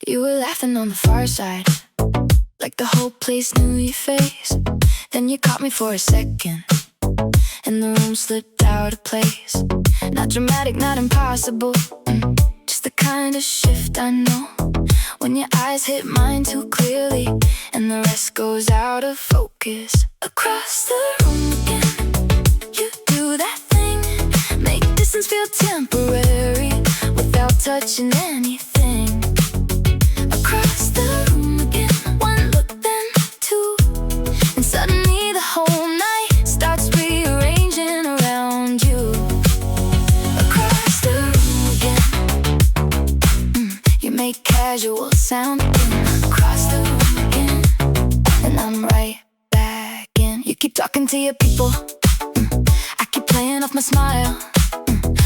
You were laughing on the far side, like the whole place knew your face. Then you caught me for a second, and the room slipped out of place. Not dramatic, not impossible, just the kind of shift I know. When your eyes hit mine too clearly, and the rest goes out of focus. Across the room again, you do that thing, make distance feel temporary, without touching anything. Across the room again, one look then two, and suddenly the whole night starts rearranging around you. Across the room again, you make casual sound again. Across the room again, and I'm right back in. You keep talking to your people, I keep playing off my smile,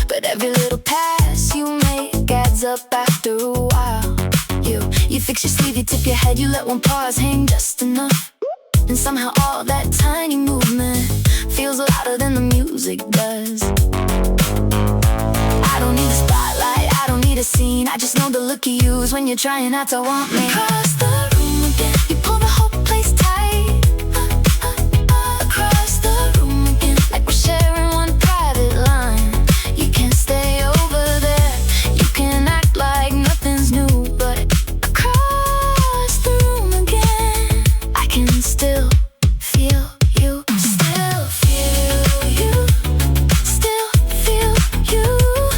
but every little pass you make adds up after a while. You fix your sleeve, you tip your head, you let one pause hang just enough, and somehow all that tiny movement feels louder than the music does. I don't need a spotlight, I don't need a scene, I just know the look you use when you're trying not to want me. Across the room again, you pull the whole place tight. Across the room again, like we're sharing one private line. You can't stay over there, you can act like nothing's new, but across the room again, I can still feel you, still feel you, still feel you,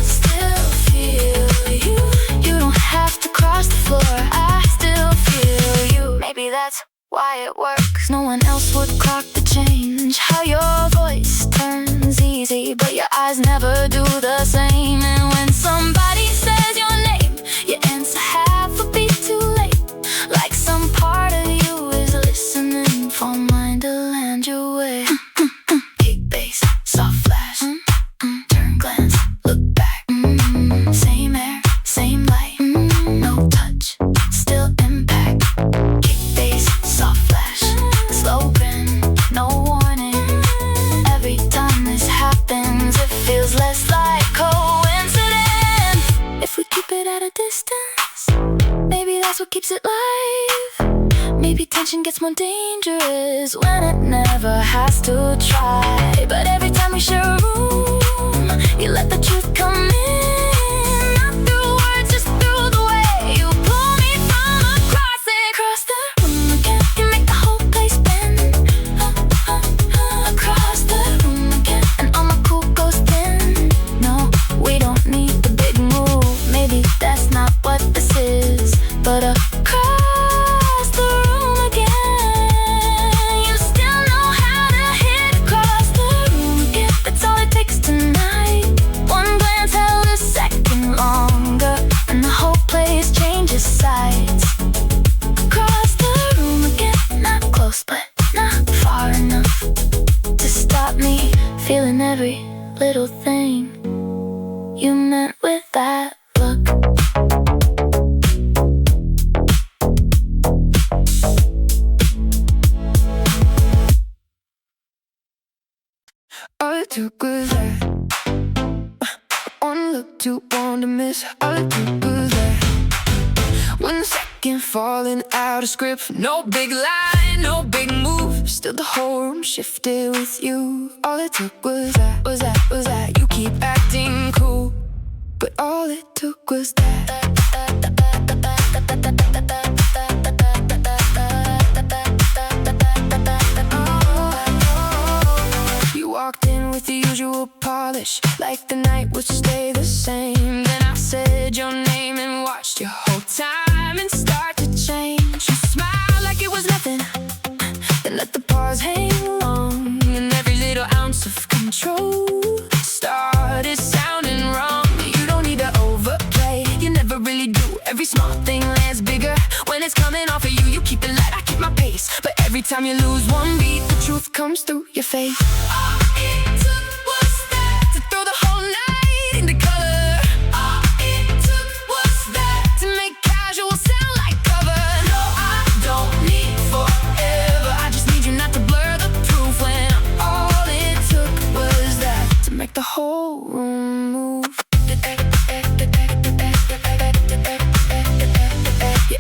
still feel you. You don't have to cross the floor, I still feel you. Maybe that's why it works, no one else would clock the change. How your voice turns easy, but your eyes never do the same. And when somebody says your name, you answer half a beat too late, like some part of you is listening for mine to land your way. Kick bass, soft flash, turn glance, look back, same air, same light, no touch, still impact. Kick bass, soft flash, slow grin, no warning. Every time this happens, it feels less like coincidence. If we keep it at a distance, maybe that's what keeps it live. Maybe tension gets more dangerous when it never has to try. But every time we share a room, you let the truth come in, not through words, just through the way you pull me from across it. Across the room again, you make the whole place bend. Across the room again, and all my cool goes thin. No, we don't need the big move, maybe that's not what this is. But across the room again, you still know how to hit across the room again. That's all it takes tonight. One glance held a second longer, and the whole place changes sides. Across the room again, not close but not far enough to stop me feeling every little thing you meant with that look. All it took was that one look, too one to miss. All it took was that 1 second falling out of script. No big line, no big move, still the whole room shifted with you. All it took was that you keep acting cool, but all it took was that. You walked in with the usual polish, like the night would stay the same. Then I said your name and watched your whole time and start to change. You smiled like it was nothing, then let the pause hang along, and every little ounce of control started sounding wrong. You don't need to overplay, you never really do. Every small thing lands bigger when it's coming off of you. You keep the light, I keep my pace, but every time you lose one beat, the truth comes through your face. All it took was that to throw the whole night into color. All it took was that to make casual sound like cover. No, I don't need forever, I just need you not to blur the proof. When all it took was that to make the whole room move. You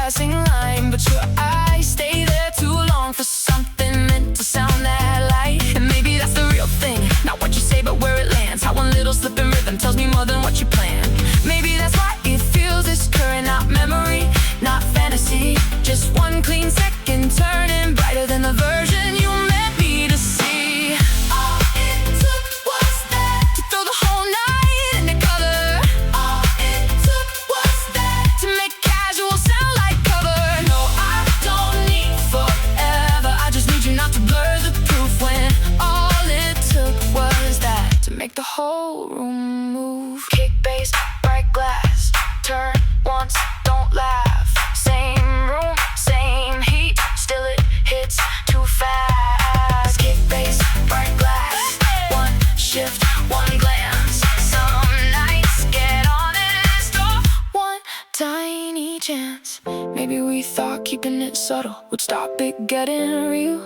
passing line, but your eyes stay there too long for something meant to sound that light. And maybe that's the real thing, not what you say but where it lands. How one little slip in rhythm tells me more than what you planned. Maybe that's why it feels this current, not memory, not fantasy. Just one clean second turning brighter than the version you meant me to see. All it took was that to throw the whole night in the color. All it took was that to make casual sound like cover. No, I don't need forever, I just need you not to blur the proof. When all it took was that to make the whole room move. Kick bass, bright glass, turn once, don't laugh. Same room, same heat, still it hits too fast. Kick bass, bright glass, one shift, one glance. Some nights get honest, or one tiny chance. Maybe we thought keeping it subtle would stop it getting real,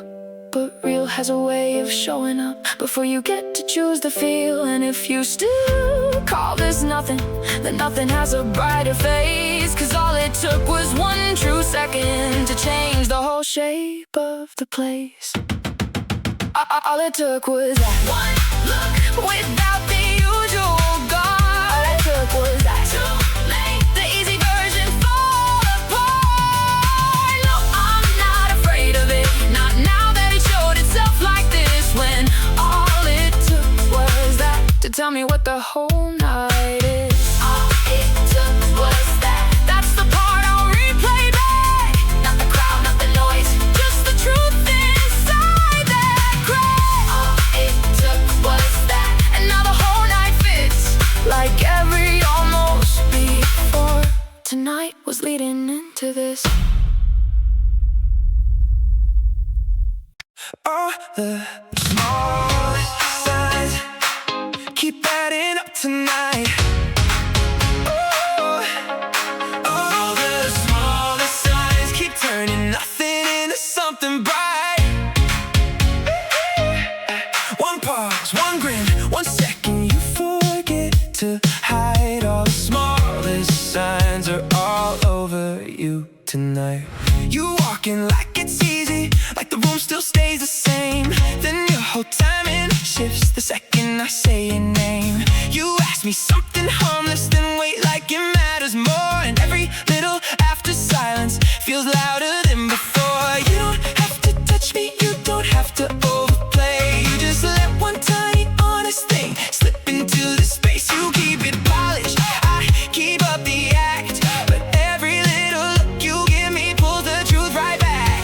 but real has a way of showing up before you get to choose the feel. And if you still call this nothing, then nothing has a brighter face. Cause all it took was one true second to change the whole shape of the place. All it took was that one look without the usual guard. All it took was that to make the easy version fall apart. No, I'm not afraid of it, not now that it showed itself like this. When all it took was that to tell me what the whole night is. All it took was that. That's the part I'll replay back. Not the crowd, not the noise, just the truth inside that crack. All it took was that, and now the whole night fits like every almost before. Tonight was leading into this. All the small signs keep adding up tonight. Oh, all the smallest signs keep turning nothing into something bright. One pause, one grin, 1 second you forget to hide. All the smallest signs are all over you tonight. You walking like it's easy, like the room still stays the same. Then your whole timing shifts the second I say your name. You ask me something harmless, then wait like it matters more. And every little after silence feels louder than before. You don't have to touch me, you don't have to overplay. You just let one tiny honest thing slip into the space. You keep it polished, I keep up the act, but every little look you give me pulls the truth right back.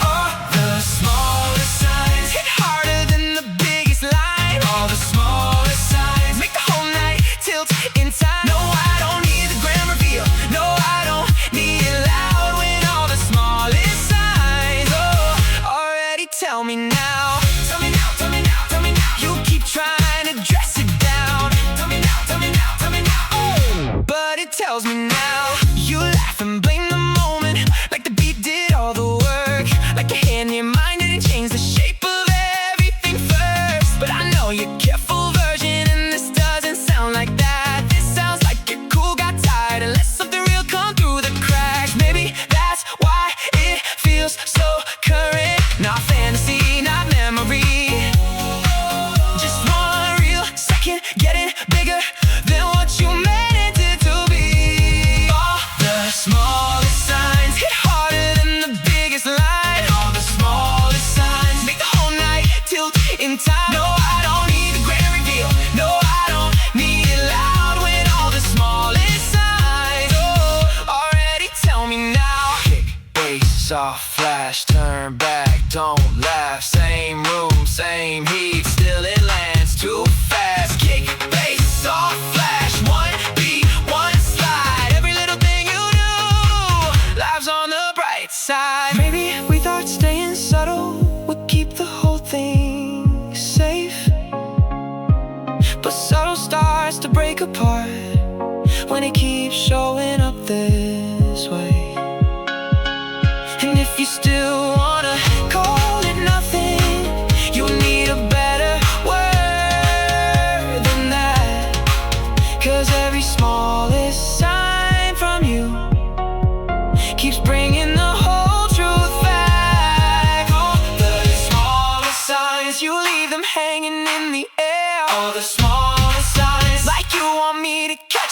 Oh, the smallest signs hit harder than the biggest line. All the smallest signs make the whole night tilt in time. No, I don't need the grand reveal, no, I don't need it loud. When all the smallest signs, oh, already tell me now. Tell me now, tell me now, tell me now. You keep trying to dress it down. Tell me now, tell me now, tell me now. Oh, but it tells me now. You laugh and blame the moment, like the beat did all the work, like your hand, your mind didn't change the shape of everything first. But I know your careful version, and this doesn't sound like that. This sounds like your cool got tired and let something real come through the cracks. Maybe that's why it feels so current. Not fantasy, not memory, just one real second getting bigger than what you meant it to be. All the smallest signs hit harder than the biggest line. All the smallest signs make the whole night tilt in time. No, I don't need the grand reveal, no, I don't need it loud. When all the smallest signs, oh, already tell me now. Kick, bass, soft flash, turn back, don't laugh. Same room, same heat, still it lands too fast. Kick, bass, soft flash, one beat, one slide. Every little thing you do, life's on the bright side. Maybe we thought staying subtle would keep the whole thing safe, but subtle starts to break apart when it keeps showing up this way. And if you still wanna call it nothing, you need a better word than that. Cause every smallest sign from you keeps bringing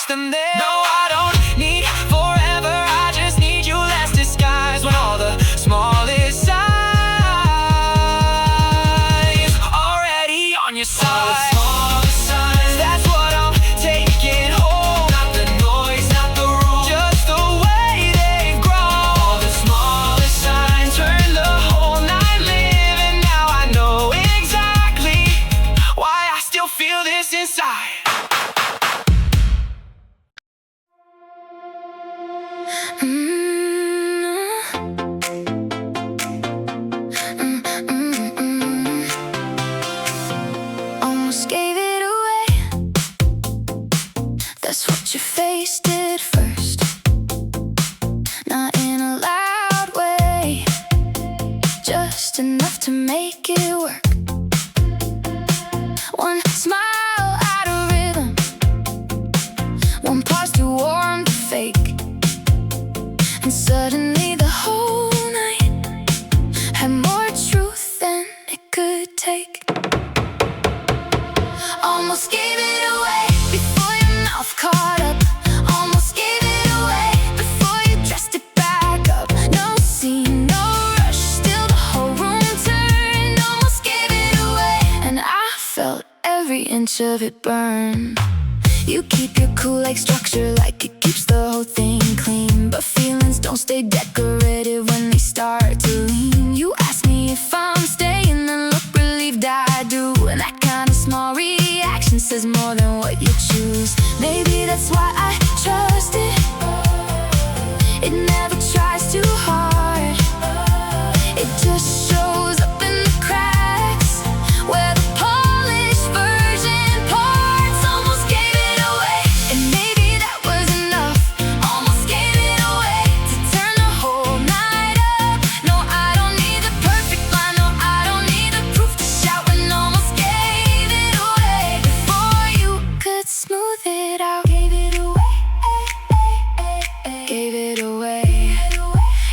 than this. No, I don't need forever, I just need you less disguised. When all the smallest signs already on your side. All the smallest signs, that's what I'm taking home. Not the noise, not the room, just the way they've grown. All the smallest signs turn the whole night living. Now I know exactly why I still feel this inside. Almost gave it away. That's what your face did first. Not in a loud way, just enough to make it work. One smile out of rhythm, one pause too warm to fake, and suddenly the whole night had more truth than it could take. Almost gave it away before your mouth caught up. Almost gave it away before you dressed it back up. No scene, no rush, still the whole room turned. Almost gave it away, and I felt every inch of it burn. You keep your cool like structure, like it keeps the whole thing clean. But feelings don't stay decorative when they start to lean. You ask me if I'm staying, then look relieved I do. And that kind of small reaction says more than what you choose. Maybe that's why I trust it. It never tries too hard. It just shows up in the cracks where the polished version parts. Almost gave it away, and maybe that was enough. Almost gave it away to turn the whole night up. No, I don't need the perfect line, no, I don't need the proof to shout. When almost gave it away before you could smooth it out. Gave it away, gave it away.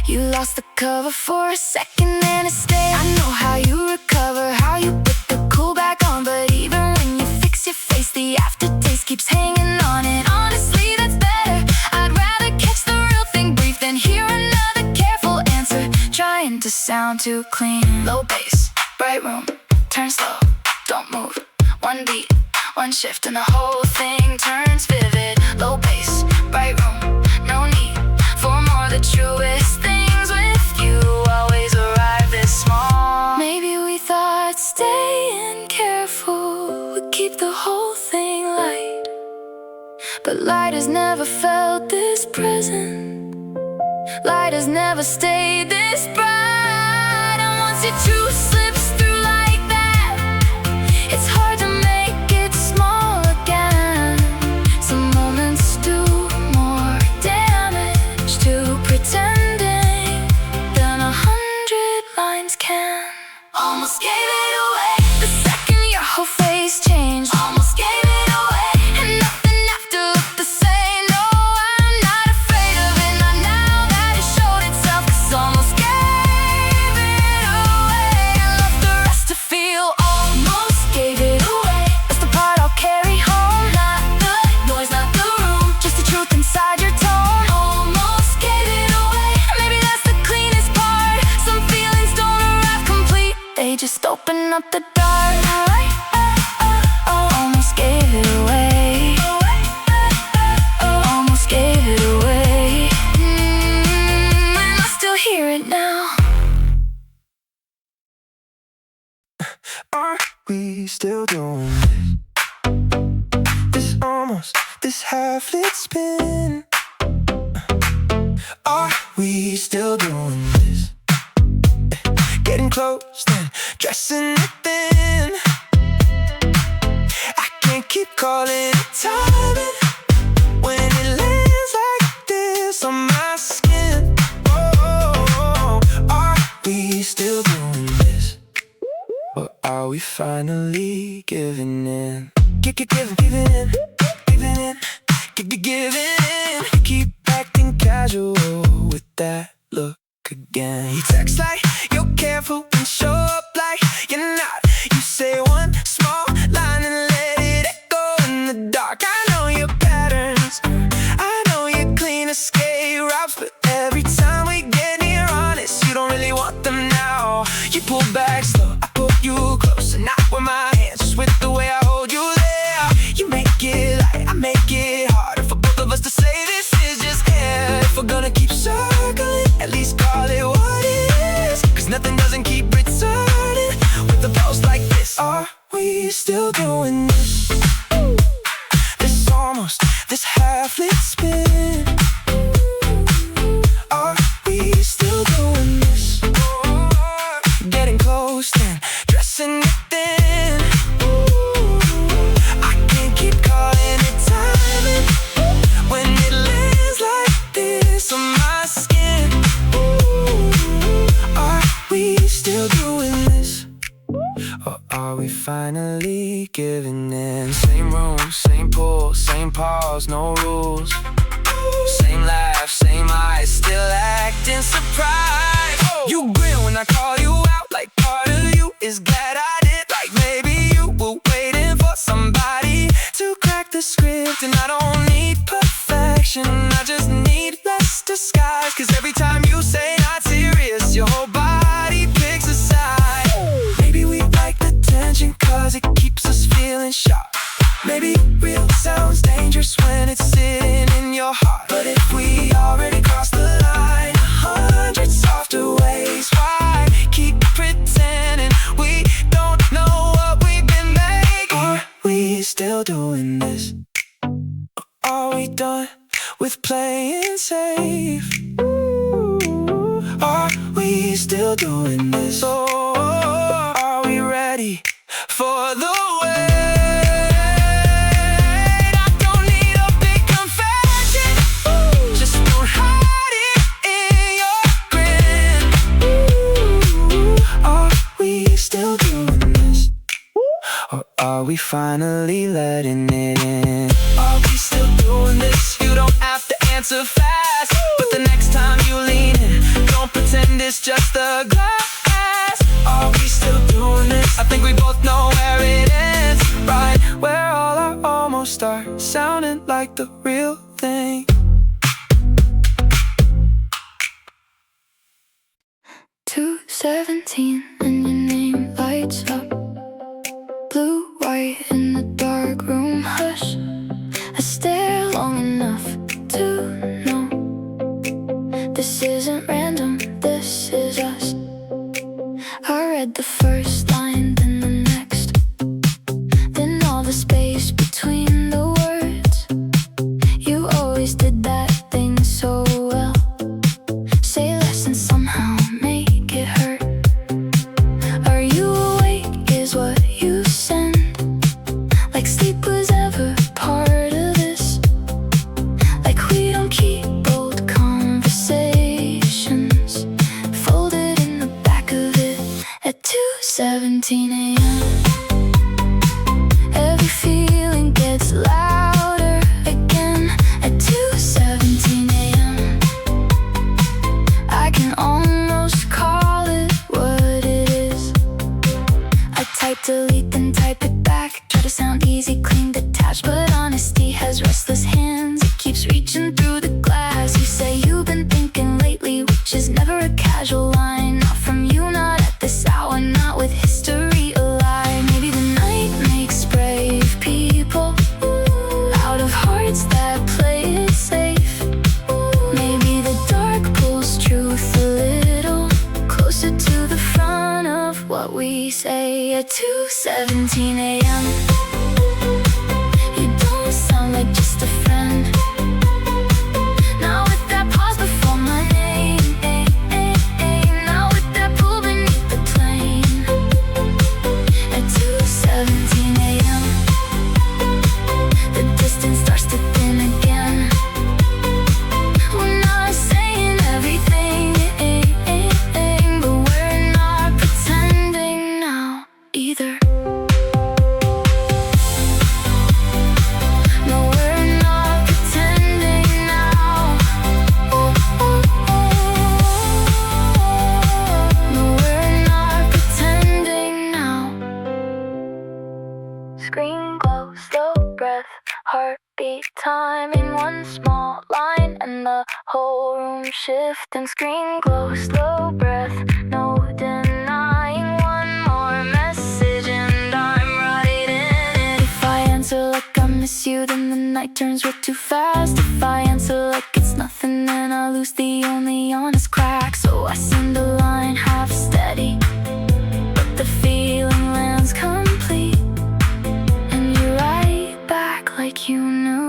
You lost the cover for a second and it stayed. I know how you recover, how you put the cool back on. But even when you fix your face, the aftertaste keeps hanging on. And honestly, that's better. I'd rather catch the real thing brief than hear another careful answer trying to sound too clean. Low bass, bright room, turn slow, don't move. One beat, one shift and the whole thing turns vivid. Low bass, bright room, no need for more. The truest things with you always arrive this small. Maybe we thought staying careful would keep the whole thing light, but light has never felt this present. Light has never stayed this bright. And once your truth slips through like that, it's hard to make it small again. Some moments do more damage to pretending than 100 lines can. Almost gave it away the second your whole face changed. Almost gave it away, and nothing after looked the same. No, I'm not afraid of it, not now that it showed itself. 'Cause almost gave it away and left the rest to feel. Almost gave it away, that's the part I'll carry home. Not the noise, not the room, just the truth inside your tone. Almost gave it away, maybe that's the cleanest part. Some feelings don't arrive complete, they just open up the dark. Almost gave it away. Almost gave it away. And I still hear it now. Are we still doing this? This almost, this half-lit spin. Are we still doing this? Getting close, then dressing it thin. I can't keep calling it timing when it lands like this on my skin. Oh, are we still doing this? Or are we finally giving in? Giving in, giving in, giving in. Keep acting casual with that look again. You text like you're careful and show up like you're not. You say one small line and let it echo in the dark. I know your patterns, baffling spin. Are we still doing this? Getting close then, dressing it thin. I can't keep calling it timing when it lands like this on my skin. Are we still doing this? Or are we finally giving in? Same room, same pool, same pause, no rules. Same laugh, same eyes, still acting surprised. You grin when I call you out, like part of you is glad I did. Like maybe you were waiting for somebody to crack the script. And I don't need perfection, I just need less disguise. Cause every time you say not serious, your whole body picks a side. Maybe we like the tension cause it keeps us feeling sharp. Maybe real sounds dangerous when it's sitting in your heart. But if we already crossed the line 100 softer ways, why keep pretending we don't know what we've been making? Are we still doing this? Or are we done with playing safe? Are we still doing this? Or are we ready for the wait? Are we finally letting it in? Are we still doing this? You don't have to answer fast, but the next time you lean in, don't pretend it's just a glass. Are we still doing this? I think we both know where it ends, right? Where all our almost start sounding like the real thing. 2:17 and your name lights up. Blue, white in the dark room, hush. I stare long enough to know this isn't random, this is us. I read the first line, then the next, then all the space between the words. You always did that thing so well. Say less and somehow make it hurt. Are you awake is what you send? Like sleep was ever part of this. Like we don't keep old conversations folded in the back of it at 2:17 a.m. Every feeling gets louder again at 2:17 a.m. I can almost call it what it is. I type delete then type it back. Try to sound easy, clean, detached, but honesty has restless hands. It keeps reaching through the glass. You say you've been thinking lately, which is never a casual line. Not from you, not at this hour, not with history alive. Maybe the night makes brave people out of hearts that play it safe. Maybe the dark pulls truth a little closer to the front of what we say at 2:17 a.m. You don't sound like just a friend. Now with that pause before my name, now with that pull beneath the plane at 2:17 a.m. The distance starts to thin again. We're not saying everything, but we're not pretending now either. No, we're not pretending now. No, we're not pretending now. Screen glow, slow breath, heartbeat time in one small line, and the whole room shift. And screen glow, slow breath, no denying one more message, and I'm right in it. If I answer like I miss you, then the night turns way too fast. If I answer like it's nothing, then I lose the only honest crack. So I send a line half steady, but the feeling lands complete, and you're right back like you knew.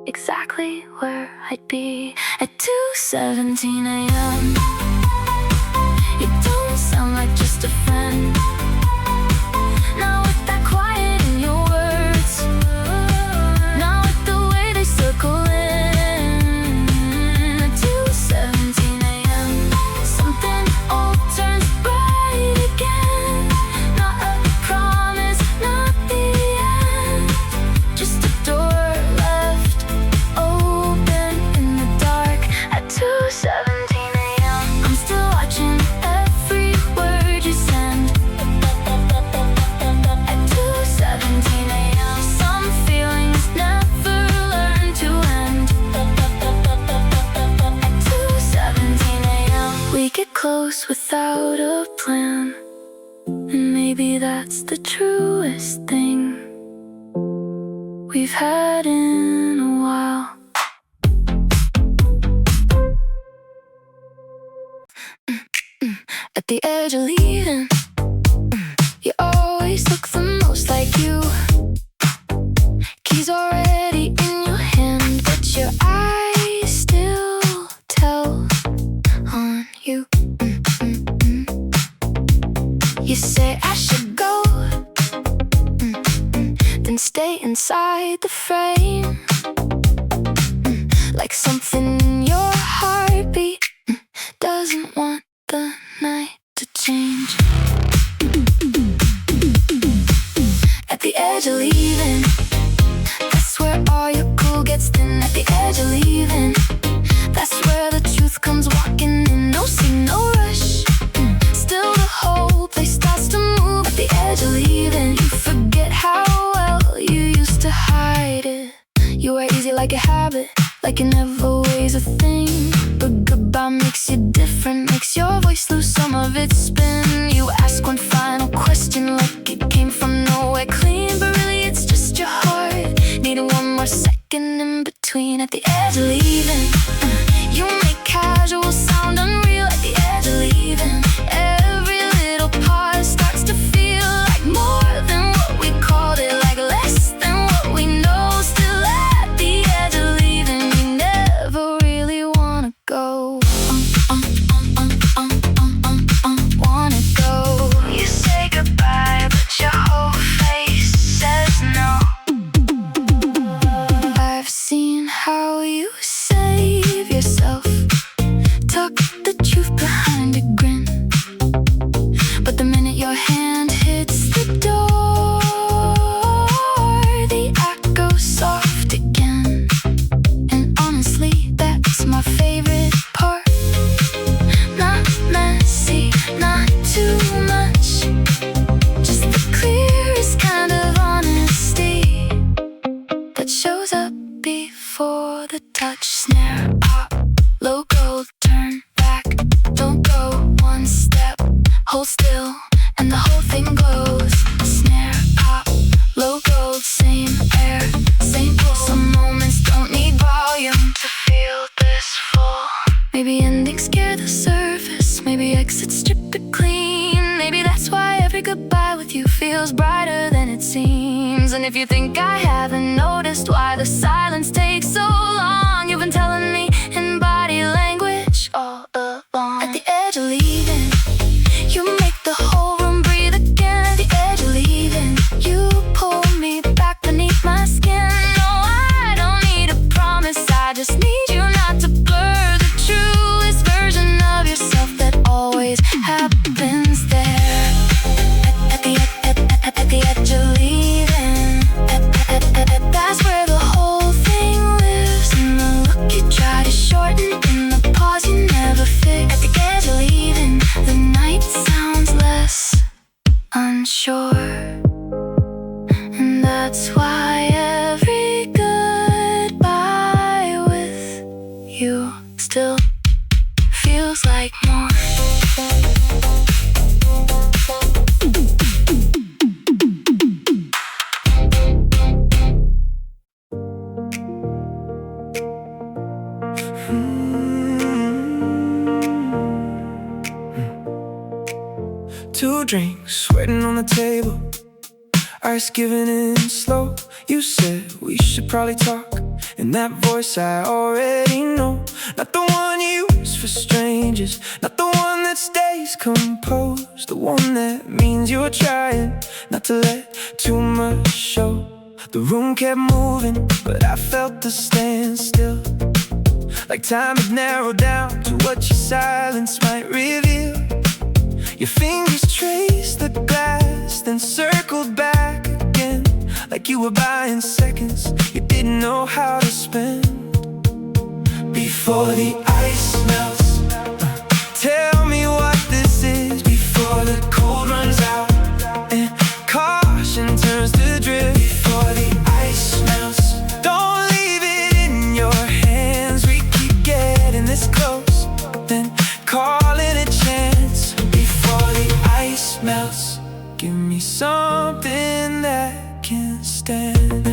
exactly where I'd be at 2:17 a.m. You don't sound like just a friend. Not with that quiet in your words, not with the way they circle in. At 2:17 a.m. something old turns bright again. Not a promise, not the end, just a door left open in the dark. At 2:17 a.m. I'm still watching every word you send. At 2:17 a.m. some feelings never learn to end. At 2:17 a.m. we get close without a plan, and maybe that's the truest thing we've had in a while. At the edge of leaving, you always look the most like you. Keys already in your hand, but your eyes still tell on you. You say I should go, then stay inside the frame, like something in your heartbeat doesn't want the night to change. At the edge of leaving, that's where all your cool gets thin. At the edge of leaving, that's where the truth comes walking in. No scene, no rush, still the whole place starts to move. At the edge of leaving, you forget how well you used to hide it. You were easy like a habit, like it never weighs a thing. But goodbye makes you different, makes your voice lose some of its spin. You ask one final question like it came from nowhere clean, but really it's just your heart needing one more second in between. At the edge of leaving, you make casual sound unreal. At the edge of leaving, every little part starts to feel like more than what we called it, like less than what we know. Still at the edge of leaving, you never really wanna go. Wanna go. You say goodbye, but your whole face says no. I've seen how you save yourself, tuck the truth behind a grin, but the minute your hand hits the door, the act goes soft again. And honestly, that's my favorite part. Not messy, not too much, just the clearest kind of honesty that shows up before the touch. Snare, pop, low gold, turn back, don't go one step, hold still, and the whole thing glows. Snare, pop, low gold, same air, same pull. Some moments don't need volume to feel this full. Maybe endings scare the surface, maybe exits strip it clean. Maybe that's why every goodbye with you feels brighter than it seems. And if you think I haven't noticed why the silence takes so long, you've been telling me in body language all along. At the edge of leaving, you make the whole room breathe again. At the edge of leaving, you pull me back beneath my skin. No, I don't need a promise, I just need you not to blur the truest version of yourself that always happens there. At the edge of leaving, that's where the whole thing lives. In the look you try to shorten, in the pause you never fix. At the edge of leaving, the night sounds less unsure, and that's why every goodbye with you still feels like more. Two drinks waiting on the table, ice giving in slow. You said we should probably talk, And that voice I already know. Not the one you use for strangers, not the one that stays composed, the one that means you're trying not to let too much show. The room kept moving, but I felt the standstill, like time had narrowed down to what your silence might reveal. Your fingers traced the glass, then circled back again, like you were buying seconds you didn't know how to spend. Before the ice melts, tell me what this is. Before the cold runs out and caution turns to drift. Before the ice melts, don't leave it in your hands. We keep getting this close, then call it a chance. Before the ice melts, give me something that can stand.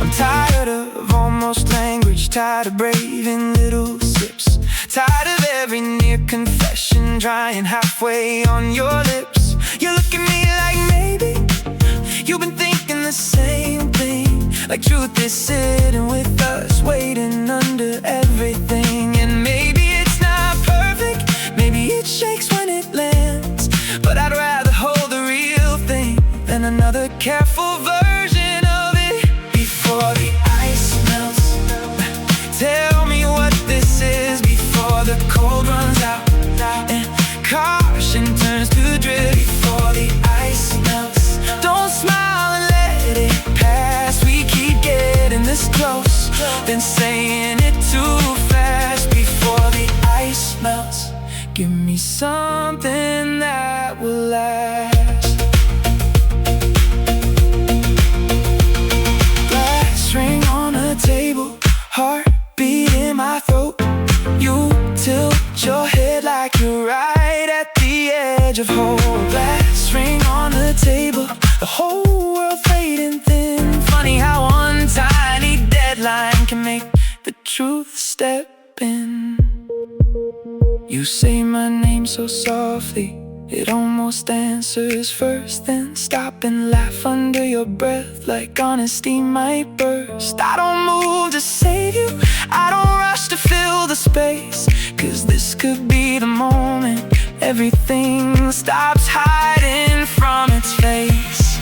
I'm tired of almost language, tired of braving little sips, tired of every near confession drying halfway on your lips. You look at me like maybe you've been thinking the same thing, like truth is sitting with us, waiting under everything. And maybe it's not perfect, maybe it shakes when it lands, but I'd rather hold the real thing than another careful version of it. Before the ice melts, tell me what this is. Before the cold runs out and caution turns to drift. Before the ice melts, don't smile and let it pass. We keep getting this close, then saying it too fast. Before the ice melts, give me something that will last. Glass ring on a table, heartbeat in my throat. You tilt your head like you're right at the edge of hope. Glass ring on the table, the whole world fading thin. Funny how one tiny deadline can make the truth step in. You say my name so softly, it almost answers first, then stop and laugh under your breath like honesty might burst. I don't move to save you, I don't rush to fill the space, 'cause this could be the moment everything stops hiding from its face.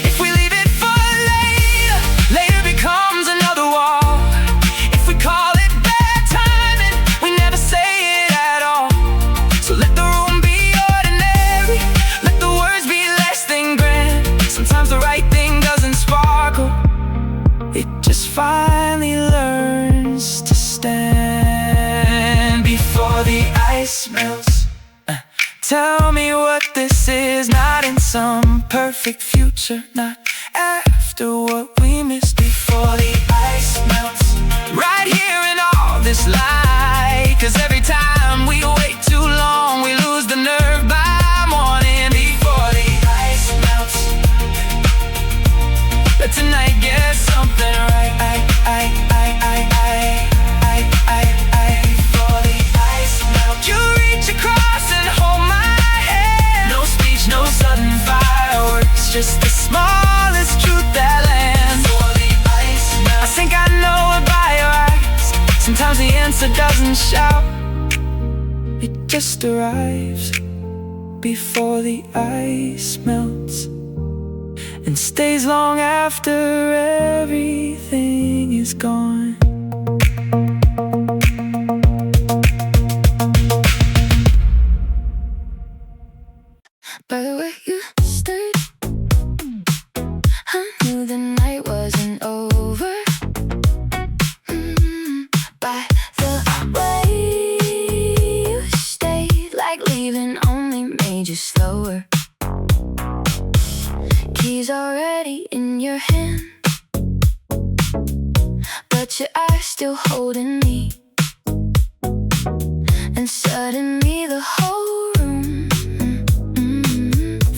If we leave it for later, later becomes another wall. If we call it bad timing, we never say it at all. So let the room be ordinary, let the words be less than grand. Sometimes the right thing doesn't sparkle, it just finally learns to stand. Before the ice melts, tell me what this is. Not in some perfect future, not after what we missed. Before the ice melts, right here in all this light, 'cause every time we wait too long, we lose the nerve by morning. Before the ice melts, let tonight get something right. Before the ice melts, you reach across and hold my hand. No speech, no sudden fireworks, just the smallest truth that lands. Before the ice melts, I think I know it by your eyes. Sometimes the answer doesn't shout, it just arrives. Before the ice melts and stays long after everything is gone. By the way you stirred, I knew the night wasn't over. By the way you stayed, like leaving only made you slower. Keys already in your hand, but your eyes still holding me. And suddenly the whole room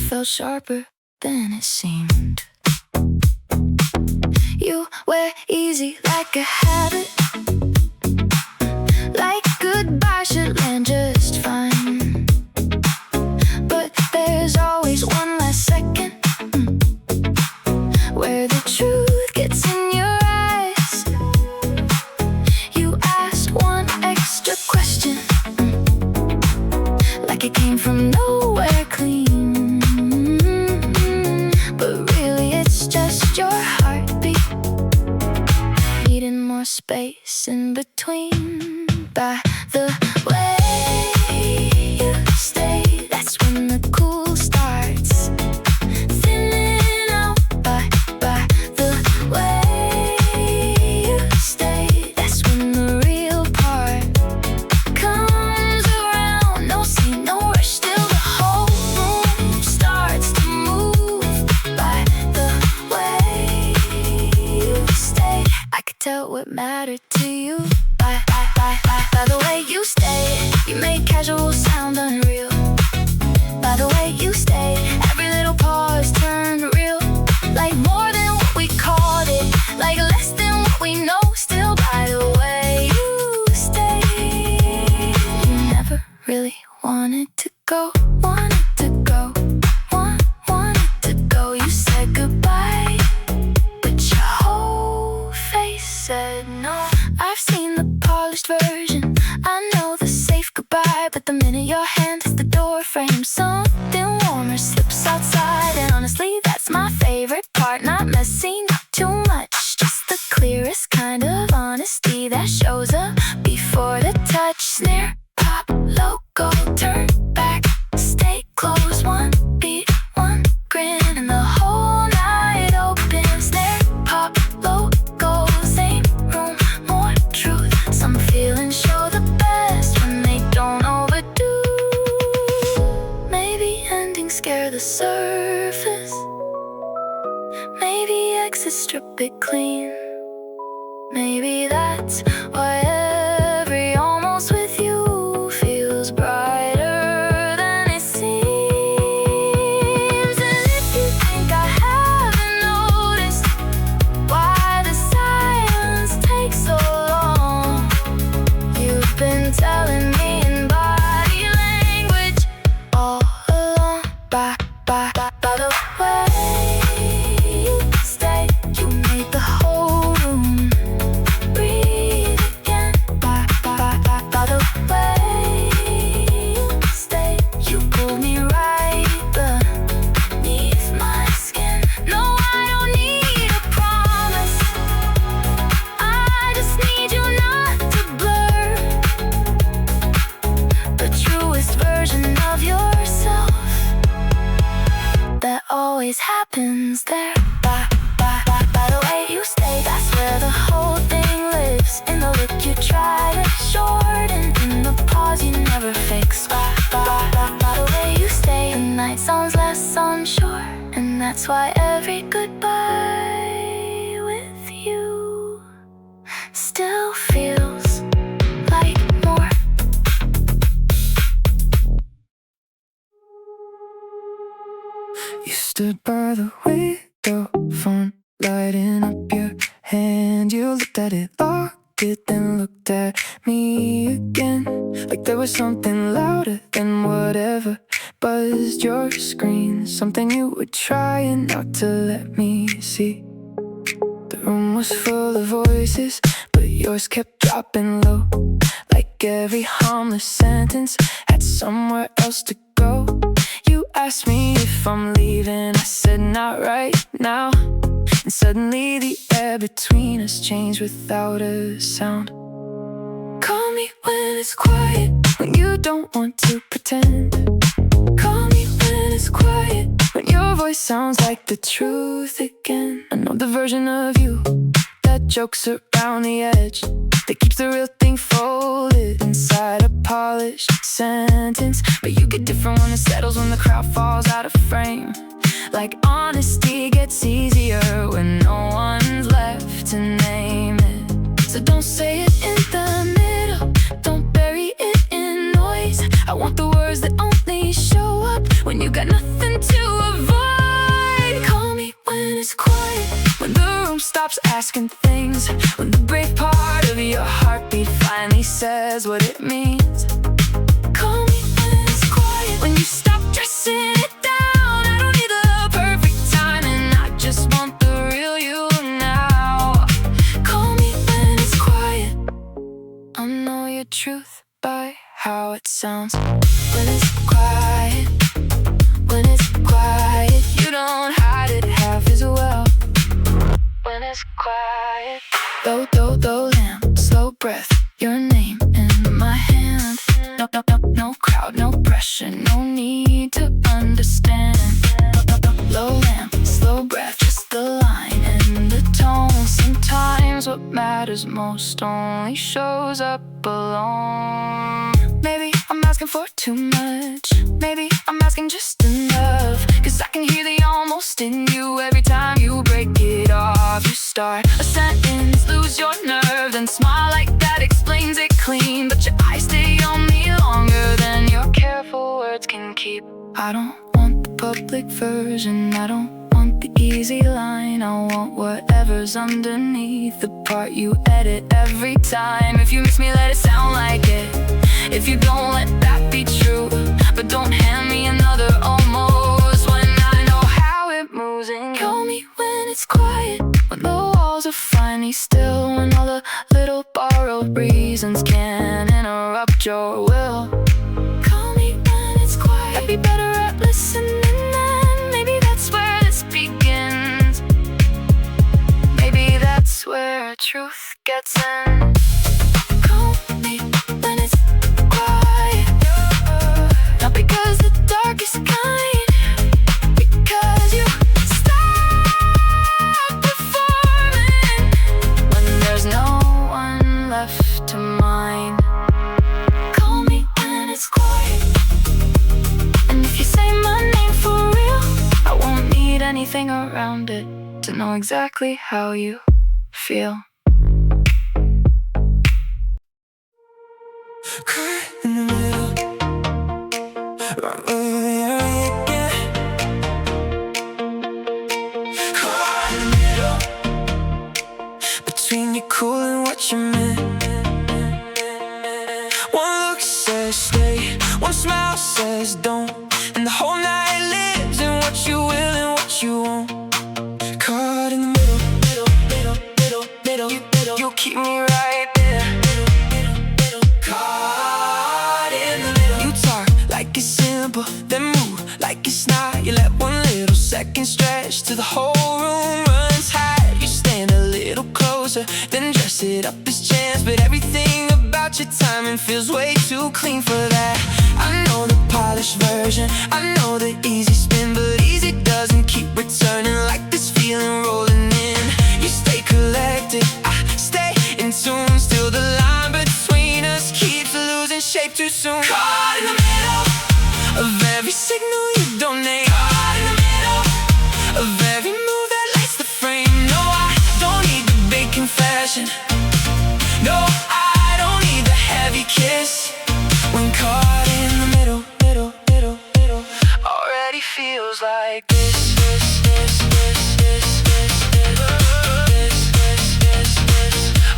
felt sharper than it seemed. You were easy like a habit, like goodbye should land just fine. But there's always one last second where the truth space in between. By the way you stay, that's when the cool starts thinning out. By the way you stay, that's when the real part comes around. No scene, no rush, still the whole room starts to move. By the way you stay, I could tell what mattered to you. By the way you stay, you make casual sound unreal. By the way you stay, every little pause turned real. Like more than what we called it, like less than what we know. Still by the way you stay, you never really wanted to go. Wanted to go, wanted to go. You said goodbye, but your whole face said no. I've seen the polished version, I know the safe goodbye, but the minute your hand hits the door frame, something warmer slips outside. And honestly, that's my favorite part. Not messy, not too much, just the clearest kind of honesty that shows up before the touch. Snare, pop, logo, turn back, stay close. One beat, one grin, and the whole night opens. Snare, pop, logo, same room, more truth. Some feelings show the best when they don't overdo. Maybe endings scare the surface, maybe exits strip it clean. Maybe that's why every almost with you feels brighter than it seems. And if you think I haven't noticed why the silence takes so long, you've been telling me in body language all along. By the way you stay, you made the whole room breathe again. By the way you stay, you pull me right beneath my skin. No, I don't need a promise, I just need you not to blur the truest version of yourself that always happens there. By the way you stay, that's where the whole thing lives. In the look you try to shorten, in the pause you never fix. By the way you stay, the night sounds less unsure, and that's why every goodbye with you still feels like more. You stood by the window, phone lighting up your hand. You looked at it, locked it, then looked at me again. Like there was something louder than whatever buzzed your screen. Something you were trying not to let me see. The room was full of voices, but yours kept dropping low. Like every harmless sentence had somewhere else to go. You asked me if I'm leaving, I said not right now. And suddenly the air between us changed without a sound. Call me when it's quiet, when you don't want to pretend. Call me when it's quiet, when your voice sounds like the truth again. I know the version of you that jokes around the edge, that keeps the real thing folded inside a polished sentence. But you get different when it settles, when the crowd falls out of frame. Like honesty gets easier when no one's left to name it. So don't say it in the middle, don't bury it in noise. I want the words that only show up when you got nothing to avoid. Call me when it's quiet, when the room stops asking things, when the brave part of your heartbeat finally says what it means. Call me when it's quiet, when you stop dressing it down. I don't need the perfect timing, I just want the real you now. Call me when it's quiet, I know your truth by how it sounds. When it's quiet, when it's quiet, you don't hide it half as well. When it's it's quiet. Though lamp, slow breath, your name in my hand. No crowd, no pressure, no need to understand. Low lamp, slow breath, just the line and the tone. Sometimes what matters most only shows up alone. Maybe I'm asking for too much. Maybe I'm asking just enough. Cause I can hear the almost in you every time you break it off. You start a sentence, lose your nerve, then smile like that explains it clean. But your eyes stay on me longer than your careful words can keep. I don't want the public version, I don't want the easy line. I want whatever's underneath the part you edit every time. If you miss me, let it sound like it. If you don't, let that be true. But don't hand me another almost when I know how it moves. And call me when it's quiet, when the walls are finally still, when all the little borrowed reasons can interrupt your will. Call me when it's quiet, I'd be better at listening then. Maybe that's where this begins. Maybe that's where truth gets in. Call me when it's quiet, not because the dark is kind, because you stop performing when there's no one left to mind. Call me when it's quiet, and if you say my name for real, I won't need anything around it to know exactly how you feel. Caught in the middle, caught in the middle, between you cool and what you meant. One look says stay, one smile says don't, and the whole night lives in what you will and what you won't. Caught in the middle, you keep me right there. Caught in the middle, you talk like it's simple, then move like it's not. You let one little second stretch till the whole room runs hot. You stand a little closer, then dress it up as chance. But everything about your timing feels way too clean for that. I know the polished version, I know the easy spin, but easy doesn't keep returning like this feeling rolling in. You stay collected, I stay in tune, still the line between us keeps losing shape too soon. Caught in the middle of every signal you donate. Caught in the middle of every move that lights the frame. No, I don't need the big confession. No, I don't need the heavy kiss. When caught in the middle, already feels like this.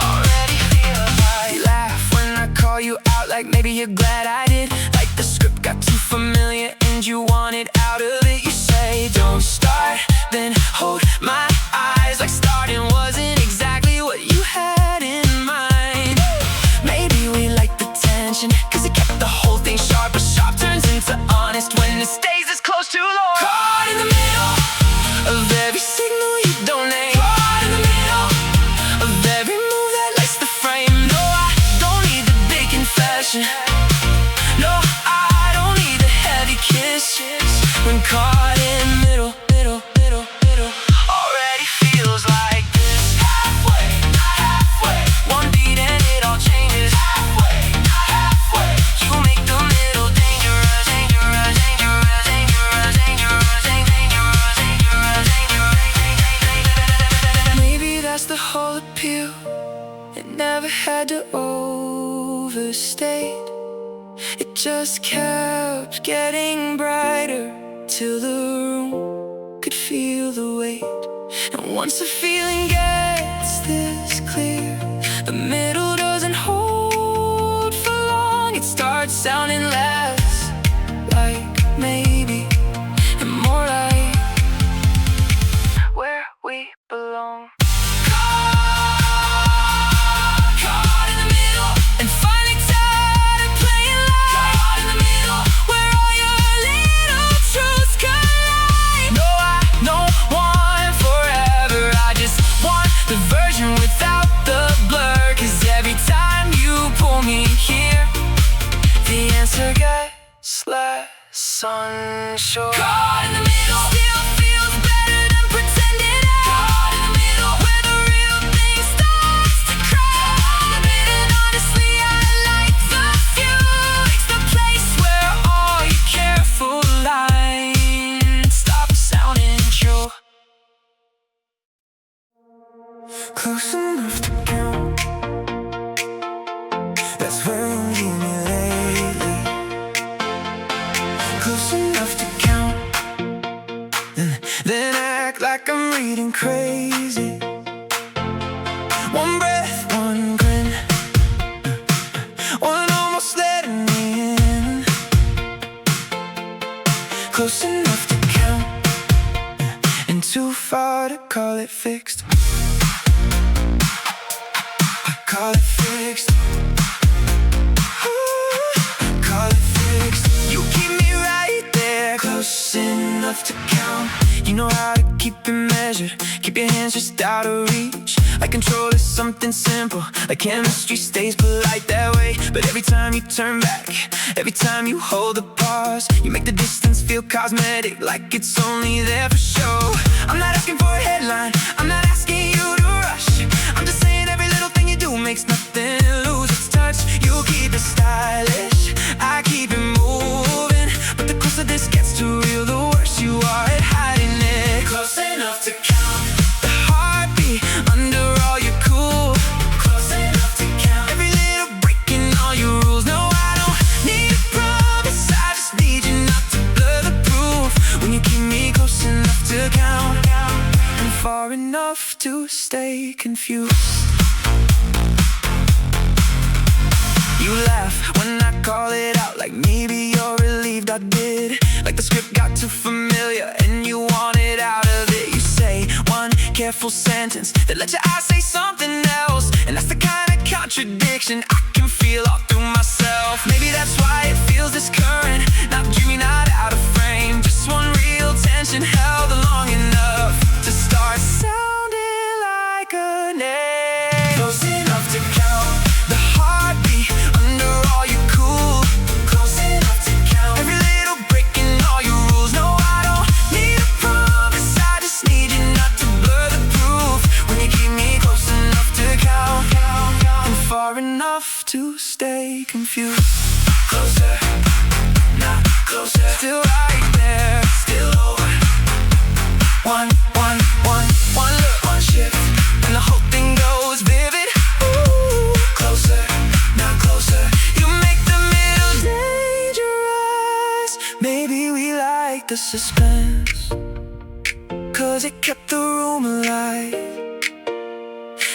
Already feels like. You laugh when I call you out, like maybe you're glad I did. Like the script got too familiar and you wanted out of it. You say don't start, then hold my eyes, like starting wasn't exactly what you had in mind. Maybe we like the tension, cause it kept the whole thing sharp, but sharp turns into honest when it stays this close to low. Caught in the middle of every signal you donate. Caught in the middle of every move that lights the frame. No, I don't need the big confession. No, I don't need the heavy kiss. When caught in the middle, already feels like this. Halfway, not halfway. One beat and it all changes. Halfway, not halfway. You make the middle dangerous, dangerous, dangerous, dangerous, dangerous, dangerous, dangerous. Maybe that's the whole appeal. It never had to overstate. It just kept getting brighter till the room could feel the weight. And once the feeling gets this clear, the middle doesn't hold for long. It starts sounding less like maybe and more like where we belong. Caught in the middle, and finally tired of playing life. Caught in the middle, where all your little truths collide. No, I don't want forever, I just want sunshine. Caught in the middle, still feels better than pretending. Caught in the middle, where the real thing starts to cry. And honestly, I like the view. It's the place where All your careful lines stop sounding true. Close enough to count. That's where you need me lately. Close enough to count. Then act like I'm reading crazy. One breath, one grin, one almost letting me in. Close enough to count, and too far to call it fixed. I call it fixed. Call it fixed. You keep me right there, close enough to count. You know how to keep it measured, keep your hands just out of reach. Like control is something simple, like chemistry stays polite that way. But every time you turn back, every time you hold the pause, you make the distance feel cosmetic, like it's only there for show. I'm not asking for a headline, I'm not asking you to rush. I'm just saying every little thing you do makes nothing lose its touch. You keep it stylish, I keep it moving. But the closer this gets to real, the worse you are at hiding it. Close enough to count the heartbeat under all your cool. Close enough to count every little break in all your rules. No, I don't need a promise, I just need you not to blur the proof. When you keep me close enough to count, and far enough to stay confused. You laugh when I call it out, like maybe you're relieved I did. Like the script got too familiar and you wanted out of it. You say one careful sentence that lets your eyes say something else, and that's the kind of contradiction I can feel all through myself. Maybe that's why it feels this current, not dreamy, not out of frame. Just one real tension held long enough to start sounding like a name. Close enough to count the heartbeat under all your cool. Close enough to count every little break in all your rules. No, I don't need a promise, I just need you not to blur the proof. When you keep me close enough to count, and far enough to stay confused. Closer, not closer, still right there, still over. One look, one shift, and the whole thing goes vivid. Ooh, closer, not closer. You make the middle dangerous. Maybe we like the suspense, cause it kept the room alive.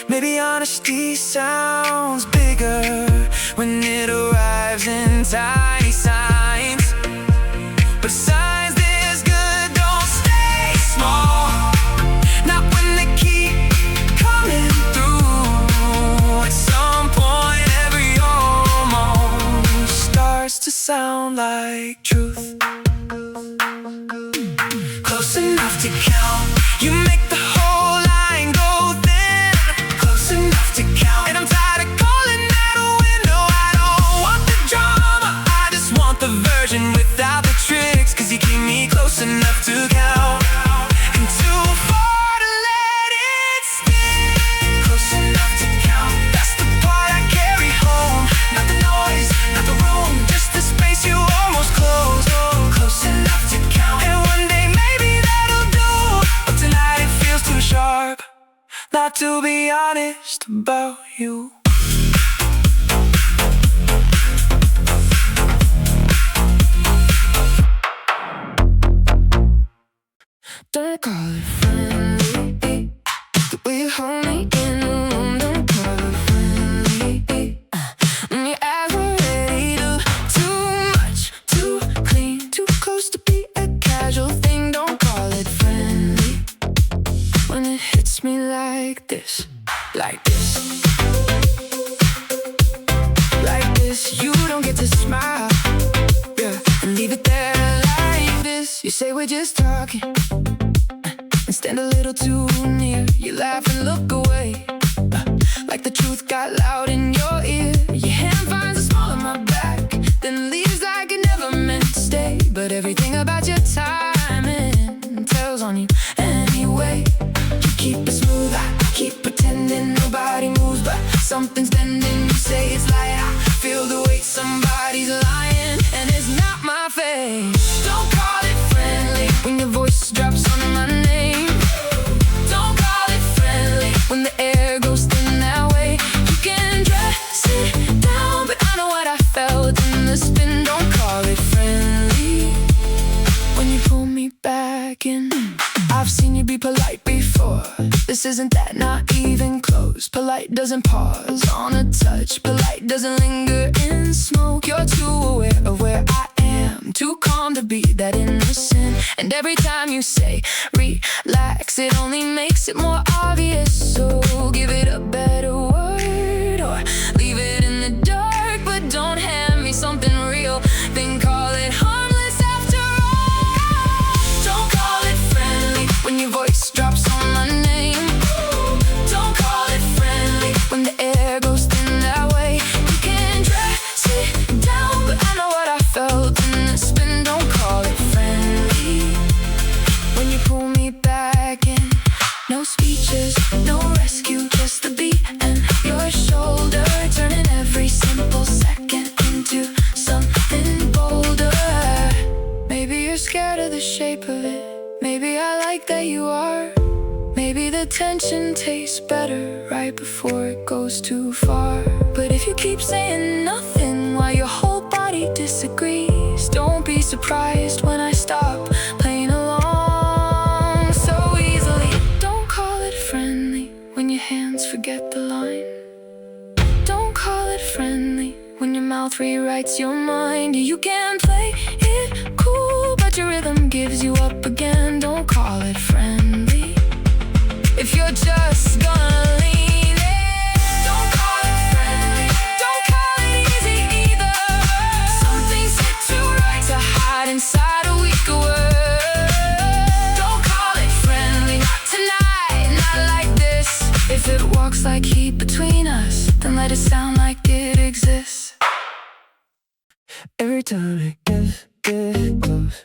Maybe honesty sounds bigger when it arrives in tiny signs. But signs this good don't stay small, not when they keep coming through. At some point every almost starts to sound like truth. Close enough to count, you make the whole line go thin. Close enough to count, and I'm tired of calling that a window. I don't want the drama, I just want the version without the tricks. Cause you keep me close enough to count, and too far to let it stick. Close enough to count, that's the part I carry home. Not the noise, not the room, just the space you almost closed. Close enough to count, and one day maybe that'll do. But tonight it feels too sharp not to be honest about you. Don't call it friendly, the way you hold me in the room. Don't call it friendly, when your eyes were ready to too much, too clean, too close to be a casual thing. Don't call it friendly when it hits me like this, like this, like this. You don't get to smile, yeah, and leave it there like this. You say we're just talking, and stand a little too near. You laugh and look away, like the truth got loud in your ear. Your hand finds a small on my back, then leaves like it never meant to stay. But every keep pretending nobody moves, but something's bending. You say it's light, I feel the weight, somebody's lying, and it's not my face. Don't call it friendly when your voice drops on my name. Don't call it friendly when the air goes thin that way. You can dress it down, but I know what I felt in the spin. Don't call it friendly when you pull me back in. I've seen you be polite before. This isn't that, not even close. Polite doesn't pause on a touch. Polite doesn't linger in smoke. You're too aware of where I am, too calm to be that innocent. And every time you say relax, it only makes it more obvious. So give it a better word, or leave it in the dark, but don't hand me something real. Then call it harmless after all. Don't call it friendly when your voice drops on my name. Don't call it friendly when the air goes thin that way. You can dress it down, but I know what I felt in the spin. Don't call it friendly when you pull me back in. No speeches, no rescue, just the beat and your shoulder, turning every simple second into something bolder. Maybe you're scared of the shape of it. Maybe I like that you are. Maybe the tension tastes better right before it goes too far. But if you keep saying nothing while your whole body disagrees, don't be surprised when I stop playing along so easily. Don't call it friendly when your hands forget the line. Don't call it friendly when your mouth rewrites your mind. You can play it cool, but your rhythm gives you up again. Don't call it friendly if you're just gonna lean in. Don't call it friendly, don't call it easy either. Some things hit too right to hide inside a weaker word. Don't call it friendly, not tonight, not like this. If it walks like heat between us, then let it sound like it exists. Every time it gets close,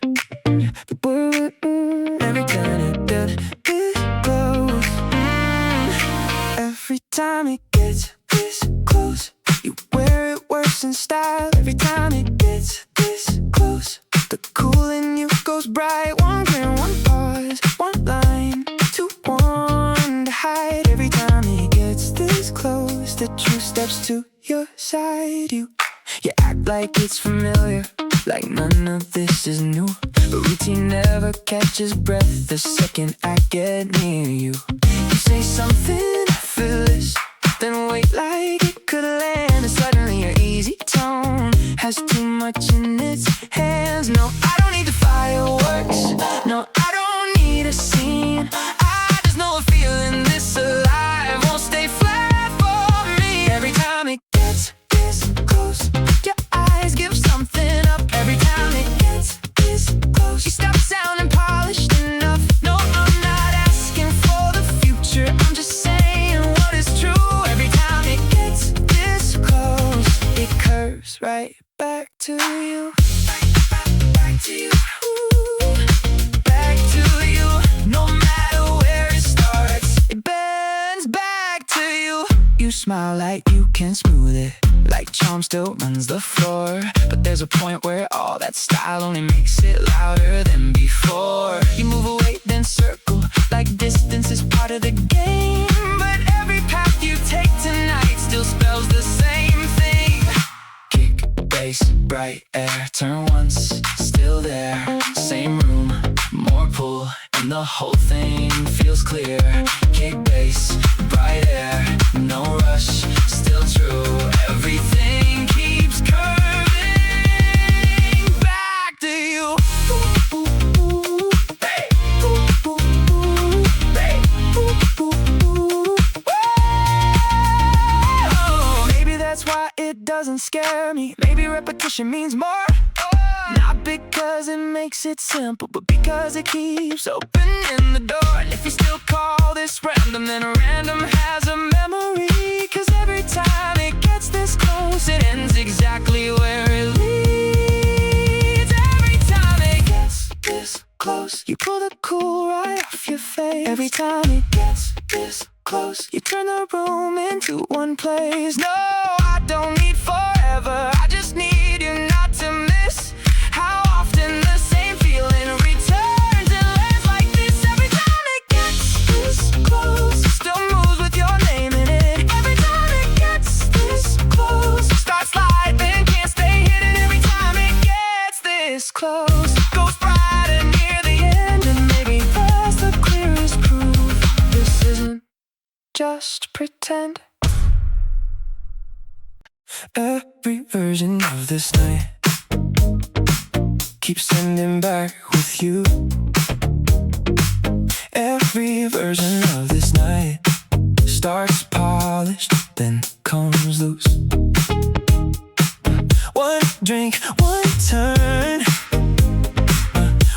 every time it gets close, every time it gets this close, you wear it worse in style. Every time it gets this close, the cool in you goes bright. One grin, one pause, one line, two, one to hide. Every time it gets this close, the truth steps to your side. You act like it's familiar, like none of this is new. But routine never catches breath the second I get near you. You say something effortless, then wait like it could land. And suddenly your easy tone has too much in its hands. No, I don't need the fireworks. No, I don't need a scene. I just know a feeling this alive won't stay flat for me. Every time it gets this close, your eyes give something up. Every time it gets this close, you stop sounding polished enough. No, I'm not asking for the future, I'm just saying what is true. Every time it gets this close, it curves right back to you. Back to you. Ooh, back to you. No matter where it starts, it bends back to you. You smile like you can smooth it, like charm still runs the floor. But there's a point where all that style only makes it louder than before. You move away, then circle, like distance is part of the game. But every path you take tonight still spells the same thing. Kick, bass, bright air, turn once, still there. Same room, more pull, and the whole thing feels clear. Kick, bass, bright air, no rush, still true. Everything keeps curving back to you. Hey. Hey. Oh, maybe that's why it doesn't scare me. Maybe repetition means more. Not because it makes it simple, but because it keeps opening the door. And if you still call this random, then random has a memory. Cause every time it gets this close, it ends exactly where it leads. Every time it gets this close, you pull the cool right off your face. Every time it gets this close, You turn the room into one place. No, I don't need forever, I just need you not to miss how often the same feeling returns and lands like this. Every time it gets this close, still moves with your name in it. Every time it gets this close, starts sliding, can't stay hidden. Every time it gets this close, goes brighter near the end. And maybe that's the clearest proof this isn't just pretend. Every version of this night keeps sending back with you. Every version of this night starts polished, then comes loose. One drink, one turn,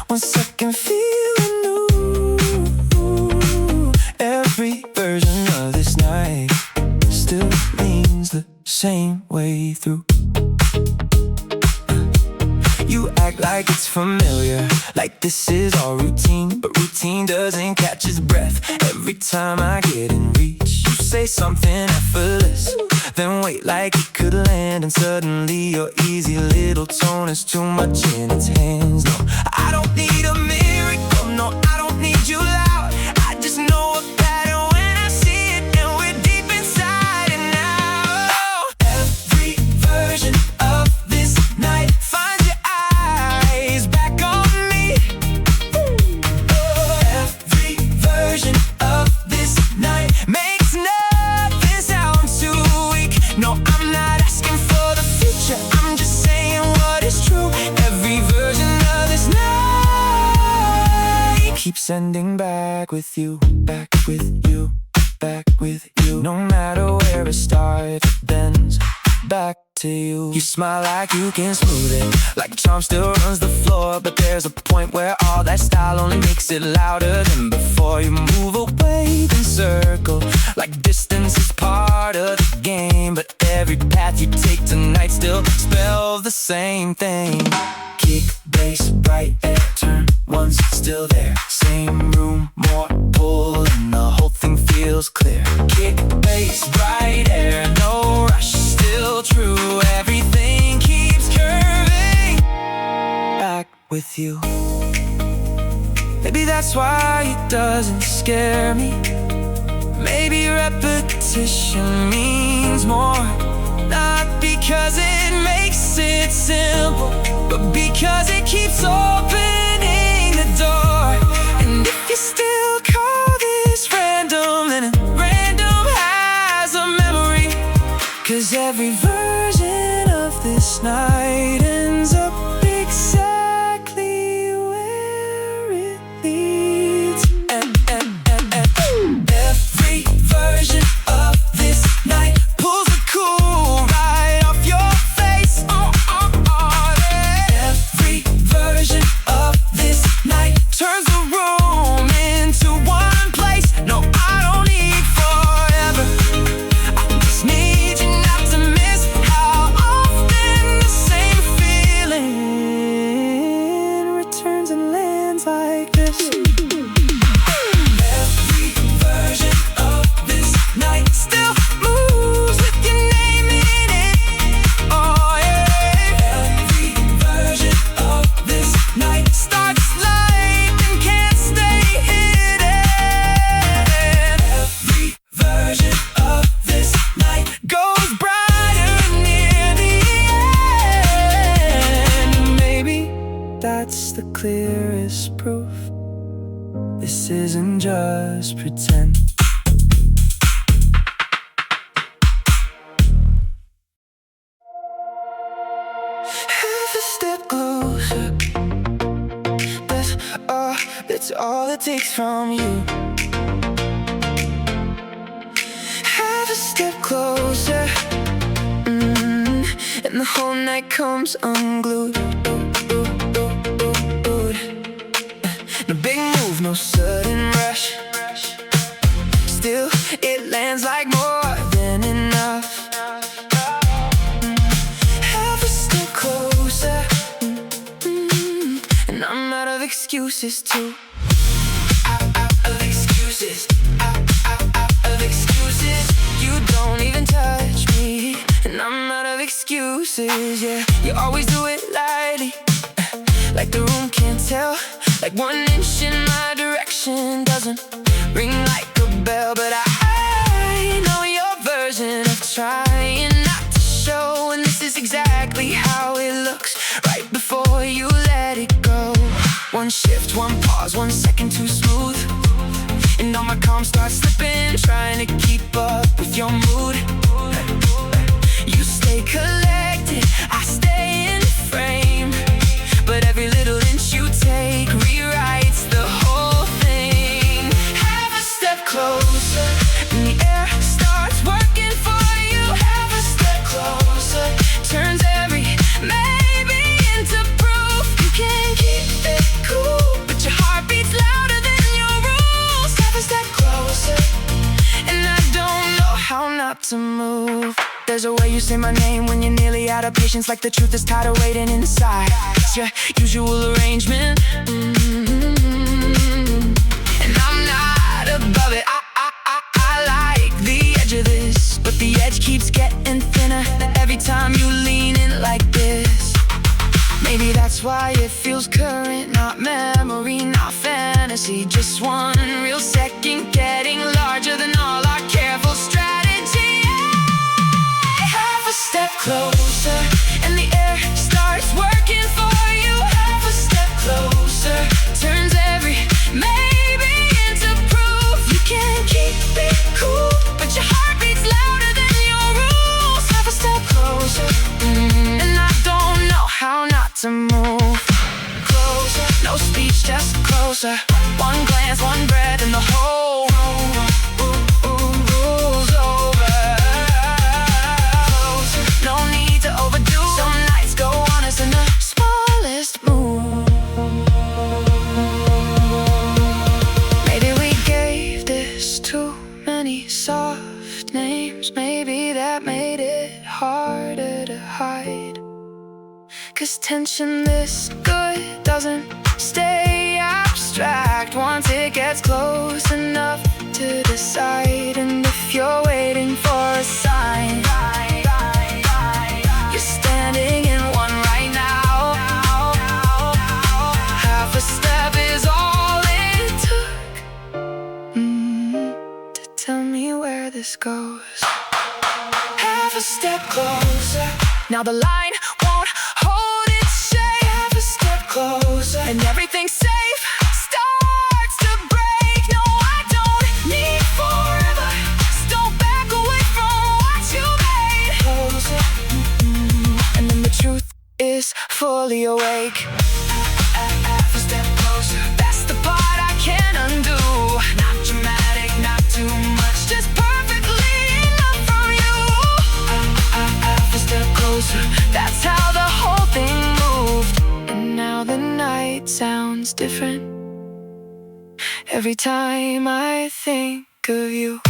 1 second feeling new. Every version of this night still leans the same way through. You act like it's familiar, like this is all routine, but routine doesn't catch its breath. Every time I get in reach, you say something effortless, then wait like it could land, and suddenly your easy little tone is too much in its hands. No, I don't need a miracle, no, I don't need you loud. I just know a pattern when I see it, and we're deep inside it now. Every version of this night finds your eyes back on me. Every version of this night makes nothing sound too weak. No, I'm not asking for the future, I'm just saying what is true. Every version of this night keeps sending back with you, back with you, back with you. No matter where it starts, it bends back to you. You smile like you can smooth it, like charm still runs the floor. But there's a point where all that style only makes it louder than before. You move away, then circle, like distance is part of the game. But every path you take tonight still spells the same thing. Kick, bass, right air, turn, one's still there. Same room, more pull, and the whole thing feels clear. Kick, bass, right air, no rush, still true. Everything keeps curving back with you. Maybe that's why it doesn't scare me. Maybe repetition means more. Not because it makes it simple, but because it keeps opening the door. And if you still call this random, then random has a memory. 'Cause every version of this night ends up exactly where it leads. And every version of this night pulls the cool right off your face. Every version of this night turns the room into one place. No, I don't need forever, I just need you not to miss how often the same feeling returns and lands like this. Every version of this night still moves with your name in it. Oh yeah. Every version of this night starts light and can't stay hidden. Every version of this night goes brighter near the end. Maybe that's the clearest proof this isn't just pretend. Half a step closer, that's all it takes from you. Half a step closer, and the whole night comes unglued. No big move, no sudden rush, still it lands like more than enough. Half a step closer, and I'm out of excuses too. Out of excuses, out of excuses. excuses, yeah. You always do it lightly, like the room can't tell. Like 1 inch in my direction doesn't ring like a bell. But I know your version of trying not to show, and this is exactly how it looks right before you let it go. 1 shift, 1 pause, 1 second too smooth, and all my calm starts slipping, trying to keep up with your mood. You stay collected, I stay in frame, but every little inch you take rewrites the whole thing. Have a step closer, and the air starts working for you. Have a step closer, turns every maybe into proof. You can keep it cool, but your heart beats louder than your rules. Have a step closer, and I don't know how not to move. There's a way you say my name when you're nearly out of patience, like the truth is tired of waiting inside. It's your usual arrangement, and I'm not above it. I like the edge of this, but the edge keeps getting thinner every time you lean in like this. Maybe that's why it feels current, not memory, not fantasy. Just 1 real second getting larger than all our careful strategy. A step closer, and the air starts working for you. Have a step closer, turns every maybe into proof. You can keep it cool, but your heart beats louder than your rules. Have a step closer, and I don't know how not to move. Closer, no speech, just closer. 1 glance, 1 breath, and the whole rules over. No need to overdo. Some nights go on us in the smallest move. Maybe we gave this too many soft names. Maybe that made it harder to hide. 'Cause tension this good doesn't stay abstract once it gets close enough to decide. And if you're waiting for a sign, standing in one right now. Half a step is all it took to tell me where this goes. Have a step closer, now the line won't hold its shape. Have a step closer, and everything's safe starts to break. No, I don't need forever. Just don't back away from what you made. Closer, and then the truth is fully awake. Half a step closer, that's the part I can't undo. Not dramatic, not too much, just perfectly enough from you. Half a step closer, that's how the whole thing moved. And now the night sounds different every time I think of you.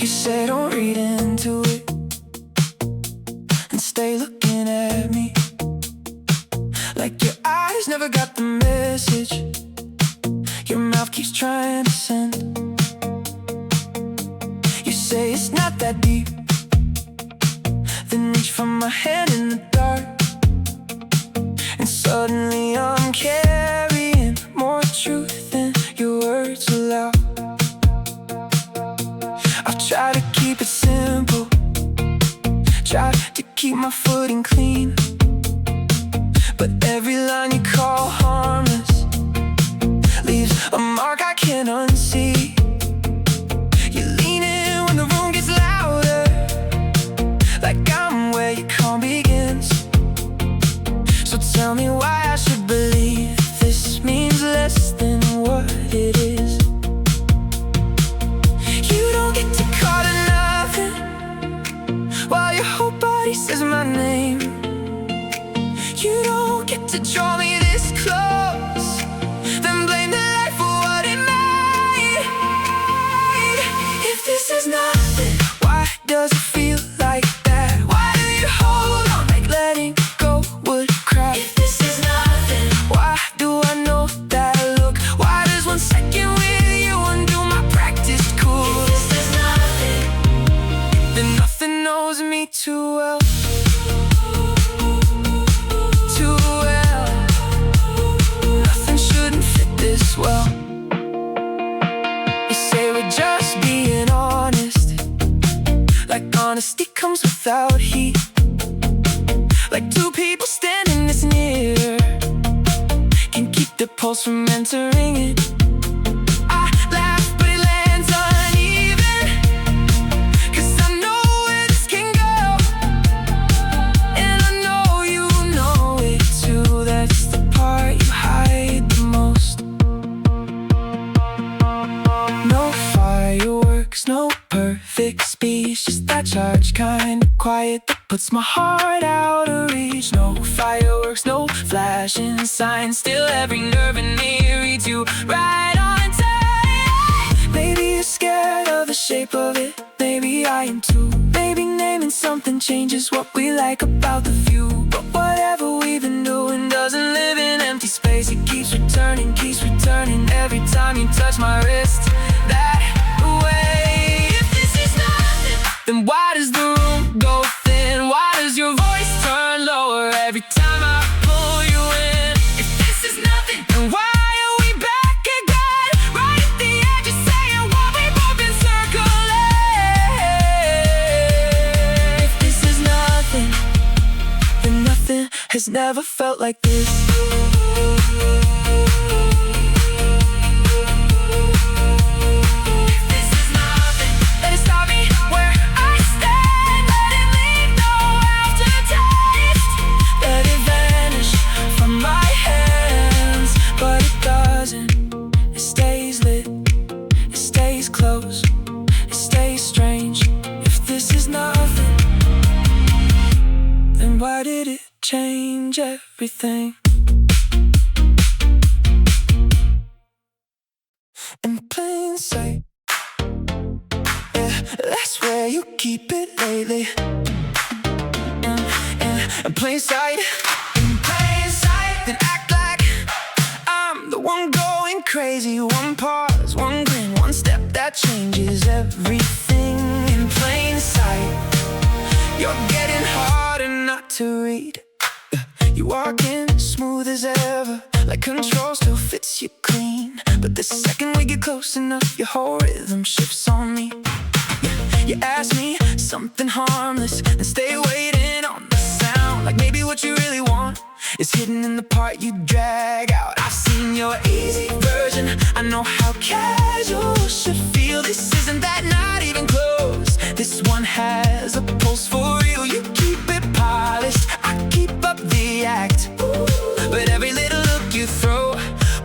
You say don't read into it and stay looking at me like your eyes never got the message your mouth keeps trying to send. You say it's not that deep, then reach for my hand in the dark, and suddenly I'm carrying more truth than your words allow. I've tried to keep it simple, tried to keep my footing clean, but every line you call harmless leaves a mark I can't unsee. You lean in when the room gets louder, like I'm where your calm begins. So tell me why I should believe this means less than what it is. You don't get to call it nothing while your whole body says my name. You don't get to draw me this close, then blame the light for what it made. pulse from entering it. I laugh, but it lands uneven, 'cause I know where this can go, and I know you know it too. That's the part you hide the most. No fireworks, no perfect speech, just that charge kind of quiet that puts my heart out of reach. No fireworks, no flashing signs, still every nerve in me reads you right on time. Maybe you're scared of the shape of it, maybe I am too. Maybe naming something changes what we like about the view. But whatever we've been doing doesn't live in empty space. It keeps returning every time you touch my wrist that way. If this is nothing, then why does the room go thin? Why does your voice turn lower every time I pull you in? If this is nothing, then why are we back again? Right at the edge of saying what we've both been circling. If this is nothing, then nothing has never felt like this. Why did it change everything? In plain sight, yeah, that's where you keep it lately. In plain sight, then act like I'm the one going crazy. One pause, one grin, one step that changes everything. In plain sight, you're getting harder not to read. You walk in smooth as ever, like control still fits you clean. But the second we get close enough, your whole rhythm shifts on me. You ask me something harmless, and stay waiting on the sound. Like maybe what you really want is hidden in the part you drag out. I've seen your easy version, I know how casual should feel. This isn't that, not even close. This one has a pulse for real. You keep it polished, I keep up the act. But every little look you throw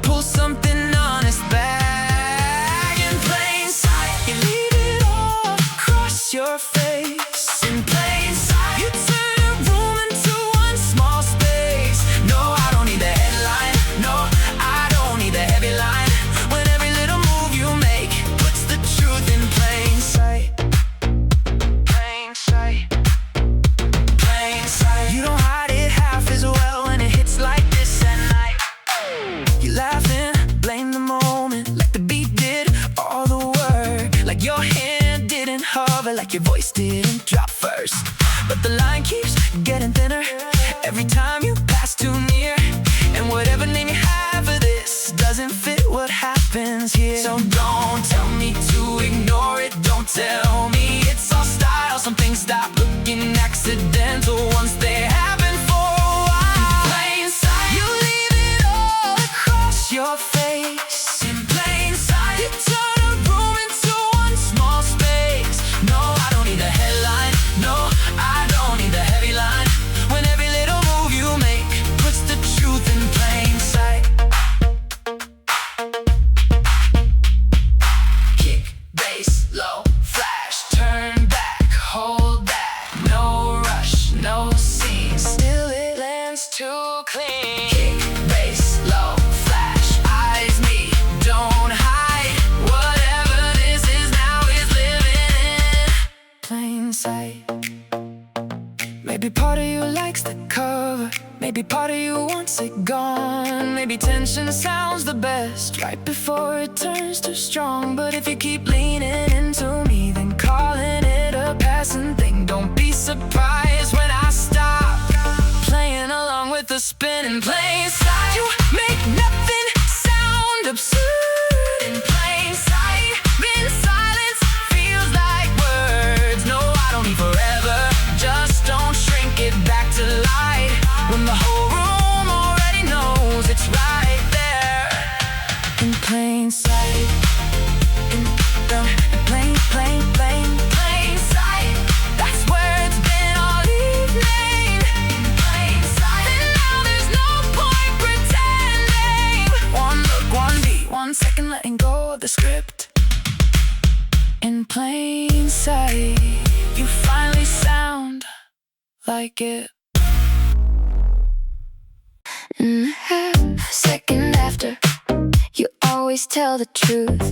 pulls something honest back. In plain sight, you leave it all across your face. In plain sight, you turn a room into one small space. No, I don't need the headline, no, I don't need the heavy line. When every little move you make puts the truth in plain sight. Plain sight, plain sight. You don't hide it half as well when it hits like this at night. You laughing, blame the moment, like the beat did all the work. Like your hand didn't hover, like your voice didn't drop first. But the line keeps getting thinner every time you pass too near. And whatever name you have for this doesn't fit what happens here. So don't tell me to ignore it, don't tell me it's all style. Some things stop looking accidental once they happen for a while. In plain sight, you leave it all across your face. In plain sight, you turn a room into one small space. No, I don't need a headline, no, I don't need the heavy line. When every little move you make puts the truth in plain sight. Kick, bass, low, flash, turn back, hold that. No rush, no scene, still it lands too clean. Kick, bass, low, flash, eyes me, don't hide. Whatever this is now is living in plain sight. Maybe part of you likes the cover, maybe part of you wants it gone. Maybe tension sounds the best right before it turns too strong. But if you keep leaning into me, then calling it a passing thing. Don't be surprised when I stop playing along with the spin. In plain sight, you make nothing sound absurd. In plain sight, in silence feels like words. No, I don't need forever, just don't shrink it back to light when the whole room already knows it's right there. go of the script. In plain sight, you finally sound like it. And a half second after, you always tell the truth.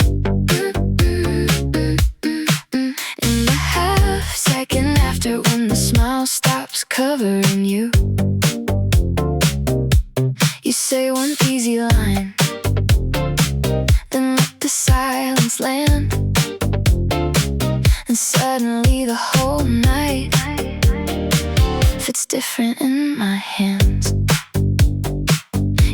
And a half second after, when the smile stops covering you, you say one easy line, then let the silence land. And suddenly the whole night fits different in my hands.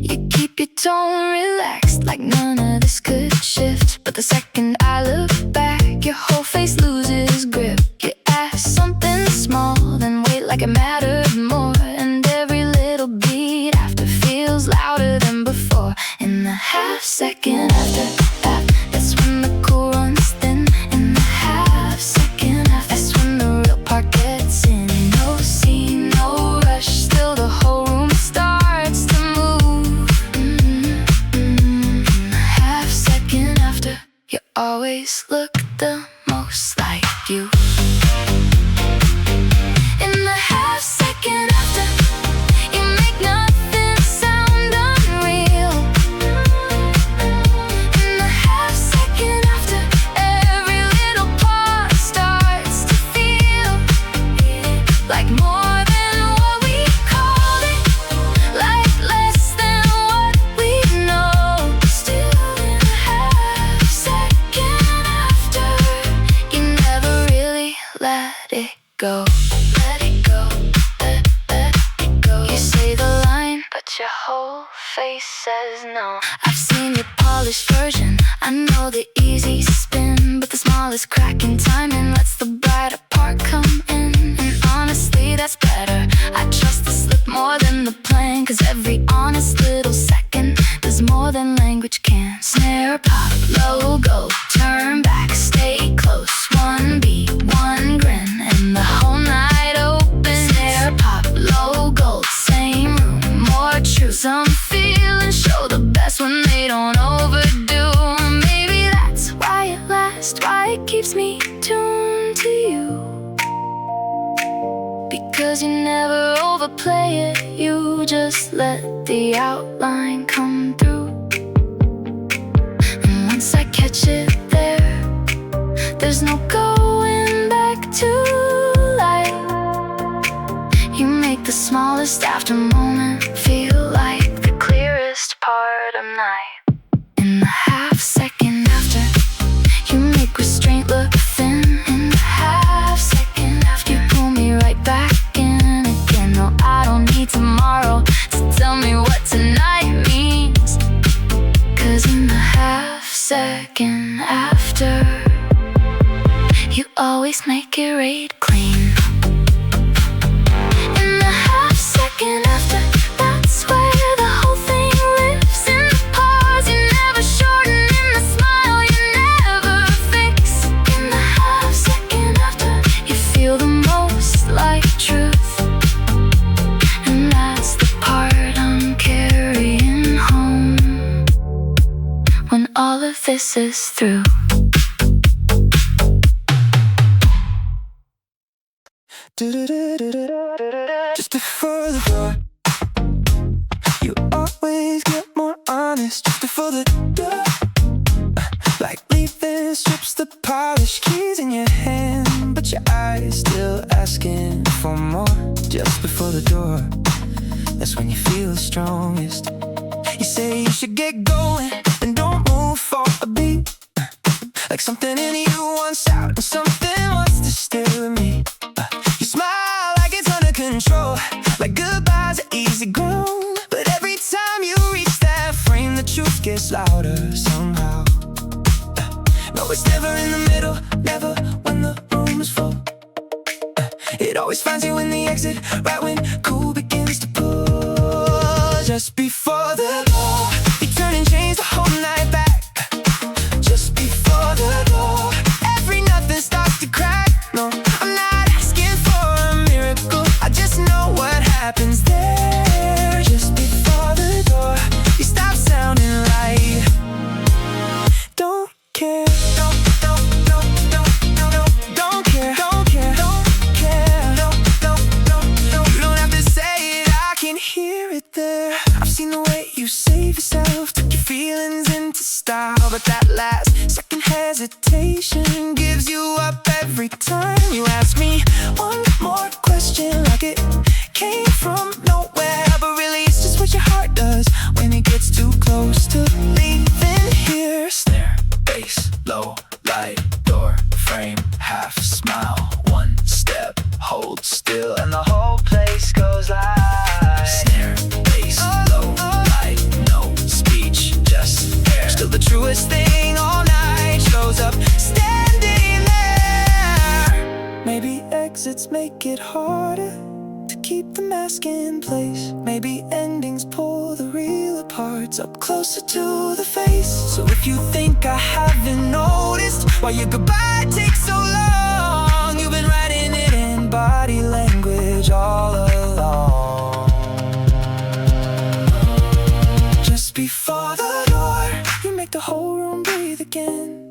You keep your tone relaxed, like none of this could shift. But the second I look back, your whole face loses grip. You ask something small, then wait like it mattered more. And every little beat after feels louder than before. In the half second after, that's when the cool runs thin. In the half second after, that's when the real part gets in. No scene, no rush, still the whole room starts to move. In the half second after, you always look the most like you. In the half second after, you make nothing sound unreal. In the half second after, every little part starts to feel like more than what we called it, like less than what we know. Still in the half second after, you never really let it go. Let it go, let it go. You say the line, but your whole face says no. I've seen your polished version, I know the easy spin, but the smallest crack in timing lets the brighter part come in. And honestly, that's better. I trust the slip more than the plan, cause every honest little second does more than language can. Snare pop, logo, turn back, stay close. One beat, one grin, and the whole night open. Snare pop, logo, same room, more true. Some feelings show the best when they don't overdo. Maybe that's why it lasts, why it keeps me tuned to you. Because you never overplay it, you just let the outline come through. And once I catch it there, there's no going back to life. You make the smallest after moment feel like the clearest part of night. In the half second after, you make restraint look thin. In the half second after, you pull me right back in again. No, I don't need tomorrow to tell me what tonight means. Cause in the half second after, you always make it raid clean. In the half second after, that's where the whole thing lives. In the pause, you never shorten. In the smile, you never fix. In the half second after, you feel the most like truth. And that's the part I'm carrying home when all of this is through. Just before the door, you always get more honest. Just before the door, like leaving strips the polish, keys in your hand, but your eyes still asking for more. Just before the door, that's when you feel the strongest. You say you should get going, and don't move for a beat. Like something in you wants out, and something wants to stay with me. You smile like it's under control, like goodbyes are easy grown. But every time you reach that frame, the truth gets louder somehow. No, it's never in the middle, never when the room is full. It always finds you in the exit, right when cool begins to pull. Just before the door, you turn and change the whole night back. Just before the door, every nothing starts to crack. No, I'm not asking for a miracle, I just know what happens there. Just before the door, you stop sounding right. Don't style, but that last second hesitation gives you up every time you ask me one more question like it came from nowhere. But really it's just what your heart does when it gets too close to leaving here. Snare, bass, low, light, door, frame, half smile, one step, hold still, and the whole place goes live. Snare, bass, low, light, no speech, just air. Still the truest thing all night shows up standing there. Maybe exits make it harder to keep the mask in place. Maybe endings pull the real parts up closer to the face. So if you think I haven't noticed why your goodbye takes so long, you've been writing it in body language all along. Just before the door, you make the whole room breathe again.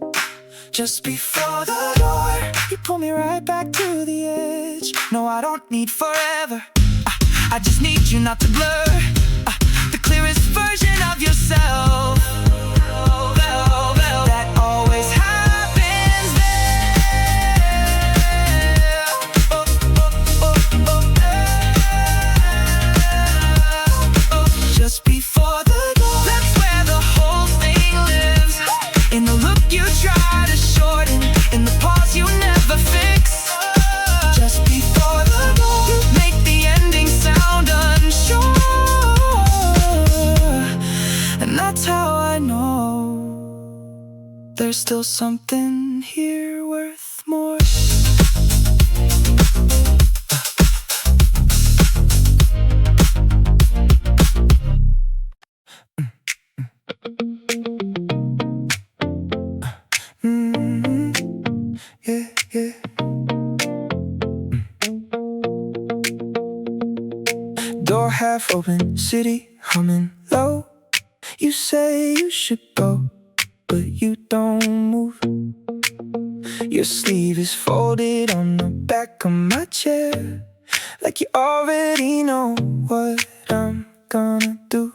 Just before the door, you pull me right back to the edge. No, I don't need forever, I just need you not to blur the clearest version of yourself. That always happens there. Just before the door, that's where the whole thing lives. In the look you try to shorten, in the pause you never fix. Just before the door, you make the ending sound unsure. And that's how I know there's still something here worth more. Yeah, yeah. Door half open, city humming low. You say you should go, but you don't move. Your sleeve is folded on the back of my chair, like you already know what I'm gonna do.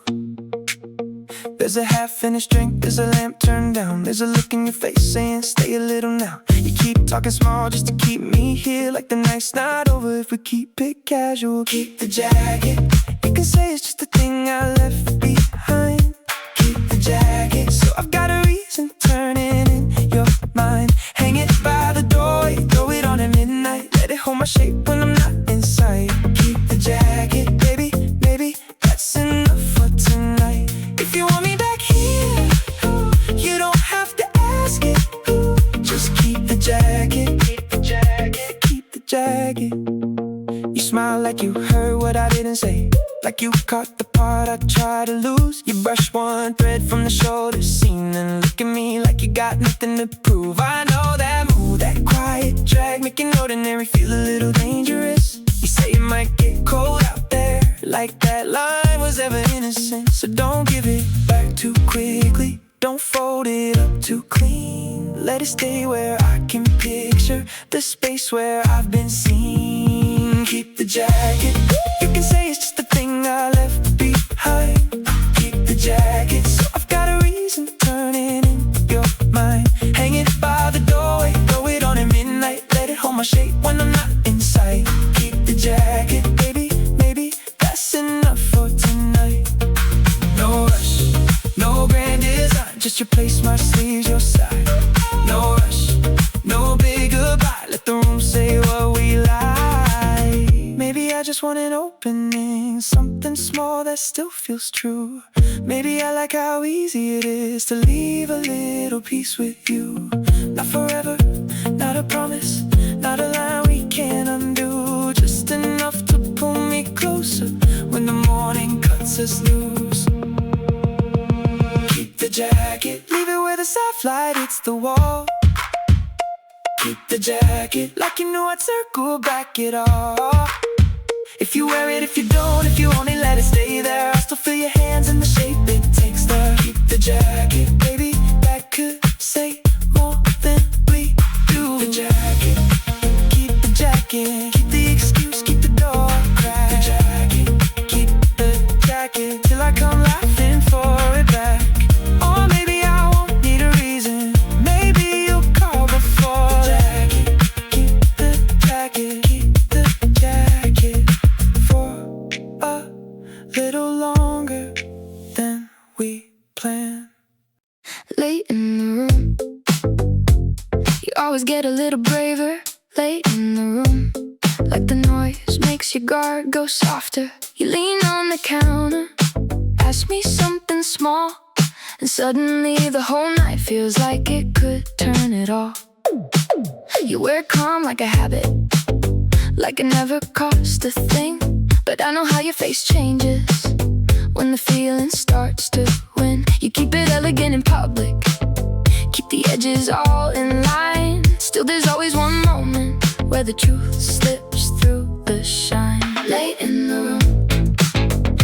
There's a half-finished drink, there's a lamp turned down, there's a look in your face saying stay a little now. You keep talking small just to keep me here, like the night's not over if we keep it casual. Keep the jacket, you can say it's just a thing I left behind. Keep the jacket, so I've got a reason turning in your mind. Hang it by the door, you throw it on at midnight, let it hold my shape when I'm not inside. Keep the jacket, baby, maybe that's enough for tonight. If you want me back here, you don't have to ask it. Just keep the jacket, keep the jacket, keep the jacket. You smile like you heard what I didn't say, like you caught the part I tried to lose. You brush one thread from the shoulder seam and look at me like you got nothing to prove. I know that move, that quiet drag, making ordinary feel a little dangerous. You say it might get cold out there, like that line was ever innocent. So don't give it back too quickly, don't fold it up too clean. Let it stay where I can picture the space where I've been seen. Keep the jacket, you can say it's just a thing I left behind. Keep the jacket, so I've got a reason turning in your mind. Hang it by the doorway, throw it on at midnight, let it hold my shape when I'm not inside. Keep the jacket, baby, maybe that's enough for tonight. No rush, no grand design, just your place, my sleeves, your side. No rush, no big goodbye, let the room say what we like. Maybe I just want an opening, something small that still feels true. Maybe I like how easy it is to leave a little piece with you. Not forever, not a promise, not a line we can't undo. Just enough to pull me closer when the morning cuts us loose. Keep the jacket, leave it where the soft light hits the wall. Keep the jacket, like you knew I'd circle back it all. If you wear it, if you don't, if you only let it stay there, I'll still feel your hands in the shape it takes there. Keep the jacket, baby, that could say more than we do. The jacket, keep the jacket, keep the excuse, keep the door cracked. The jacket, keep the jacket, till I come laughing for it back. Or maybe I won't always get a little braver late in the room. Like the noise makes your guard go softer. You lean on the counter, ask me something small, and suddenly the whole night feels like it could turn it off. You wear calm like a habit, like it never cost a thing. But I know how your face changes when the feeling starts to win. You keep it elegant in public, keep the edges all in line. Still there's always one moment where the truth slips through the shine. Late in the room,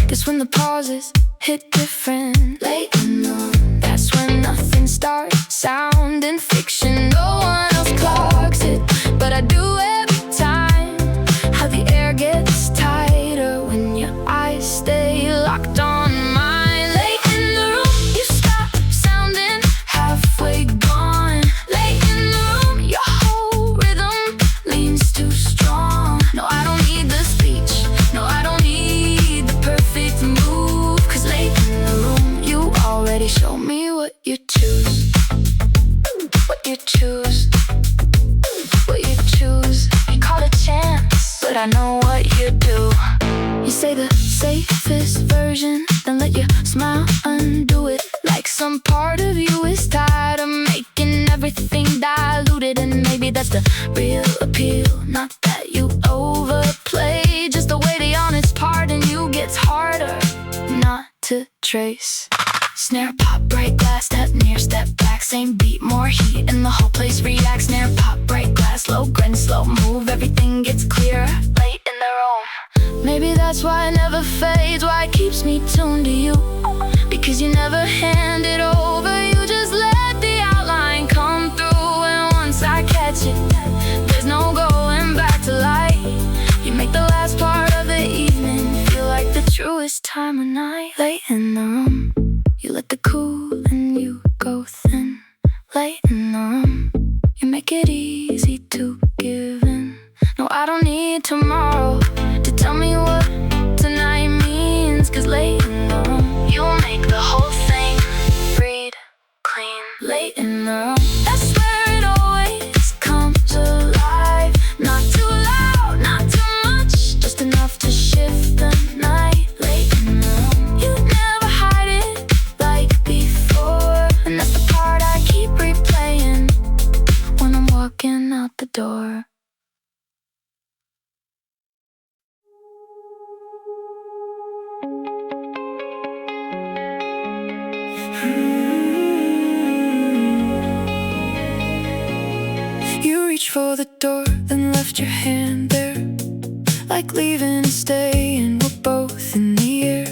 that's when the pauses hit different. Late in the room, that's when nothing starts sounding fiction. No one else clocks it, but I do every time. How the air gets tighter when your eyes stay locked on mine. Late in the room, you stop sounding halfway gone. Late in the room, your whole rhythm leans too strong. No, I don't need the speech, no, I don't need the perfect move. Cause late in the room, you already show me what you choose. What you choose, what you choose. You call it chance, but I know what you do. You say the safest version, then let your smile undo it. Like some part of you is tired of making everything diluted. And maybe that's the real appeal, not that you overplay, just the way the honest part in you gets harder not to trace. Snare pop, bright glass, step near, step back, same beat, more heat, and the whole place reacts. Snare pop, bright glass, low grin, slow move, everything gets clearer late in the room. Maybe that's why it never fades, why it keeps me tuned to you. Because you never hand it over, you just let the outline come through. And once I catch it, there's no going back to light. You make the last part of the evening feel like the truest time of night. Late in the room, you let the cool and you go thin. Late in the room, you make it easy to give in. No, I don't need tomorrow to tell me what tonight means. Cause late in the room, you make the whole thing breathe clean. Late in the room, that's where it always comes alive. Not too loud, not too much, just enough to shift the night. Late in the room, you never hide it like before. And that's the part I keep replaying when I'm walking out the door. You reached for the door, then left your hand there, like leaving and staying, we're both in the air.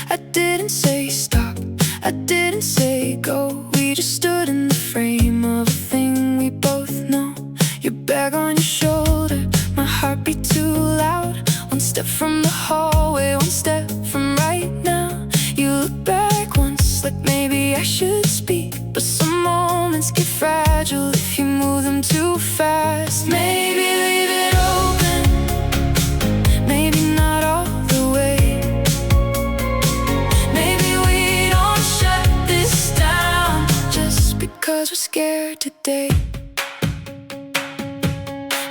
I didn't say stop, I didn't say go, we just stood in the frame of a thing we both know. Your bag on your shoulder, my heartbeat too loud. One step from the hallway, one step from right now. You look back once, like maybe I should speak, but some moments get fragile if you move them too fast. Maybe leave it open, maybe not all the way. Maybe we don't shut this down just because we're scared today.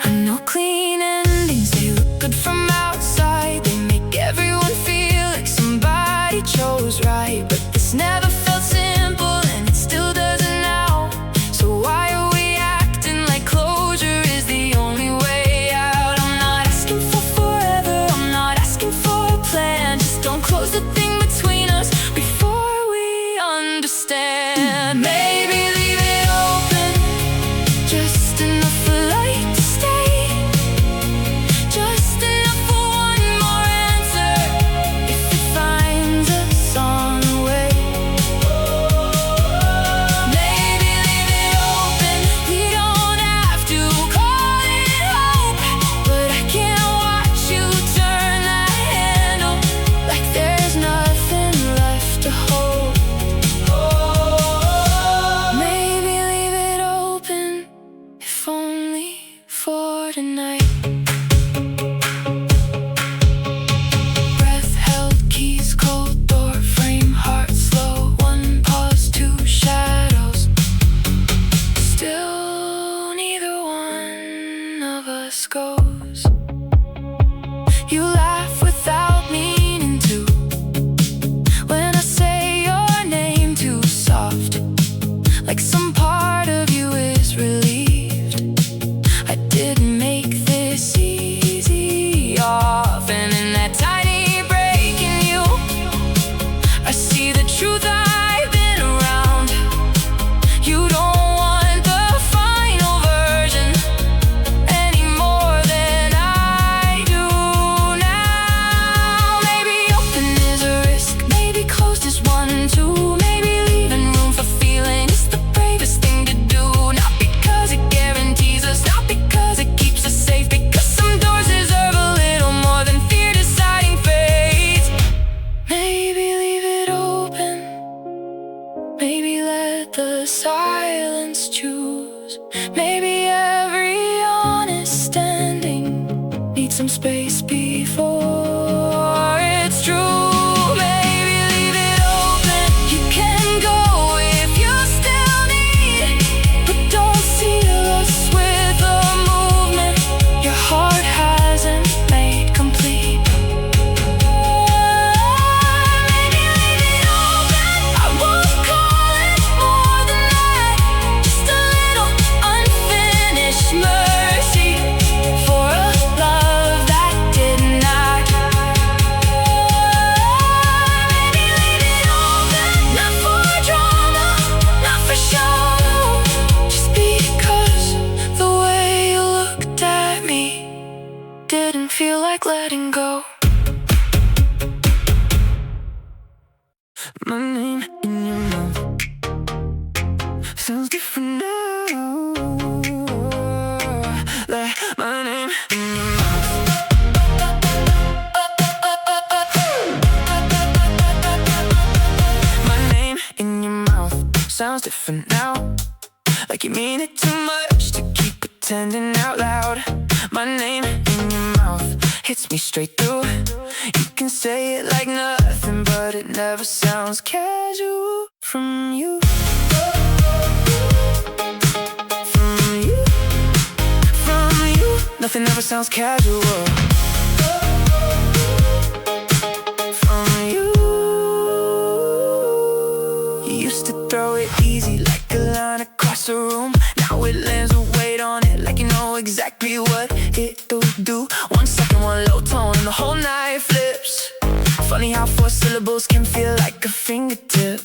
I know clean endings, they look good from outside. They make everyone feel like somebody chose right. But this never felt simple, and it still doesn't now. So why are we acting like closure is the only way out? I'm not asking for forever, I'm not asking for a plan. Just don't close the thing between us before we understand. Maybe leave it open, just enough for light to stay, just enough for one more answer if it finds us on the way. Maybe leave it open, we don't have to call it hope, but I can't watch you turn that handle like there's nothing left to hold. Maybe leave it open, if only for tonight. Breath held, keys cold, door frame, heart slow. One pause, two shadows. Still neither else goes. You laugh without meaning to when I say your name too soft, like some part of you is relieved. I didn't make this easy often. In that tiny break in you, I see the truth I've been around. You don't want the final version any more than I do now. Maybe open is a risk, maybe closed is one too. Maybe leaving room for feeling is the bravest thing to do. Not because it guarantees us, not because it keeps us safe, because some doors deserve a little more than fear deciding fate. Maybe leave it open, maybe let the silence choose. Maybe every honest ending needs some space before it's true. Maybe leave it open, you can go if you still need, but don't seal us with a movement your heart hasn't made complete. Maybe leave it open, I won't call it more than that. Just a little unfinished mercy for a love that did not. Maybe leave it open, not for drama, not for show, just because the way you looked at me didn't feel like letting go. My name in your mouth sounds different now. Like my name in your mouth. My name in your mouth sounds different now. Like you mean it too much to keep pretending out loud. My name in your mouth hits me straight through. You can say it like nothing, but it never sounds casual from you. From you, from you, nothing ever sounds casual. From you, you used to throw it easy like a line across the room. Now it lands with weight on it, like you know exactly what it'll do. 1 second, one low tone, and the whole night flips. Funny how 4 syllables can feel like a fingertip.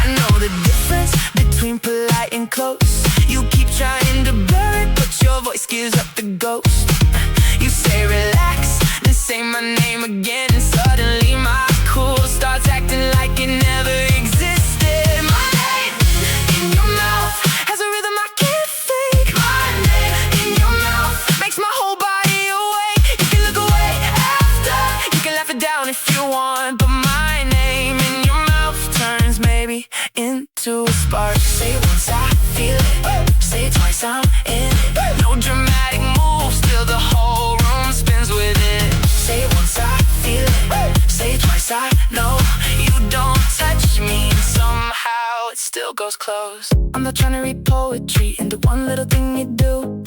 I know the difference between polite and close. You keep trying to blur it, but your voice gives up the ghost. You say relax, then say my name again, and suddenly my cool starts acting like it never existed. My name in your mouth has a rhythm I can't fake. My name in your mouth makes my whole body awake. You can look away after, you can laugh it down if you want, but my name in your mouth turns maybe into a spark. Say it once, I feel it. Say it twice, I'm in it. No dramatic moves, still the whole room spins with it. Say it once, I feel it. Say it twice, I know you don't touch me, and somehow it still goes close. I'm not trying to read poetry into one little thing you do.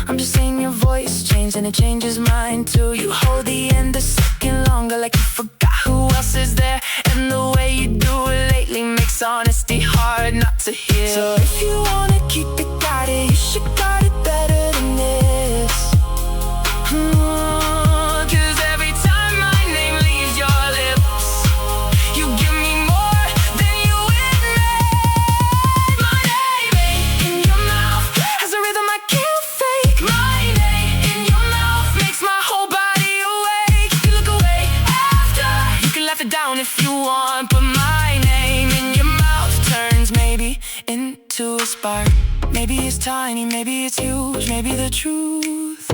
I'm just saying your voice changed and it changes mine too. You hold the end a second longer, like you forgot who else is there. And the way you do it lately makes honesty hard not to hear. So if you wanna keep it guarded, you should guard it better than this. 'Cause every time my name leaves your lips, you give me more than you admit. My name in your mouth has a rhythm I can't fake. My name in your mouth makes my whole body awake. You can look away after, you can laugh it down if you want, but my name in your mouth turns maybe into a spark. Maybe it's tiny, maybe it's huge, maybe the truth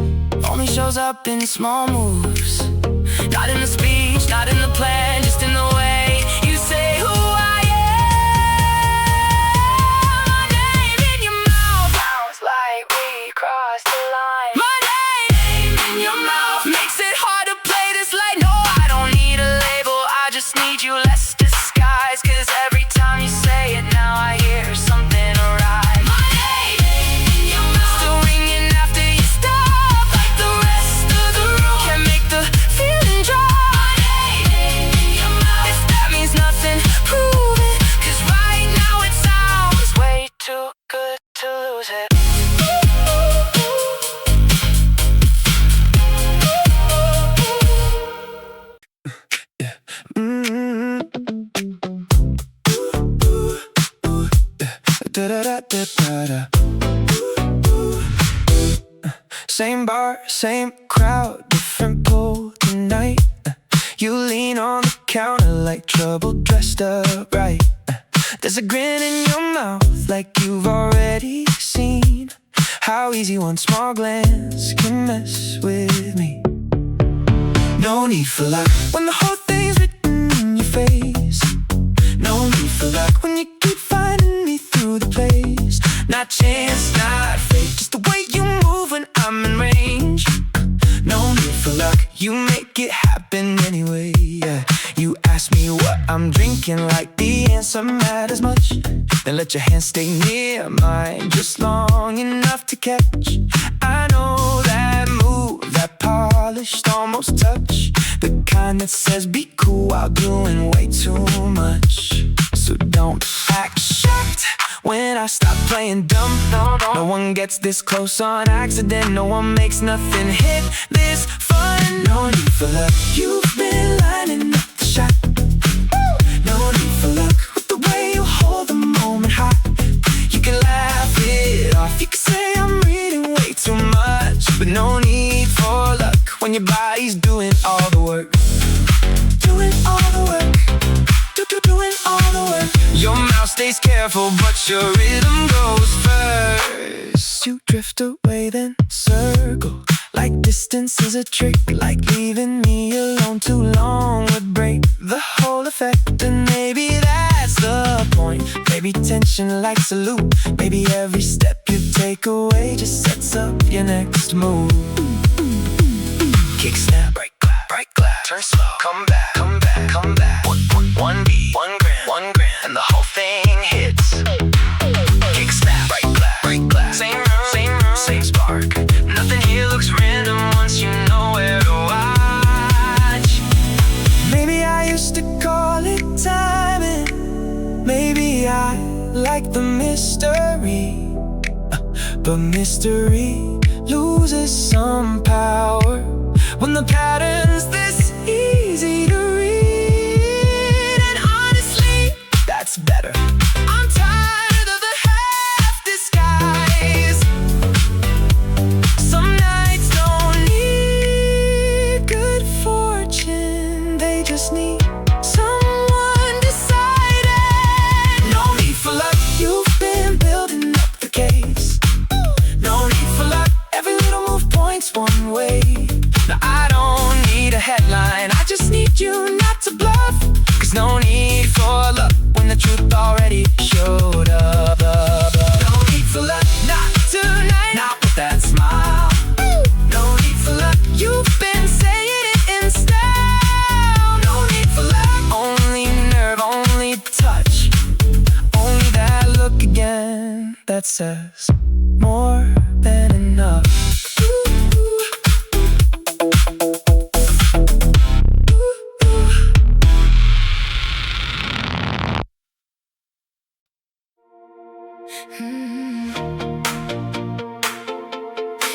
only shows up in small moves. Not in the speech, not in the plan, just in the way you say who I am. My name in your mouth sounds like we crossed the line. My name in your mouth makes it hard to play this light. No, I don't need a label, I just need you less disguised. 'Cause every time you say it now I hear something awry. My name in your mouth still ringing after you stay. lose it. Same bar, same crowd, different pull tonight. You lean on the counter like trouble dressed up right. There's a grin in your mouth like you've already seen how easy one small glance can mess with me. No need for luck when the whole thing's written in your face. No need for luck when you keep finding me through the place. Not chance, not fate, just the way you move when I'm in range. No need for luck, you make it happen anyway, yeah. You ask me what I'm drinking, like the answer matters much. Then let your hand stay near mine, just long enough to catch. I know that move, that polished almost touch, the kind that says be cool while doing way too much. So don't act shocked when I stop playing dumb. No one gets this close on accident. No one makes nothing hit this fun. No need for luck, you've been lining up the shot. No need for luck with the way you hold the moment hot. You can laugh it off, you can say I'm reading way too much, but no need for luck when your body's doing all the work. Doing all the work, doing all the work. Your mouth stays careful, but your rhythm goes first. You drift away, then circle, like distance is a trick. Like leaving me alone too long would break the whole effect. And maybe that's the point. Maybe tension likes a loop. Maybe every step you take away just sets up your next move. Kick, snap, break glass, turn slow, come back, come back, come back. One beat, 1 gram, and the whole thing hits. Kick, snap, break glass, same room, same spark. Nothing here looks random once you know where to watch. Maybe I used to call it timing. Maybe I like the mystery, but mystery loses some power when the pattern's this easy to read. And honestly, that's better. I'm tired of the half disguise. Some nights don't need good fortune, they just need someone decided. No need for luck, you've been building up the case. No need for luck, every little move points one way. Now I don't need a headline, I just need you not to bluff. Cause no need for luck when the truth already showed up. No need for luck, not tonight, not with that smile. No need for luck, you've been saying it in style. No need for luck, only nerve, only touch, only that look again that says more than enough.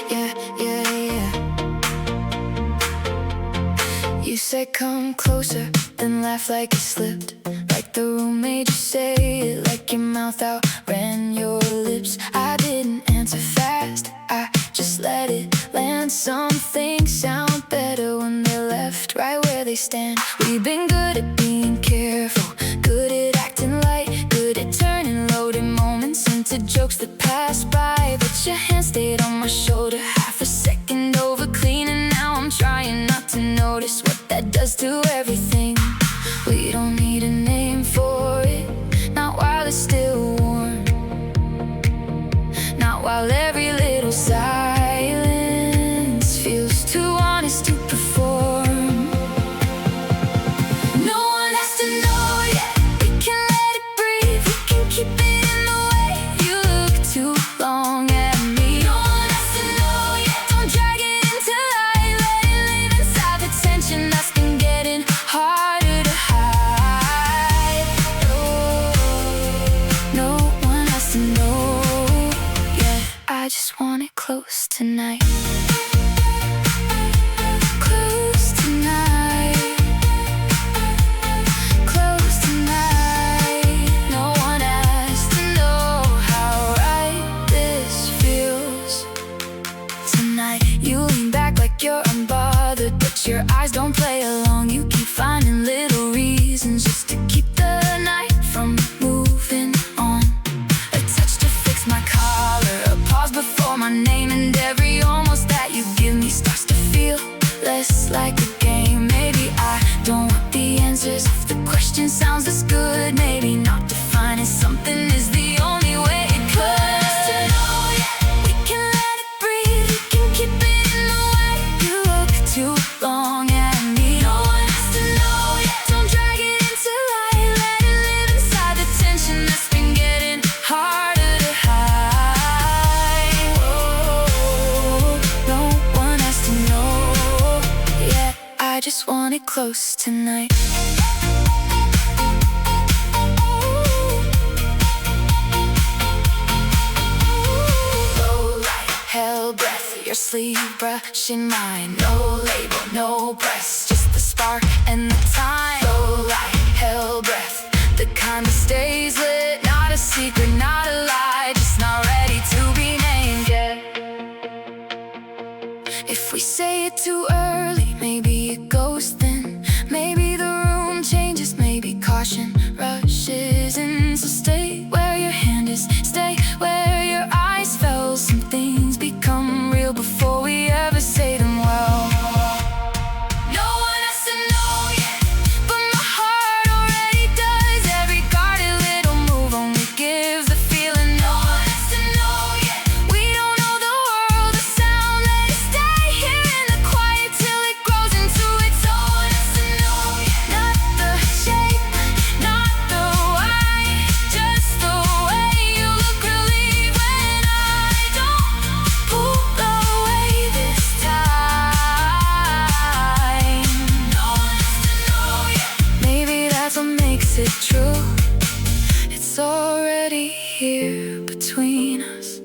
Yeah. You said come closer, then laugh like it slipped. Like the room made you say it, like your mouth outran your lips. I didn't answer fast, I just let it land. Some things sound better when they're left right where they stand. We've been good at being careful, good at acting light, good at turning loaded moments into jokes that pass by. But your hand stayed on my shoulder half a second over clean, and now I'm trying not to notice what that does to everything. We don't need a name for it, not while it's still warm, not while every little silence feels too honest to perform. No one has to know yet, we can let it breathe, we can keep it in the way you look too long at me. No one has to know yet, don't drag it into light, let it live inside the tension that's been getting harder to hide. No one has to know yet. I just want it close tonight. Close tonight. Close tonight. No one has to know how right this feels tonight. You lean back like you're unbothered, but your eyes don't play along. You keep finding little reasons just to keep the night from moving on. A touch to fix my collar, a pause before my name, and every almost that you give me starts to feel less like a game. Maybe I don't want the answers if the question sounds as good. Maybe not defining something is the only way it could. We can let it breathe, we can keep it in the way. You look too long at me. No one has to know yet. Don't drag it into light. Let it live inside the tension that's been getting harder to hide. Oh, no one has to know yet. I just want it close tonight. Low light, hell breath, your sleeve brushing mine. No label, no press, just the spark and the time. Low light, hell breath, the kind that stays lit. Not a secret, not a lie, just not ready to be named yet. If we say it too early, maybe it goes thin. Maybe the room changes, maybe caution rushes in. So stay where your hand is, stay where your eyes fell. Some things become real before we ever say them well. No one has to know yet, but my heart already does. Every guarded little move only gives the feeling. No one has to know yet. We don't know the world, the sound. Let it stay here in the quiet till it grows into its own. No one has to know yet. Not the shape, not the why, just the way you look relieved when I don't pull away this time. No one has to know yet. Maybe that's what makes it true. It's already here between us,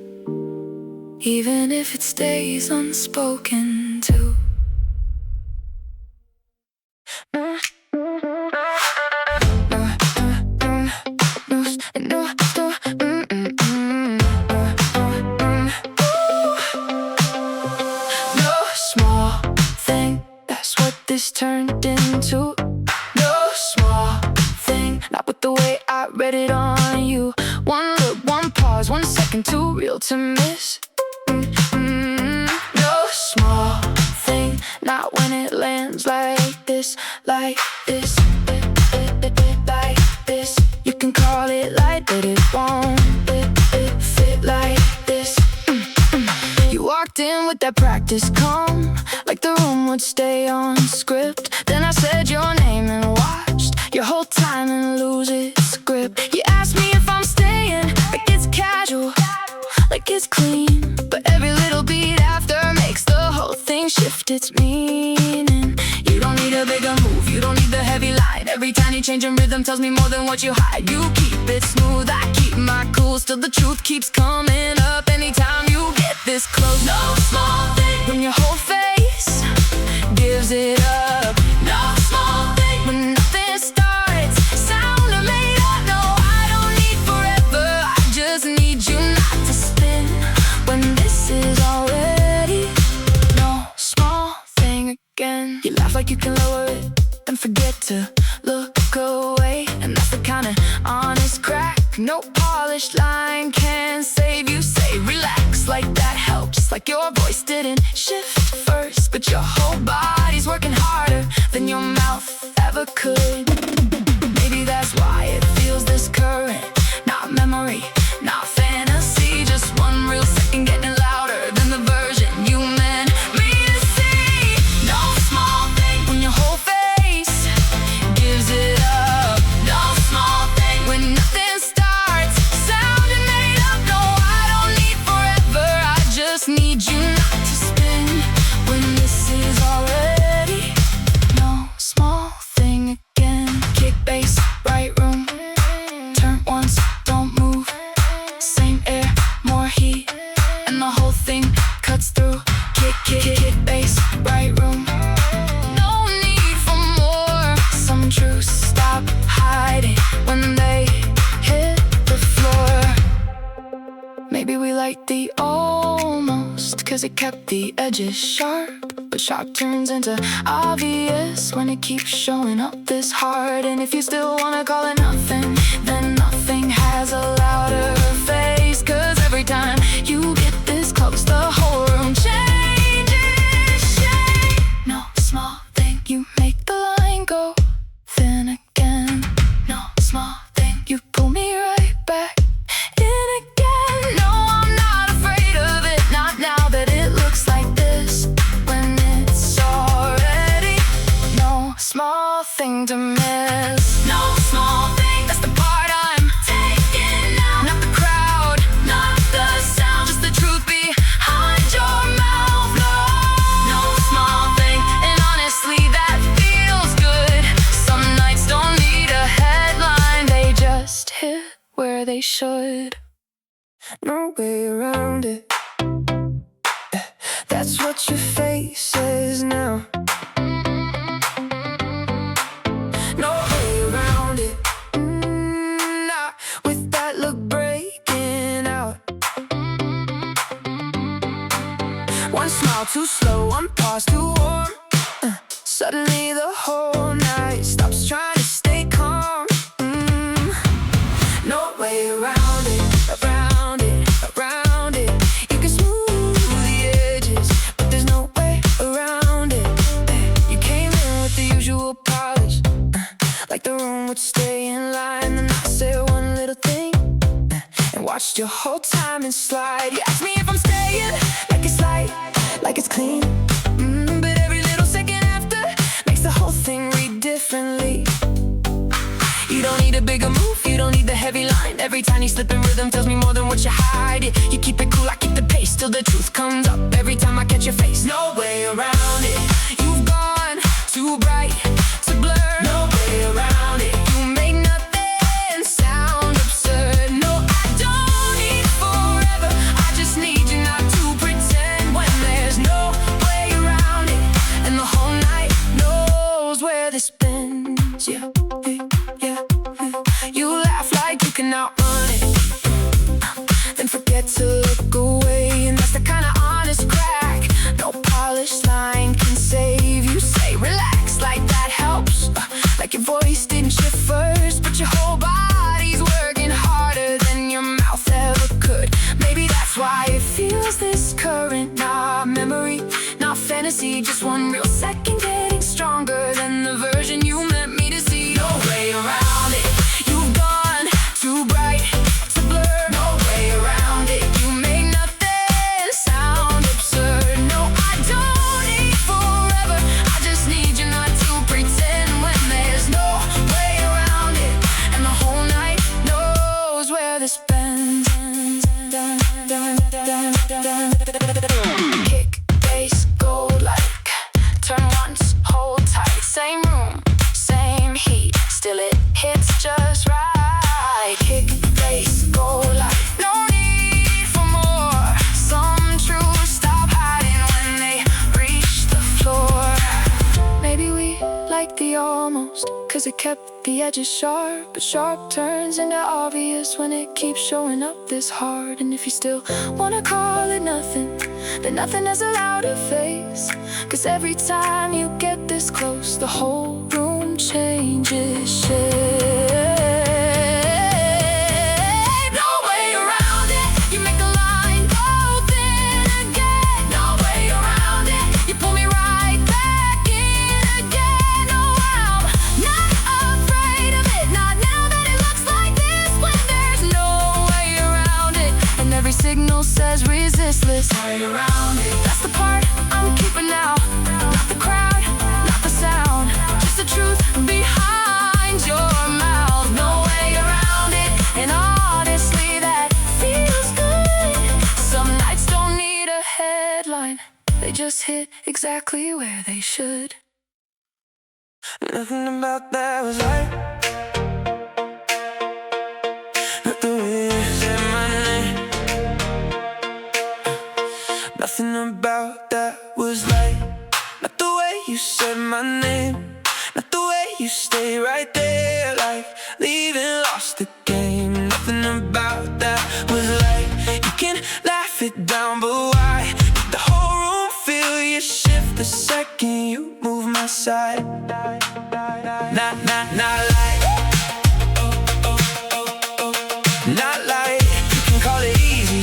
even if it stays unspoken too. No small thing, that's what this turned into. No small thing, not with the way I read it on you. One look, one pause, 1 second, too real to miss. No small thing, not when it lands like this, like this, like this. You can call it light, but it won't fit like this. You walked in with that practice calm, like the room would stay on script. Then I said your name and watched your whole time and lose its grip. You asked me if I'm staying, like it's casual, like it's clean, but every little beat after makes the whole thing shift its meaning. You don't need a bigger move, you don't need the heavy line. Every tiny change in rhythm tells me more than what you hide. You keep it smooth, I keep my cool, still the truth keeps coming up anytime you get this close. No small thing when your whole face gives it up. No small thing when nothing starts, sound are made up. No, I don't need forever, I just need you not to spin when this is already no small thing again. You laugh like you can lower it, then forget to look away. And that's the kind of honest crack no polished line can save. You say relax, like that helps, like your voice didn't shift first, but your whole body's working harder than your mouth ever could. Maybe that's why it feels this current, not memory, not fantasy, just one real second getting louder than the version you meant me to see. No small thing when your whole face gives it up. No small thing when nothing starts, sounding made up. No, I don't need forever, I just need you not to spin we like the almost, cause it kept the edges sharp. But sharp turns into obvious when it keeps showing up this hard. And if you still wanna call it nothing, then nothing has a louder face. Cause every time you get this close, the whole room changes shape. No small thing, you make the line go thin again. No small thing, you pull me right back in again. No, I'm not afraid of it, not now that it looks like this. When it's already no small thing to miss. No small thing, that's the part I'm taking now. Not the crowd, not the sound, just the truth behind your mouth. No, no small thing, and honestly that feels good. Some nights don't need a headline, they just hit where they should. No way around it. That's what your face says now. No way around it. Not with that look breaking out. One smile too slow, one pause too warm. Suddenly the whole night stops trying to stay calm. No way around it, around it, around it. You can smooth the edges, but there's no way around it. You came in with the usual polish, like the room would stay in line, then I said one little thing, and watched your whole time and slide. You asked me if I'm staying, like it's light, like it's clean. But every little second after makes the whole thing read differently. You don't need a bigger move, you don't need the heavy line. Every tiny slip in rhythm tells me more than what you hide. You keep it cool, I keep the pace, till the truth comes up every time I catch your face. No way around it, you've gone too bright to blur. No way around it, you make nothing sound absurd. No, I don't need forever, I just need you not to pretend. When there's no way around it, and the whole night knows where this bends. Yeah, yeah. You laugh like you can outrun it, then forget to look away. And that's the kind of honest crack no polished line can save. You say relax, like that helps, like your voice didn't shift first, but your whole body's working harder than your mouth ever could. Maybe that's why it feels this current. Not memory, not fantasy, just one real second getting stronger than the version you meant me to see. No way around it, you've gone too bright to blur. No way around it, you make nothing sound absurd. No, I don't need forever, I just need you not to pretend. When there's no way around it, and the whole night knows where this bends. Kick, bass, go like, turn once, hold tight. Same room, same heat, still it hits just right. Kick, bass, go like, no need for more. Some truths stop hiding when they reach the floor. Maybe we like the almost, cause it kept the edges sharp. But sharp turns into obvious when it keeps showing up this hard. And if you still wanna call it nothing, then nothing has a louder face. Cause every time you get this close, the whole room changes shape. No way around it, you make the line go thin again. No way around it, you pull me right back in again. No, I'm not afraid of it, not now that it looks like this. When there's no way around it, and every signal says resistless. Way around it, that's the part I'm keeping now. Not the crowd, not the sound, just the truth behind your mouth. No way around it, and honestly that feels good. Some nights don't need a headline, they just hit exactly where they should. Nothing about that was right. Not the way you said my name. Nothing about that was right. Not the way you said my name. Not the way you stay right there, like leaving lost the game. Nothing about that was right. You can laugh it down, but why? Did the whole room feel you shift the second you move my side? Not like, not like, you can call it easy,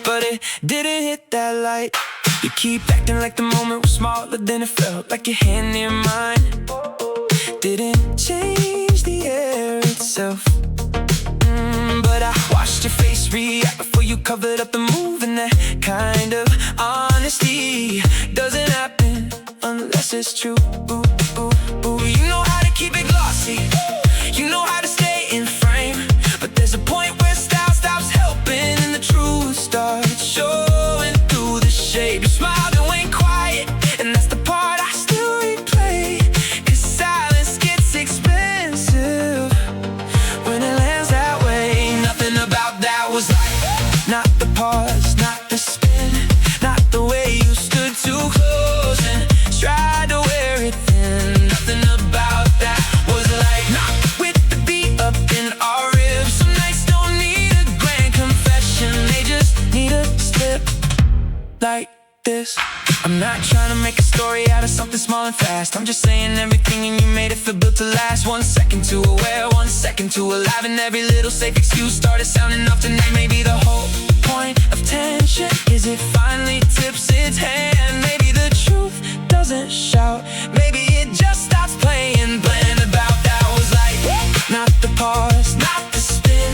but it didn't hit that light. You keep acting like the moment was smaller than it felt, like your hand near mine didn't change the air itself. But I watched your face react before you covered up the move, and that kind of honesty doesn't happen unless it's true. Ooh, ooh, ooh. You know how to keep it glossy, you know how to stay in frame, but there's a point where style stops helping and the truth starts showing through the shade. You smiled and went quiet, and that's the part I still replay, 'cause silence gets expensive when it lands that way. Nothing about that was like, not the pause, not the spin, not the way you stood too close and tried to wear it thin. Nothing about that was like, not with the beat up in our ribs. Some nights don't need a grand confession, they just need a slip like this. I'm not trying to make a story out of something small and fast. I'm just saying everything and you made it feel built to last. 1 second to aware, 1 second to alive, and every little safe excuse started sounding off tonight. Maybe the whole point of tension is it finally tips its hand. Maybe the truth doesn't shout, maybe it just stops playing. Bland about that was like, not the pause, not the spin,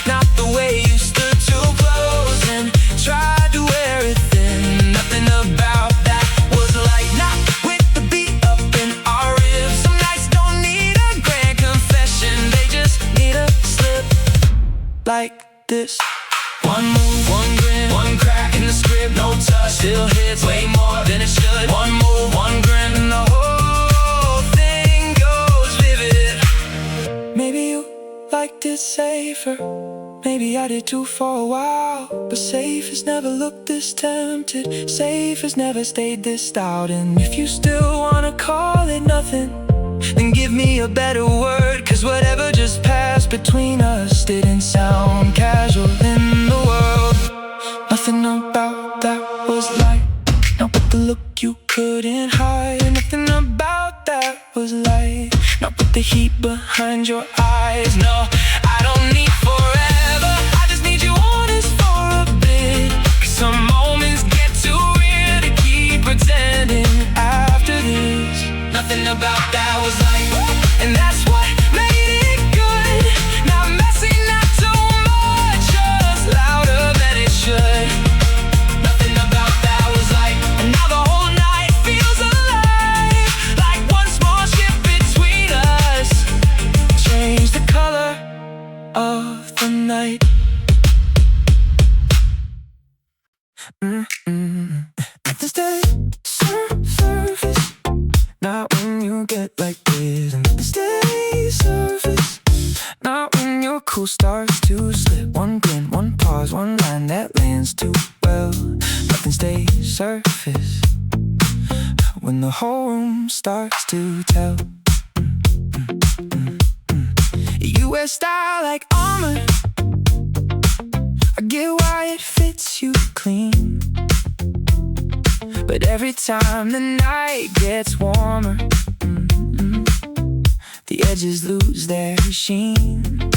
not the way you stood too close and tried to wear it thin. Nothing about that was like, not with the beat up in our ribs. Some nights don't need a grand confession, they just need a slip like this. One move, one grin, one crack in the script, no touch, still hits way more than it should. One move, one grin, and the whole thing goes vivid. Maybe you liked it safer, maybe I did too for a while, but safe has never looked this tempted, safe has never stayed this stout. And if you still wanna call it nothing, then give me a better word, 'cause whatever just passed between us didn't sound casual in the world. Nothing about that was like, not with the look you couldn't hide. Nothing about that was like, not with the heat behind your eyes. No, I don't need forever, I just need you honest for a bit, 'cause some moments get too real to keep pretending after this. Nothing about that was like, and that's what made it good. Not messy, not too much, just louder than it should. Nothing about that was like, and now the whole night feels alive, like one small shift between us changed the color of the night. Nothing stays surface, not when you get like this. And nothing stays surface, not when your cool starts to slip. One grin, one pause, one line that lands too well. Nothing stays surface when the whole room starts to tell. You wear style like armor, I get why it fits you clean, but every time the night gets warmer, the edges lose their sheen.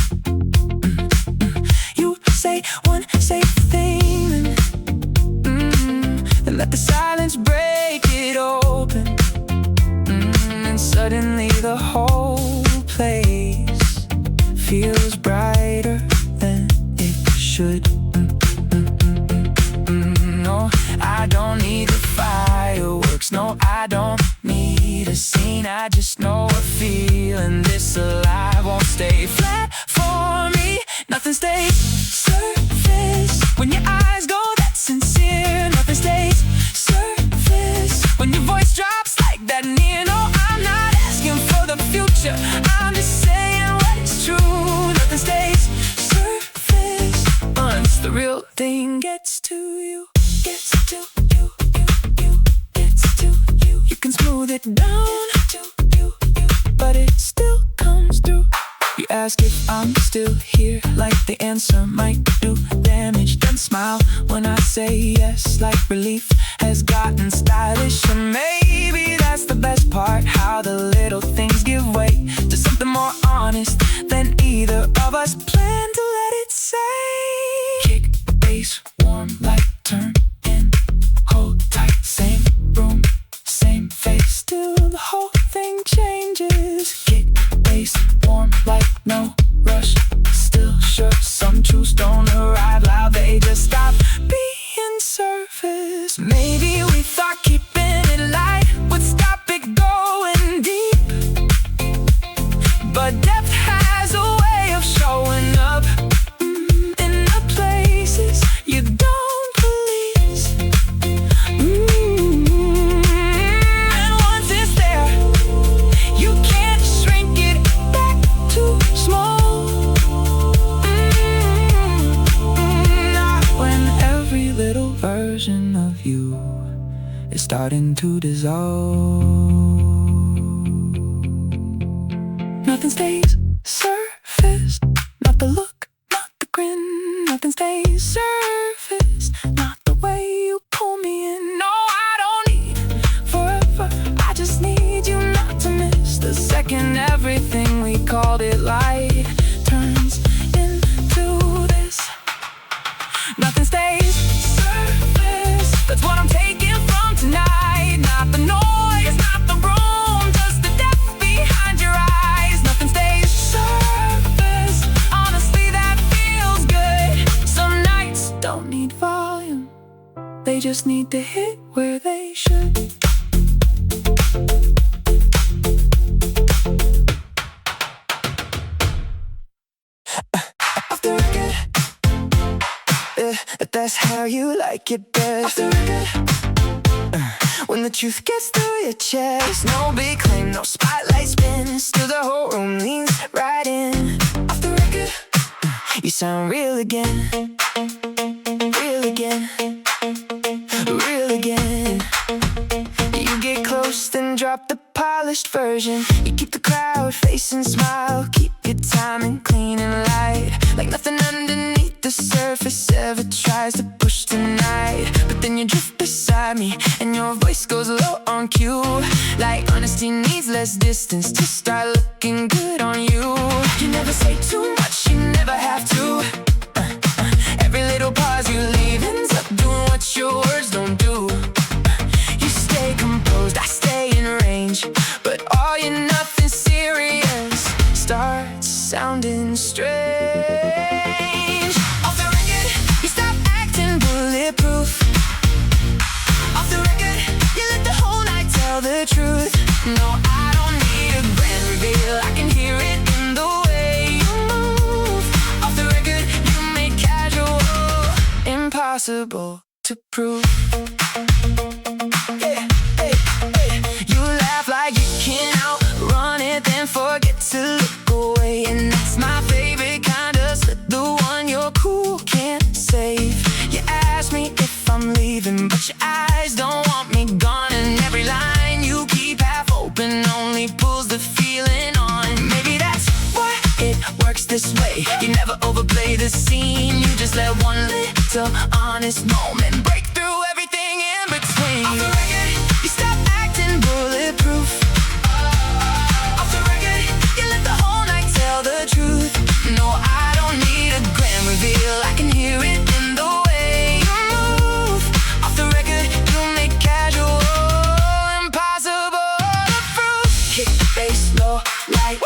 You say one safe thing, then let the silence break it open, and suddenly the whole place feels brighter than it should. No, I don't need the fireworks, no, I don't need a scene. I just know a feeling this alive won't stay flat for me. Nothing stays surface when your eyes go that sincere. Nothing stays surface when your voice drops like that near. No, I'm not asking for the future, I'm just saying what is true. Nothing stays surface once the real thing gets to you. Gets to you, gets to you. You can smooth it down, but it still comes through. You ask if I'm still here, like the answer might do damage. Then smile when I say yes, like relief has gotten stylish. Or maybe that's the best part, how the little things give way to something more honest than either of us planned to let it say. Kick, bass, warm light, turn in, hold tight, same room, same face, still the whole thing changes. Kick, bass, warm light, no rush, still sure some truths don't arrive loud, they just stop being surface. Maybe we thought keeping it light would stop it going deep, but depth has a way of showing up in the places you don't police. And once it's there, you can't shrink it back too small. Not when every little version of you is starting to dissolve. Nothing stays surface, not the look, not the grin. Nothing stays surface, not the way you pull me in. No, I don't need forever, I just need you not to miss the second everything we called it light turns into this. Nothing stays surface, that's what I'm taking from tonight. Not the noise, not the room, just the depth behind your eyes. Nothing stays surface, honestly that feels good. Some nights don't need volume, they just need to hit where they should. Off the record, that's how you like it best. Off the record, when the truth gets through your chest. No big claim, no spotlight spin, still the whole room leans right in. Off the record, you sound real again, real again, real again. You get close, then drop the polished version. You keep the crowd facing, smile, keep your timing clean and light, like nothing underneath the surface ever tries to push tonight. But then you drift beside me and your voice goes low on cue, like honesty needs less distance to start looking good on you. You never say too much, you never have to. Every little pause you leave ends up doing what your words don't do. You stay composed, I stay in range, but all you nothing serious starts sounding strange. Off the record, you stop acting bulletproof. Off the record, you let the whole night tell the truth. No, I don't need a grand reveal, I can hear it in the way you move. Off the record, you make casual impossible to prove. Hey, hey, hey. You laugh like you can outrun it, then forget to look away. And that's my favorite kind of slip, the one your cool can't save. You ask me if I'm leaving, but your eyes don't want me gone. And every line you keep half open only pulls the feeling on. Maybe that's why it works this way. You never overplay the scene, you just let one little honest moment break through everything in between. Off the record, you stop acting bulletproof. Off the record, you let the whole night tell the truth. No, I don't need a grand reveal, I can hear it in the way you move. Off the record, you make casual impossible to prove. Kick, bass, low, light,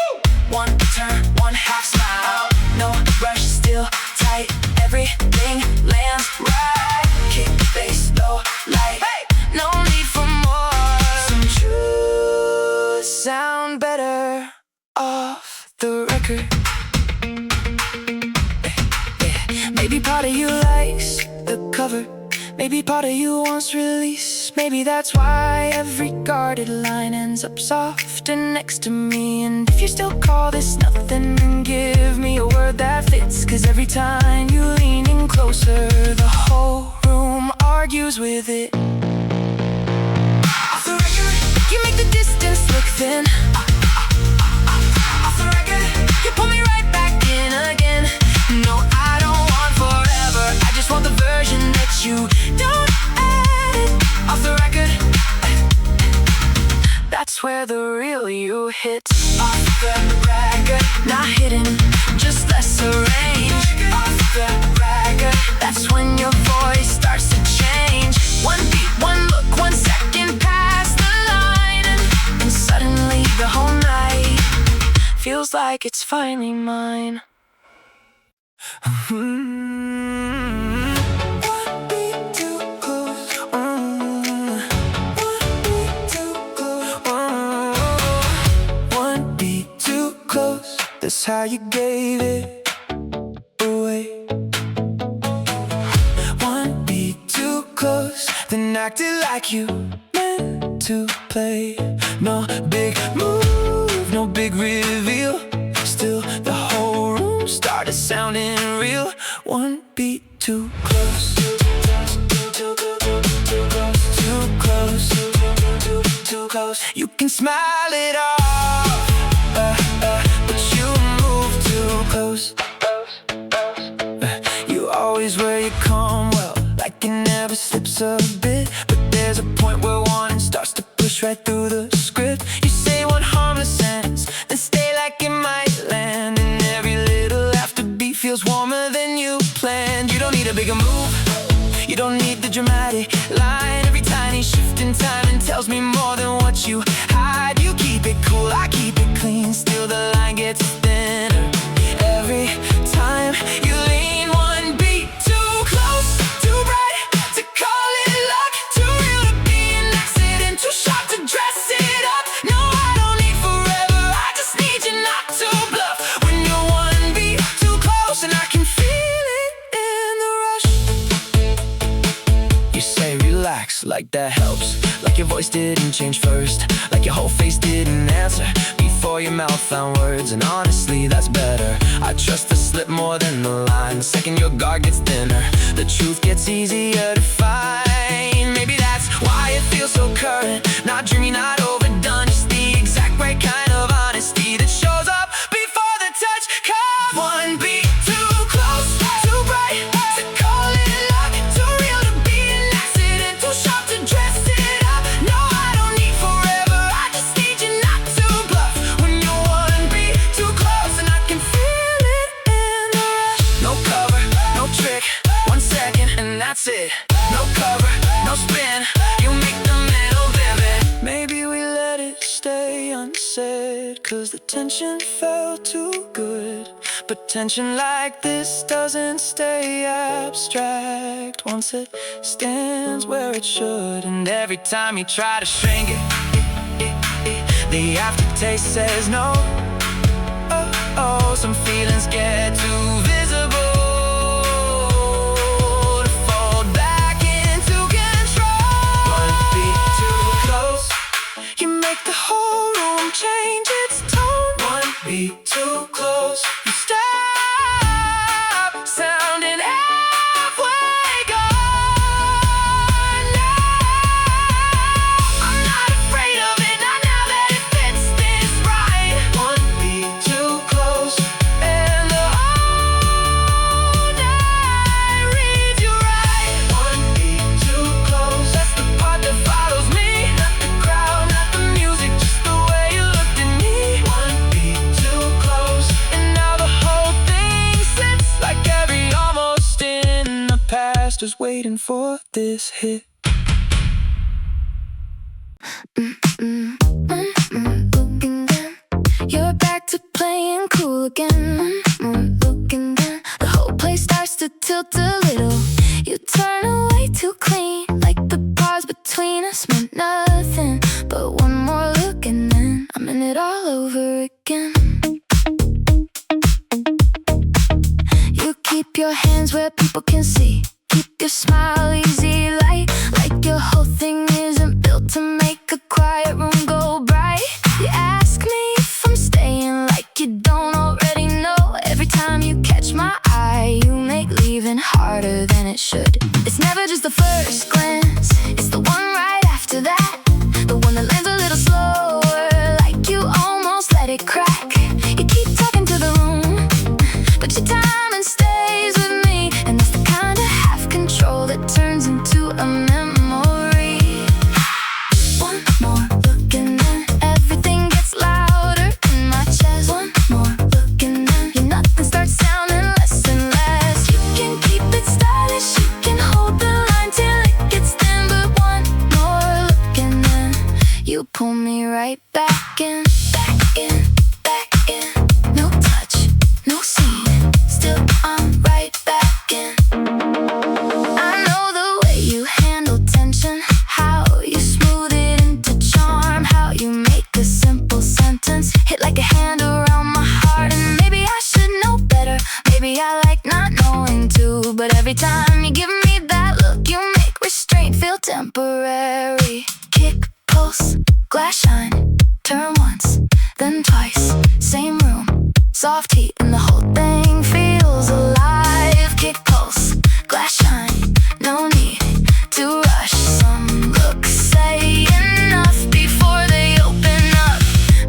one turn, one half smile. No rush, still tight, everything lands right. Kick, bass, low, light, no need for more. Some truths sound better off the record. Maybe part of you likes the cover, maybe part of you wants release. Maybe that's why every guarded line ends up soft and next to me. And if you still call this nothing, then give me a word that fits. Cause every time you lean in closer, the whole room argues with it. Off the record, you make the distance look thin. Off the record, you pull me where the real you hits. Off the record, not hidden, just less arranged. Off the record, that's when your voice starts to change. One beat, one look, 1 second past the line, and suddenly the whole night feels like it's finally mine. That's how you gave it away. One beat too close, then acted like you meant to play. No big move, no big reveal. Still the whole room started sounding real. One beat too close. Too close, too close. You can smile it off, but you move too close. You always wear your calm well, like it never slips a bit. But there's a point where one starts to push right through the script. You say one harmless sentence, then stay like it might land. And every little afterbeat feels warmer than you planned. You don't need a bigger move, you don't need the dramatic line. Every tiny shift in time tells me more than what you hide. You keep it cool, I keep it clean, still the line gets thinner. Every time you lean one beat too close, too bright to call it luck, too real to be an accident, too sharp to dress it up. No, I don't need forever, I just need you not to bluff. When you're one beat too close and I can feel it in the rush. You say relax, like that helps, like your voice didn't change first, like your whole face didn't answer before your mouth found words. And honestly, that's better. I trust the slip more than the line. The second your guard gets thinner, the truth gets easier to find. Maybe that's why it feels so current, not dreamy, not overdone, just the exact right kind of honesty that shows up before the touch. Come one beat too close, too bright to call it luck, too real to be an accident, too sharp to dress it up. No, I don't need forever, I just need you not to bluff. When you're one beat too close and I can feel it in the rush. No cover, no trick, 1 second and that's it. No cover, no spin, you make the middle vivid. Maybe we let it stay unsaid, cause the tension felt too good. But tension like this doesn't stay abstract once it stands where it should. And every time you try to shrink it, the aftertaste says no. Oh, oh, some feelings get too visible to fold back into control. One beat too close, you make the whole room change its tone. One beat too close, you stop sounding halfway gone. I'm not afraid of it, not now that it fits this right. One beat too close, and the whole night reads you right. One beat too close, that's the part that follows me, not the crowd, not the music, just the way you looked at me. One beat too close, and now the whole thing sits like every almost in the past is waiting for this hit. Looking then, you're back to playing cool again. Looking then, the whole place starts to tilt a little. You turn away too clean, like the pause between us meant nothing. But one more look and then I'm in it all over again. You keep your hands where people can see, keep your smile easy, like your whole thing isn't built to make a quiet room go bright. You ask me if I'm staying, like you don't already know. Every time you catch my eye, you make leaving harder than it should. It's never just the first glance, it's the one right after that, the one that lands a little slower, like you almost let it crack. You keep talking to the room, but your timing stays with me, and that's the kind of half control that turns into a memory. One more look and then right back in, back in, back in. No touch, no scene, still I'm right back in. I know the way you handle tension, how you smooth it into charm, how you make a simple sentence hit like a hand around my heart. And maybe I should know better, maybe I like not knowing too, but every time you give me that look, you make restraint feel temporary. Kick, pulse, glass shine, turn once, then twice, same room, soft heat, and the whole thing feels alive. Kick, pulse, glass shine, no need to rush. Some looks say enough before they open up.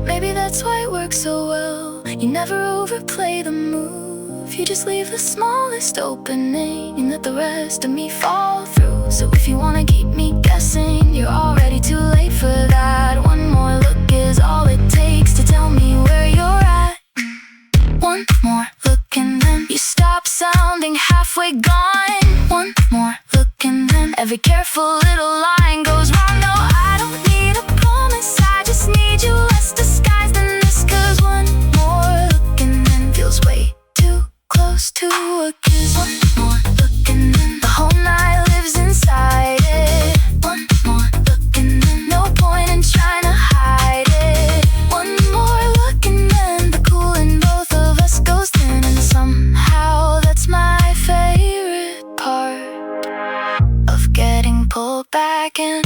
Maybe that's why it works so well. You never overplay the move, you just leave the smallest opening and let the rest of me fall through. So if you wanna keep me guessing, you're already too late for that. One more look is all it takes to tell me where you're at. One more look and then you stop sounding halfway gone. One more look and then every careful little line goes wrong. No, I don't need a promise, I just need you less disguised than this. Cause one more look and then feels way too close to a kiss. One more look and then the whole night lives inside it. One more look and then no point in trying to hide it. One more look and then the cool in both of us goes thin, and somehow that's my favorite part of getting pulled back in.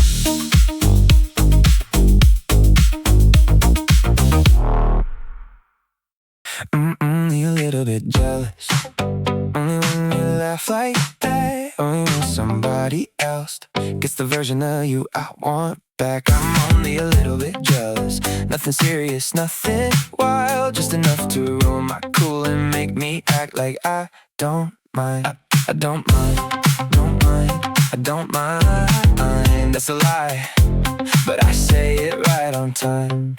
Only a little bit jealous. Only when you laugh like that. Only when somebody else gets the version of you I want back. I'm only a little bit jealous. Nothing serious, nothing wild, just enough to ruin my cool and make me act like I don't mind. I don't mind, don't mind, I don't mind. That's a lie, but I say it right on time.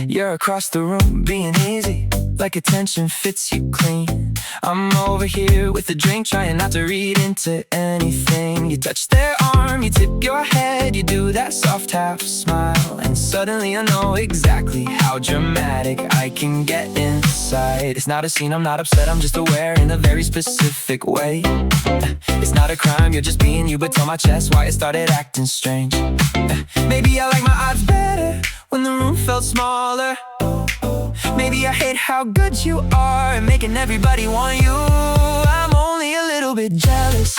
You're across the room being easy, like attention fits you clean. I'm over here with a drink, trying not to read into anything. You touch their arm, you tip your head, you do that soft half smile, and suddenly I know exactly how dramatic I can get inside. It's not a scene, I'm not upset, I'm just aware in a very specific way. It's not a crime, you're just being you, but tell my chest why it started acting strange. Maybe I like my odds better when the room felt smaller. Maybe I hate how good you are and making everybody want you. I'm only a little bit jealous.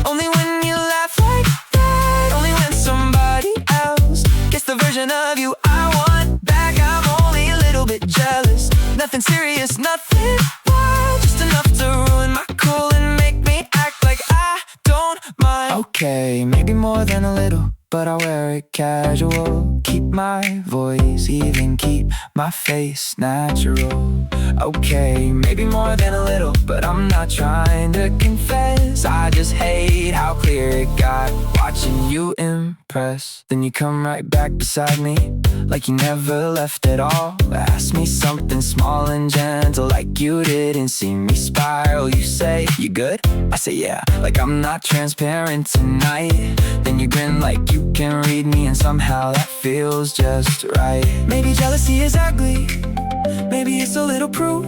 Only when you laugh like that. Only when somebody else gets the version of you I want back. I'm only a little bit jealous. Nothing serious, nothing wild, just enough to ruin my cool and make me act like I don't mind. Okay, maybe more than a little, but I wear it casual. Keep my voice even, keep my face natural. Okay, maybe more than a little, but I'm not trying to confess. I just hate how clear it got watching you impress. Then you come right back beside me, like you never left at all. Ask me something small and gentle, like you didn't see me spiral. You say, you good? I say yeah, like I'm not transparent tonight. Then you grin like you can read me, and somehow that feels just right. Maybe jealousy is ugly, maybe it's a little proof.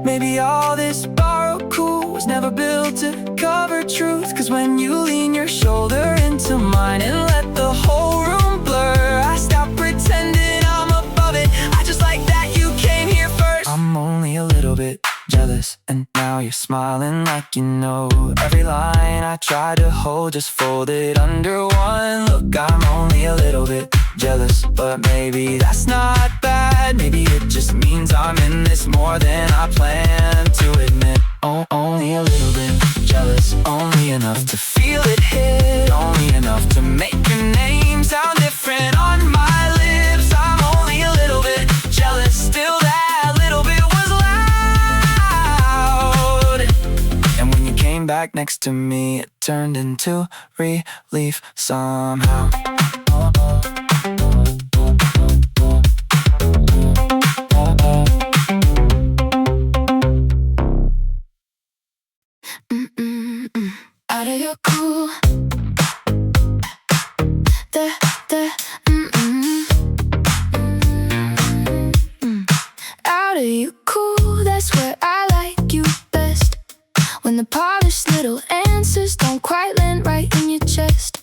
Maybe all this borrowed cool was never built to cover truth. Cause when you lean your shoulder into mine and let the whole room blur, I stop pretending I'm above it. I just like that you came here first. I'm only a little bit jealous, and now you're smiling like you know every line I try to hold, just folded under one look. I'm only a little bit jealous, but maybe that's not bad. Maybe it just means I'm in this more than I plan to admit. Oh, only a little bit jealous, only enough to feel it hit, only enough to make your name sound different on my lips. I'm only a little bit jealous, still that little bit was loud. And when you came back next to me, it turned into relief somehow. Out of your cool, polished little answers don't quite land right in your chest.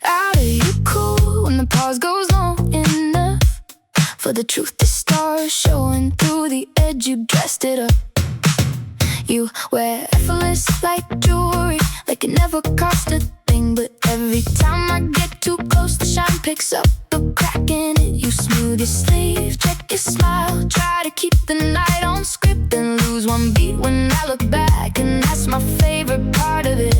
Out of your cool when the pause goes long enough for the truth to start showing through the edge. You dressed it up. You wear effortless like jewelry, like it never cost a thing. But every time I get too close, the shine picks up a crack in it. You smooth your sleeve, check your smile, try to keep the night on script and lose one beat when I look back. And that's my favorite part of it.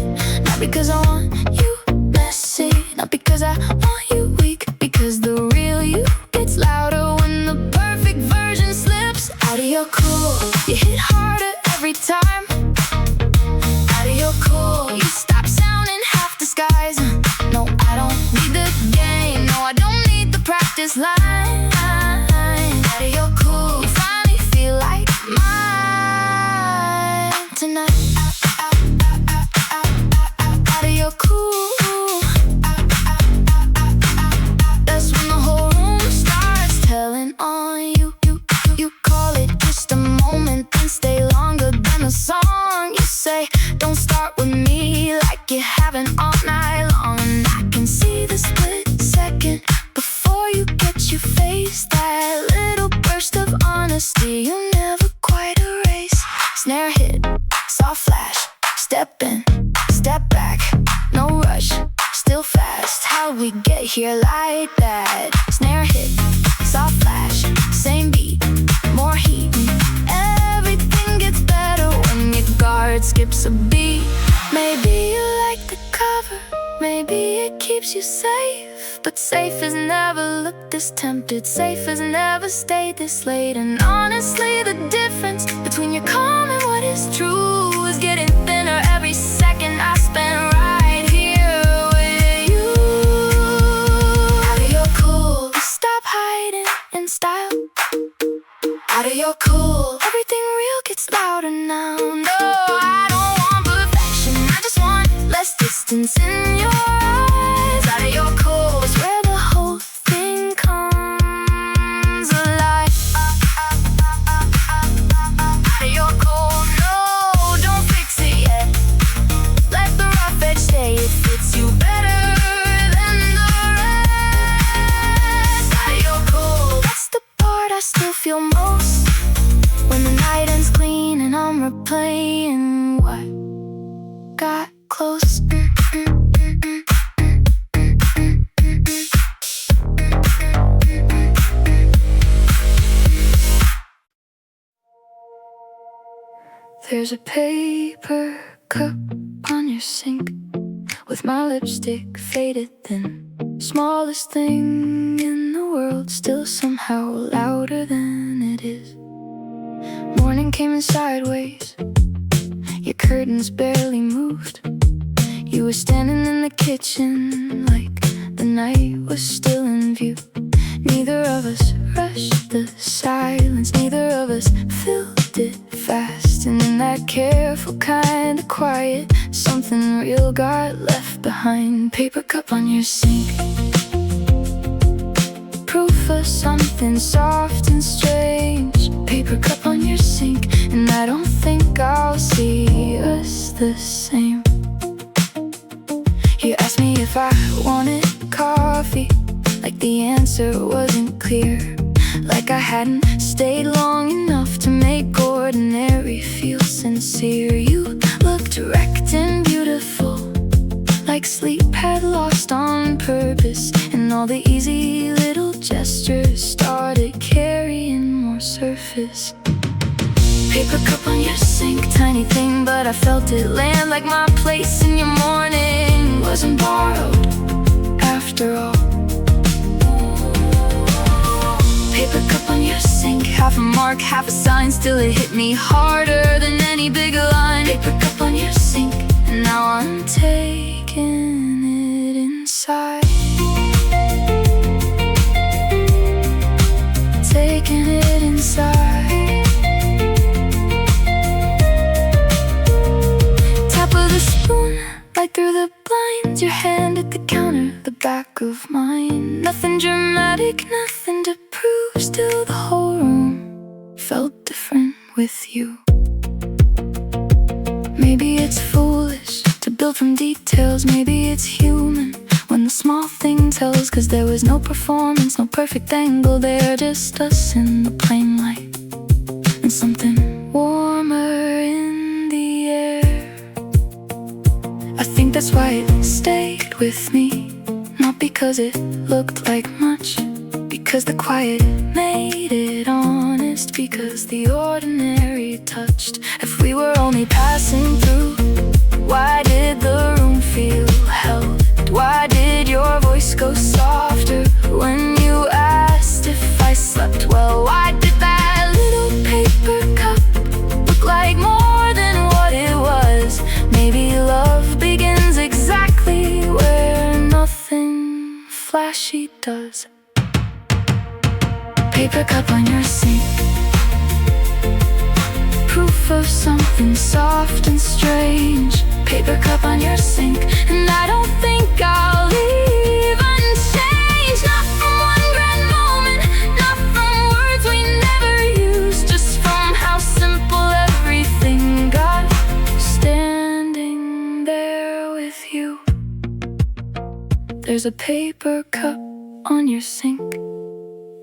Not because I want you messy, not because I want you weak, because the real you gets louder when the perfect version slips out of your cool. You hit harder every time. Out of your cool, you stop sounding half disguised. No, I don't need the game. No, I don't need the practice line. Out of your cool, you finally feel like mine tonight. Out of your cool. That's when the whole room starts telling on you. You call it just a moment, then stay longer than a song. You say, don't start with me like you haven't all night long. And I can see the split second before you get your face. That little burst of honesty you never quite erase. Snare hit, soft flash, step in, step back, no rush, still fast. How'd we get here like that? Snare hit, soft flash, same beat, more heat. Everything gets better when your guard skips a beat. Maybe you like the cover, maybe it keeps you safe, but safe has never looked this tempted, safe has never stayed this late. And honestly, the difference between your calm and what is true is getting thinner every second I spend right here with you. Out of your cool, you stop hiding in style. Out of your cool, everything real gets louder now. No, I don't want perfection, I just want less distance in your eyes. Out of your cool is where the whole thing comes alive. Out of your cool, no, don't fix it yet. Let the rough edge stay, it fits you better than the rest. Out of your cool, that's the part I still feel most. When the night ends clean and I'm replaying what got close. There's a paper cup on your sink with my lipstick faded thin. Smallest thing in the world, still somehow louder than it is. Morning came in sideways, your curtains barely moved. You were standing in the kitchen like the night was still in view. Neither of us rushed the silence, neither of us filled it fast. And in that careful kind of quiet, something real got left behind. Paper cup on your sink, proof of something soft and strange. Paper cup on your sink, and I don't think I'll see us the same. You asked me if I wanted coffee, like the answer wasn't clear, like I hadn't stayed long enough to make ordinary feel sincere. You looked wrecked and beautiful, like sleep had lost on purpose, and all the easy little gestures started carrying more surface. Paper cup on your sink, tiny thing, but I felt it land like my place in your morning wasn't borrowed after all. Paper cup on your sink, half a mark, half a sign, still it hit me harder than any big line. Paper cup on your sink, and now I'm taking it inside. Taking it inside. Tap of the spoon, light through the blinds, your hand at the counter, the back of mine. Nothing dramatic, nothing to prove, still the whole room felt different with you. Maybe it's foolish to build from details. Maybe it's human when the small thing tells. 'Cause there was no performance, no perfect angle there, just us in the plain light and something warmer in the air. I think that's why it stayed with me, not because it looked like much, because the quiet made it honest, because the ordinary touched. If we were only passing through, why did the room feel held? Why did your voice go softer when you asked if I slept well? Why did that little paper cup look like more than what it was? Maybe love begins exactly where nothing flashy does. Paper cup on your sink, proof of something soft and strange. Paper cup on your sink, and I don't think I'll leave unchanged. Not from one grand moment, not from words we never used, just from how simple everything got, standing there with you. There's a paper cup on your sink,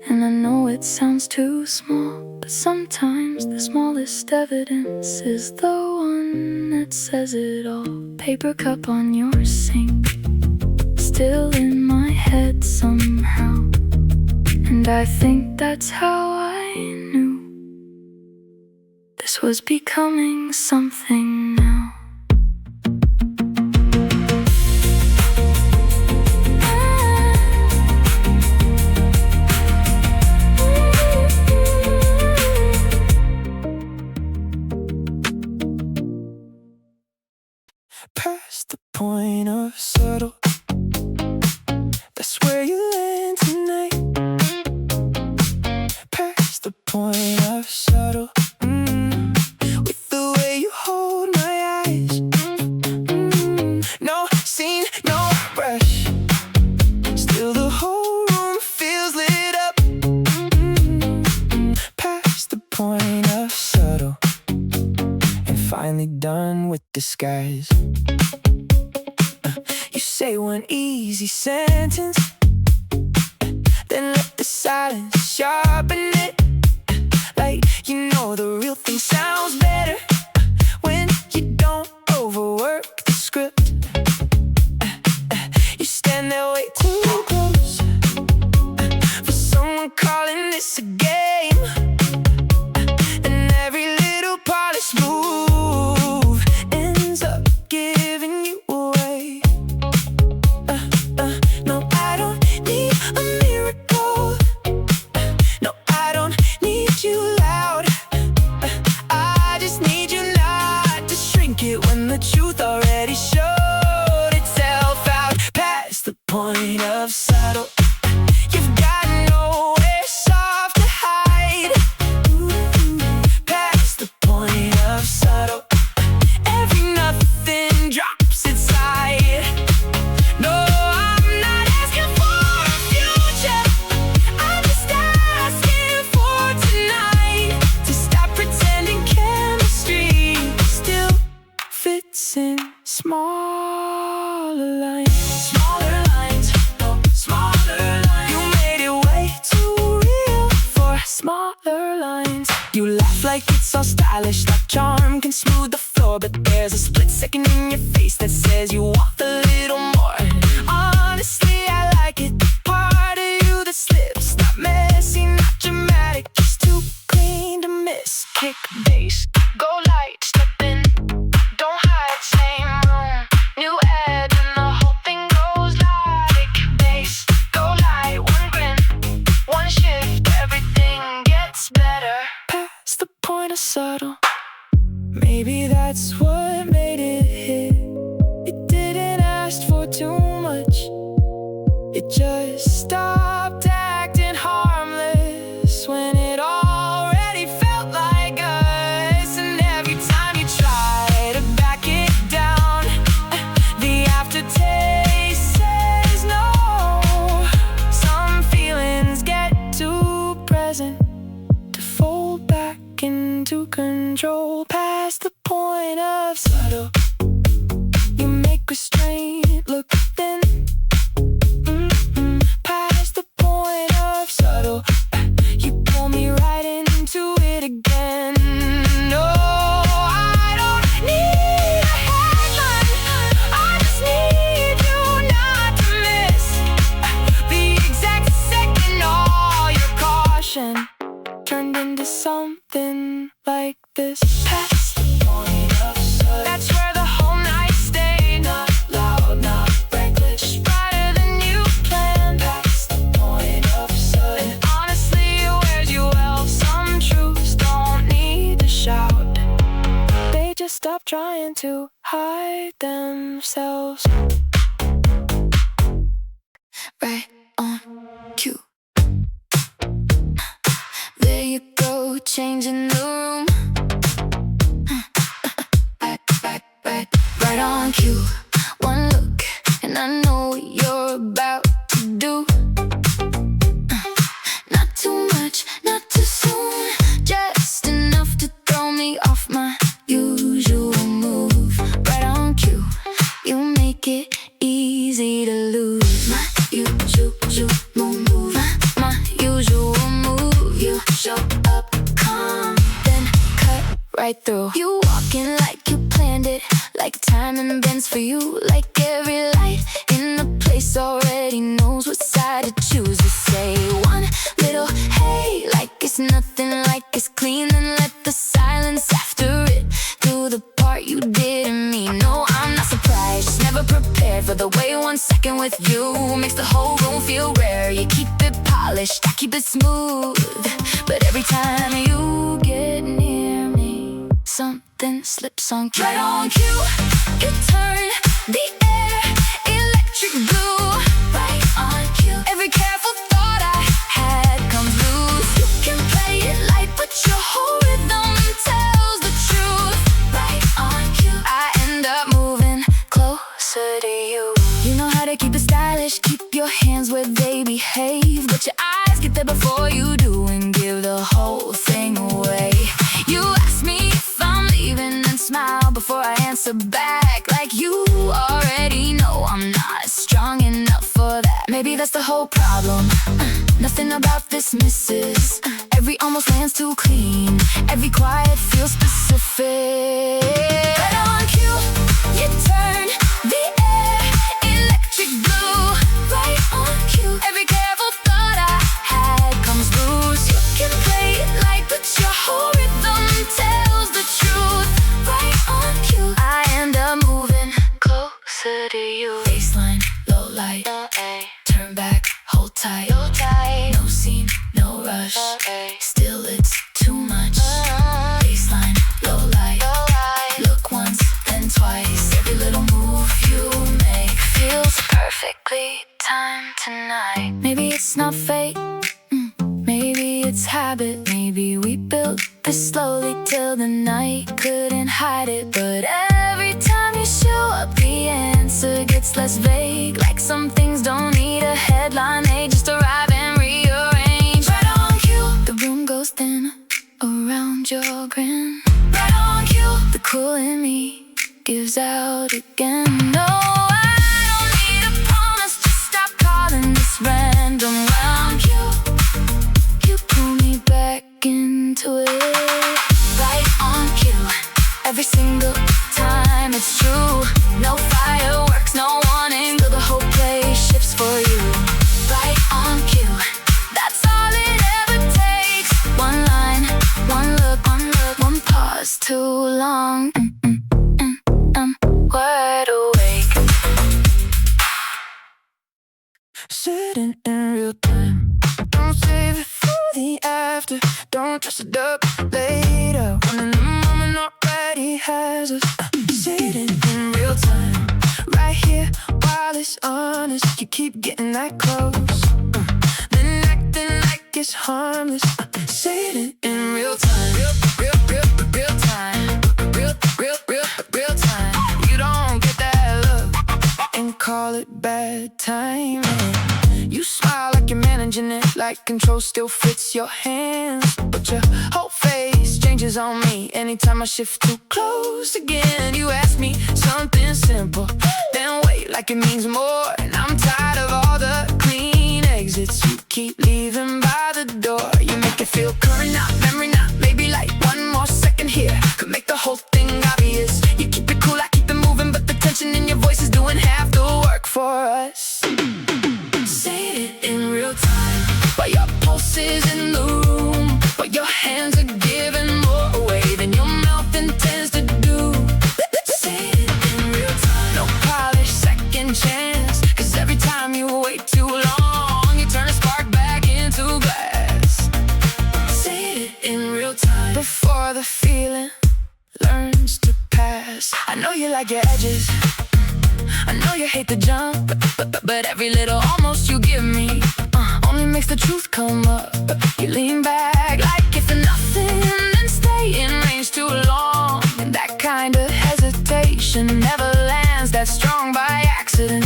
and I know it sounds too small, but sometimes the smallest evidence is the one that says it all. Paper cup on your sink, still in my head somehow, and I think that's how I knew this was becoming something now. Past the point of subtle, that's where you land tonight. Past the point of subtle, with the way you hold my eyes. No scene, no rush, still the whole room feels lit up. Past the point of subtle, and finally done with disguise. You say one easy sentence, then let the silence sharpen it. Like you know the real thing sounds better when you don't overwork the script. You stand there way too close for someone calling this a game, and every little polished move ends up giving you away. No, I don't need a miracle. No, I don't need you loud. I just need you not to shrink it when the truth already showed itself out. Past the point of subtle, you've got nowhere soft to hide. Past the point of subtle, every nothing drops inside. No, I'm not asking for a future, I'm just asking for tonight. To stop pretending chemistry still fits in smaller lines. Smaller lines, oh, smaller lines. You made it way too real for smaller lines. You laugh like it's all stylish, like charm can smooth the floor, but there's a split second in your face that says you want a little more. Honestly, I like it, the part of you that slips, not messy, not dramatic, just too clean to miss. Kick bass, go light, step in, don't hide, same room, new ad, and the whole thing goes like bass, go light, one grin, one shift, everything gets better. Past the point of subtle, maybe that's what made it hit. It didn't ask for too much, it just stopped acting harmless when it already felt like us. And every time you try to back it down, the aftertaste says no. Some feelings get too present to fold back into control. Past the point of subtle, trying to hide themselves. Right on cue. There you go, changing the room. Right on cue. One look, and I know what you're about to do. Not too much, not too soon. Just enough to throw me off my usual move. Right on cue, you make it easy to lose. My usual move, my usual move. You show up calm, then cut right through. You walking like you planned it, like timing bends for you. Like every light in the place already knows what side to choose. To say one little hey, like it's nothing, like it's clean. Then let the silence after it do the part you didn't mean. No, I'm not surprised, just never prepared for the way 1 second with you makes the whole room feel rare. You keep it polished, I keep it smooth, but every time you get near me, something slips on cue. Right on cue, you turn the air electric blue. Right on cue, every careful thought I had comes loose. You can play it light, but your whole rhythm tells the truth. Right on cue, I end up moving closer to you. You know how to keep it stylish, keep your hands where they behave, but your eyes get there before you do and give the whole thing away. You ask me if I'm leaving and smile before I answer back, like you already know I'm not strong enough for that. Maybe that's the whole problem. Nothing about this misses. Every almost lands too clean. Every quiet feels specific. Right on cue, you turn the air electric blue. Right on cue, every careful thought I had comes loose. You can play it light, but your whole rhythm tells the truth. Right on cue, I end up moving closer to you. Baseline, low light, turn back, hold tight. No scene, no rush, still it's too much. Baseline, low light, look once, then twice. Every little move you make feels perfectly timed tonight. Maybe it's not fate, maybe it's habit. Maybe we built this slowly till the night couldn't hide it. But every time you show up, the answer gets less vague. Like some things don't need a headline, they just arrive and rearrange. Right on cue, the room goes thin around your grin. Right on cue, the cool in me gives out again. No, I don't need a promise, just stop calling this random. Round cue, you pull me back into it. Right on cue, every single time it's true. No fireworks, no warning, till the whole place shifts for you. Right on cue, that's all it ever takes. One line, one look, one pause too long. I'm wide awake. Sitting in real time. Don't save it for the after. Don't dress it up later when in the moment already has us. Sitting in real time, right here while it's honest. You keep getting that close, then acting like it's harmless. Sitting in real time, real time, real time. You don't get that look and call it bad timing. You smile like you're managing it, like control still fits your hands. But your whole face changes on me anytime I shift too close again. You ask me something simple, then wait like it means more. And I'm tired of all the clean exits you keep leaving by the door. You make it feel current, not memory, not maybe like one more second here could make the whole thing obvious. You keep it cool, I keep it moving, but the tension in your voice is doing half the work for us. Say it in real time, while your pulse is in the room, while your hands are giving more away than your mouth intends to do. Say it in real time, no polished second chance, cause every time you wait too long, you turn a spark back into glass. Say it in hate the jump, but every little almost you give me only makes the truth come up. You lean back like if nothing, then stay in range too long. And that kind of hesitation never lands that strong by accident.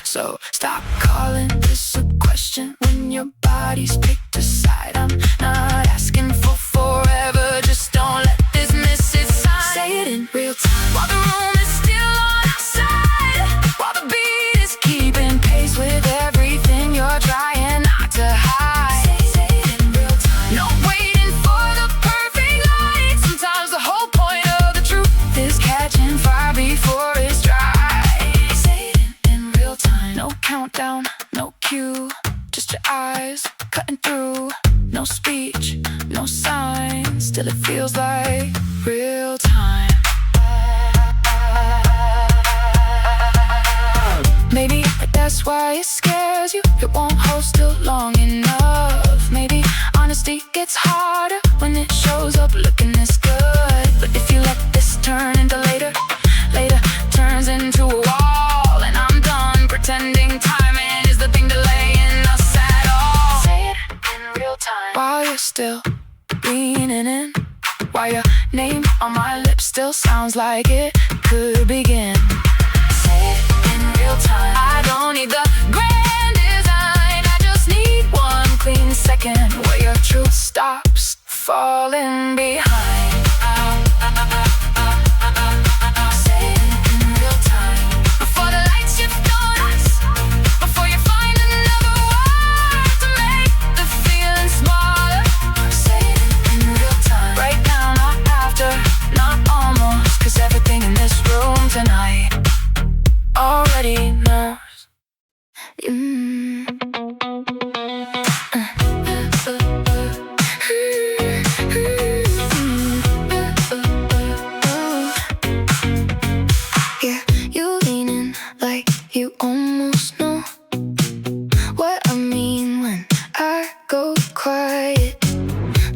So stop calling this a question when your body's picked a side. I'm not asking for forever, just don't let this miss its sign. Say it in real time while the room is still on our side, while the beat is keeping pace with everything you're trying not to hide. Say it in real time. No waiting for the perfect light. Sometimes the whole point of the truth is catching fire before it's dry. Say it in real time. No countdown, no cue, just your eyes cutting through. No speech, no sign, still it feels like real time. Maybe that's why it scares you. It won't hold still long enough. Maybe honesty gets harder when it shows up looking this good. But if you let this turn into later, later turns into a wall. And I'm done pretending timing is the thing delaying us at all. Say it in real time while you're still leaning in, while your name on my lips still sounds like it could begin. Say it in real time. I don't need the grand design, I just need one clean second where your truth stops falling behind. Say it in real time before the lights shift on us, before you find another word to make the feeling smaller. Say it in real time right now, not after, not almost, 'cause everything in this room tonight already knows. Yeah, you leaning like you almost know what I mean when I go quiet.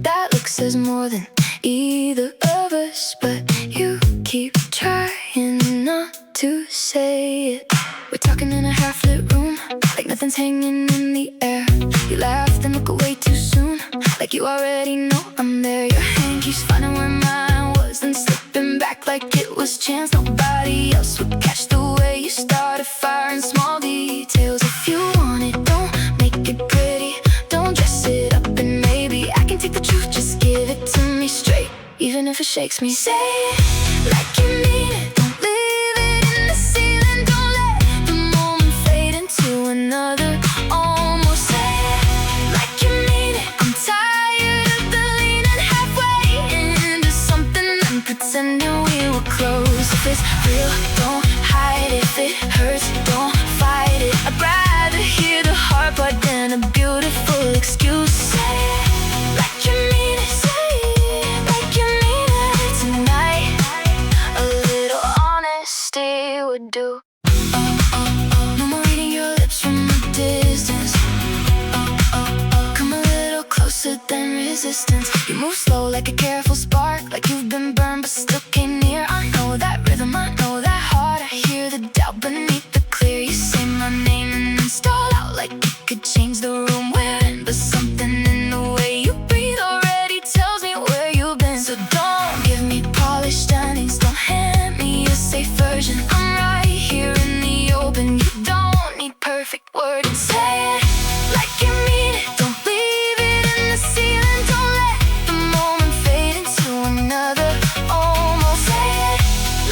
That look says more than either of us, but you keep trying not to say it. We're talking in a half-lit room, like nothing's hanging in the air. You laughed and look away too soon, like you already know I'm there. Your hand keeps finding where mine was, then slipping back like it was chance. Nobody else would catch the way you started firing small details. If you want it, don't make it pretty, don't dress it up, and maybe I can take the truth, just give it to me straight, even if it shakes me. Say it like you mean it, don't leave it in the ceiling, don't let the moment fade into another almost. Say it like you mean it, I'm tired of the leaning halfway into something and pretending we were close. If it's real, don't hide it. If it hurts, don't fight it. I'd rather hear the hard part than a beautiful excuse. Say it like you mean it, say it like you mean it tonight. A little honesty would do. No more reading your lips from a distance. Come a little closer than resistance. You move slow like a careful spark, like you've been burned but still came near. I know that rhythm, I know that heart. I hear the doubt beneath the clear. You say my name and then stall out like you could change the room we're in, but something in the way you breathe already tells me where you've been. So don't give me polished endings, don't hand me a safe version. I'm right here in the open, you don't need perfect wording. Say it like you mean it, don't leave it in the ceiling, don't let the moment fade into another almost. Say it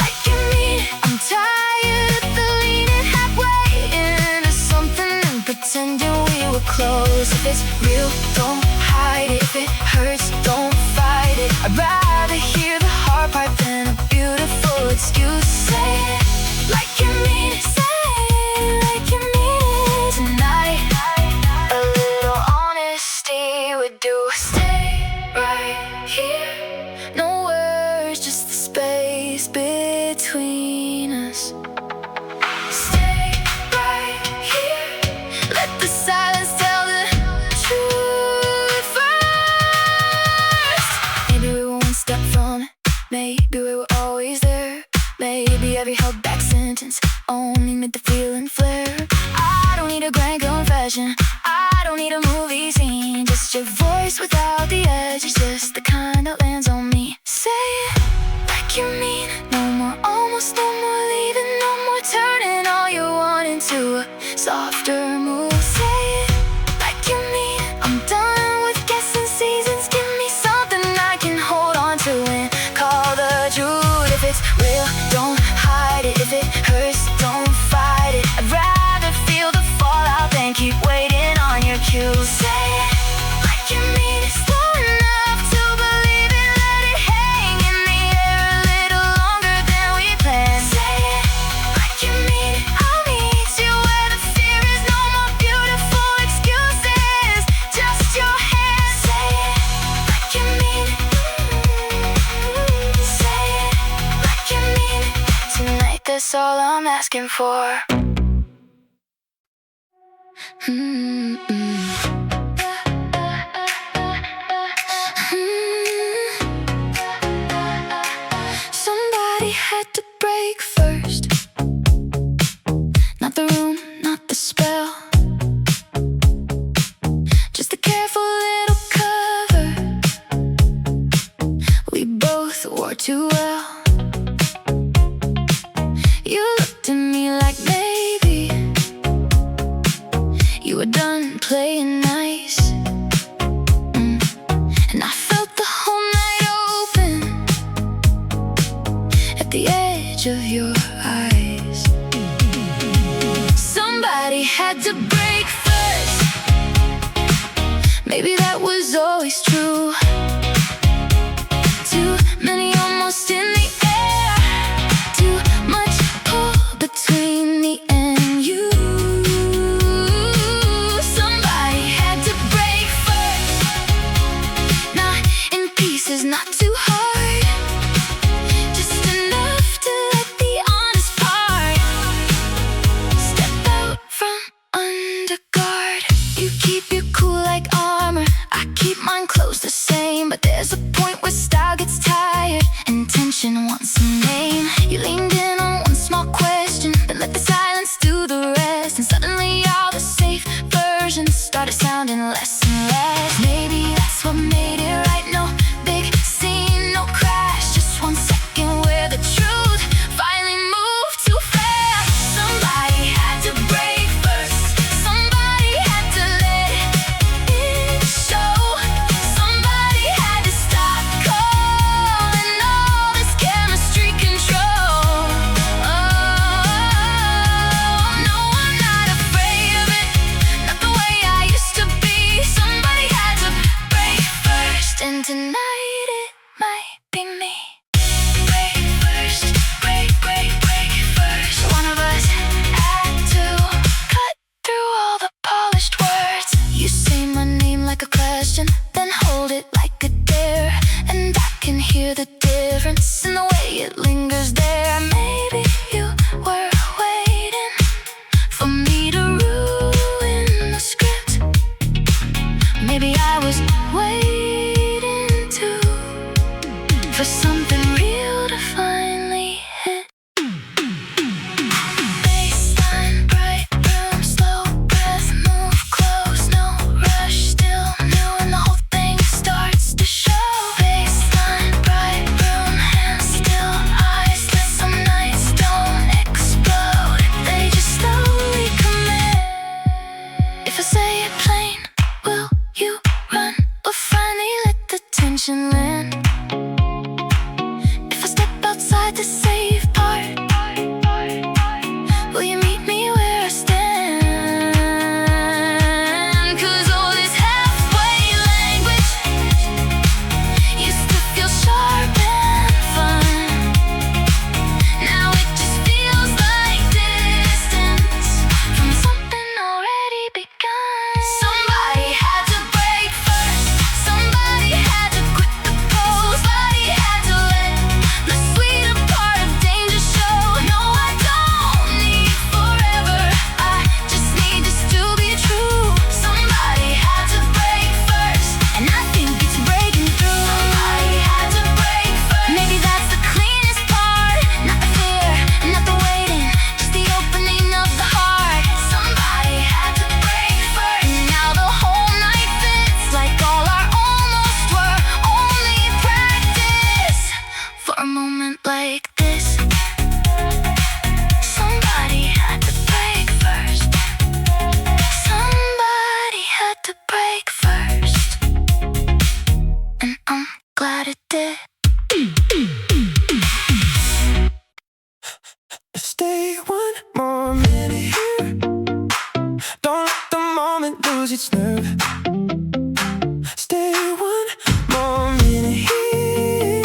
like you mean it, I'm tired of the leaning halfway into something and pretending we were close. If it's real, don't hide it. If it hurts, don't fight it. I'd rather hear the hard part than a beautiful excuse. Say it like you mean it, say it like you mean it tonight. A little honesty would do. Stay right here, no words, just the space between us. Stay right here, let the silence tell the truth first. Maybe we were one step from it, maybe we were always there. Maybe every held back sentence only confession. I don't need a movie scene, just your voice without the edge. It's just the kind that lands on me. Say it like you mean it. No more almost, no more leaving, no more turning all you want into a softer move. Say it like you mean it. I'm done with guessing seasons. Give me something I can hold on to and call the truth. If it's real, don't hide it. If it hurts, don't fight it. I'd rather feel the fallout than keep waiting on your cues. Say it like you mean it. Slow enough to believe it. Let it hang in the air a little longer than we planned. Say it like you mean it. I'll meet you where the fear is. No more beautiful excuses, just your hands. Say it like you mean it. Say it like you mean it. Tonight that's all I'm asking for. Somebody had to break first. Not the room, not the spell. Just a careful little cover we both wore too well. You looked at me like maybe you were done playing nice. And I felt the whole night open at the edge of your eyes. Somebody had to break first. Maybe that was always true. Too many almost in the air. Too much pull between me and you. Somebody had to break first. Not in pieces, not too hard. Just enough to let the honest part step out from under guard. You keep your cool like armor, I keep mine close the same. lose its nerve. Stay one more minute here.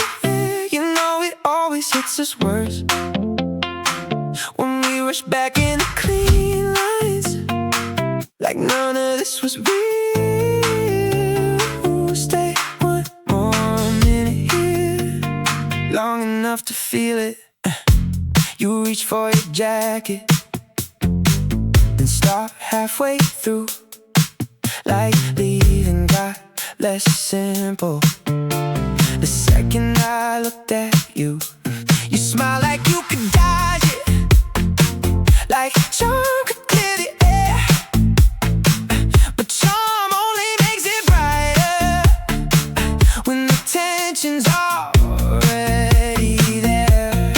You know it always hits us worse when we rush back in the clean lines, like none of this was real. Stay one more minute here, long enough to feel it. You reach for your jacket and stop halfway through, like leaving got less simple. The second I looked at you, you smile like you could dodge it, like charm could clear the air. But charm only makes it brighter when the tension's already there.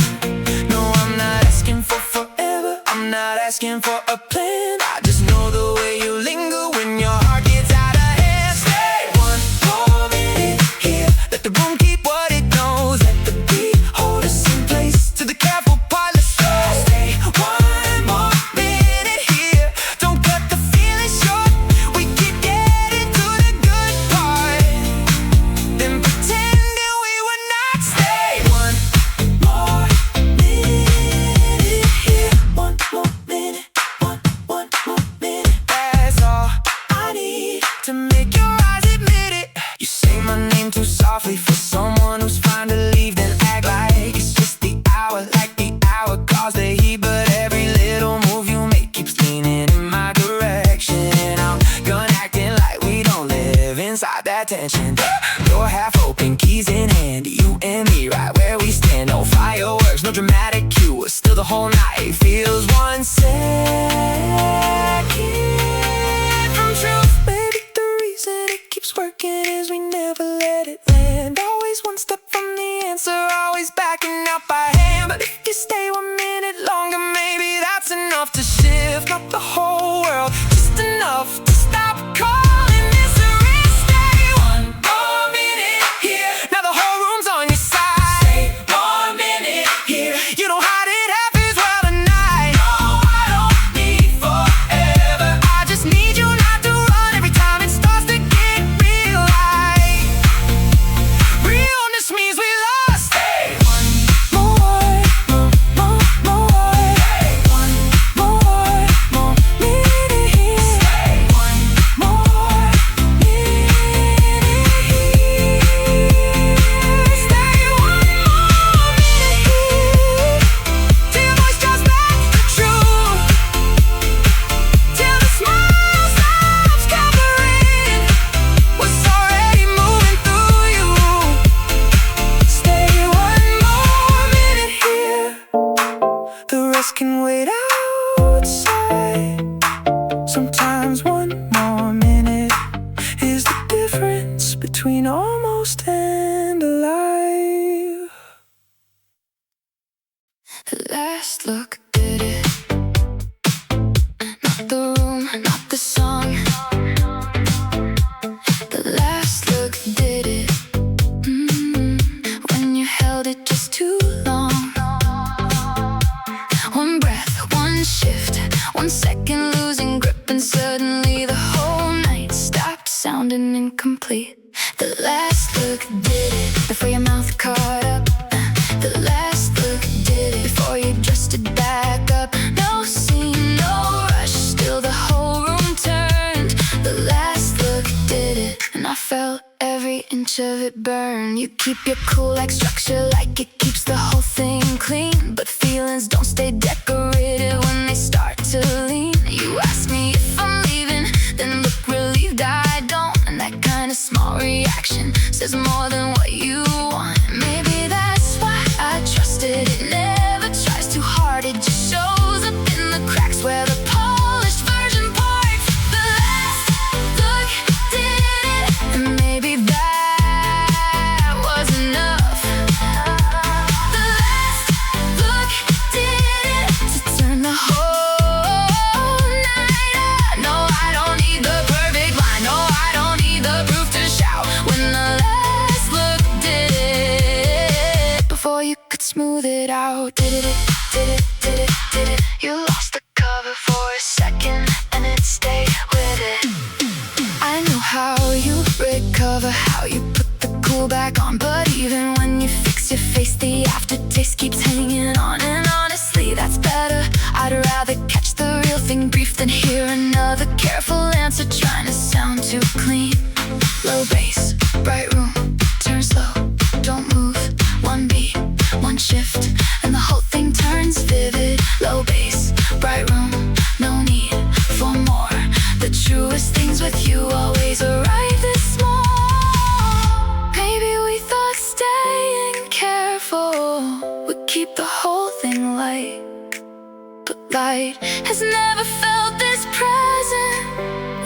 No, I'm not asking for forever, I'm not asking for a plan. I just know the way you linger when your heart gets out of hand. Stay one more minute here, let the room keep what it knows. Let the beat hold us in place to the careful part, let's go. Stay one more minute here, don't cut the feeling short. We keep getting to the good part, then pretending we were not. Stay one more minute here, one more minute, one more minute. That's all I need to make your eyes admit it. You say my name too softly for someone who's fine to leave, then act like it's just the hour, like the hour caused the heat. But every little move you make keeps leaning in my direction, and I'm gonna acting like we don't live inside that tension. Door half open, keys in hand, you and me right where we stand. No fireworks, no dramatic cue, still the whole night feels 1 second from truth. Maybe the reason it keeps working is we never let it land. Always one step from the answer, always backing out by hand. But if you stay 1 minute longer, maybe that's enough to shift, not the whole world, just enough to stop calling this a risk. Stay one more minute here, now the whole room's on your side. Stay 1 minute here, you know how it happens well tonight. No, I don't need forever, I just need you not to run every time it starts to get real light. Realness means we lost. Stay one more, Stay one more minute here. Stay one more minute here. Stay one more minute here, till your voice drops back to truth, till the smile stops covering what's already moving through you. Stay one more minute here, the rest can wait outside. Sometimes 1 more minute is the difference between almost and alive. The last look did it, not the room, not the song. The last look did it, when you held it just too long. 1 breath, 1 shift, 1 second losing grip, and suddenly the whole night stopped sounding incomplete. The last look did it, before your mouth caught up. The last look did it, before you dressed it back up. No scene, no rush, still the whole room turned. The last look did it, and I felt every inch of it burn. You keep your cool like structure, like it keeps the whole thing clean. But feelings don't stay decorated when they start to lean. You ask me if I'm leaving, then look relieved I don't. And that kind of small reaction says more than what you want. Maybe that's why I trusted it never tries too hard. It just shows up in the cracks where the polished version parks. The last look did it, and maybe that was enough. The last look did it, to turn the whole night up. No, I don't need the perfect line, no, I don't need the proof to shout. When the last look did it, before you could smooth it out. Did it, did it, did it, did it. You lost the cover for a second, and it stayed with it. on. But even when you fix your face, the aftertaste keeps hanging on. And honestly, that's better. I'd rather catch the real thing brief than hear another careful answer trying to sound too clean. Low bass, bright room, turn slow, don't move. One beat, one shift, and the whole thing turns vivid. Low bass, bright room, no need for more. The truest things with you always arrive this small. Maybe we thought staying careful would keep the whole thing light, but light has never felt this present.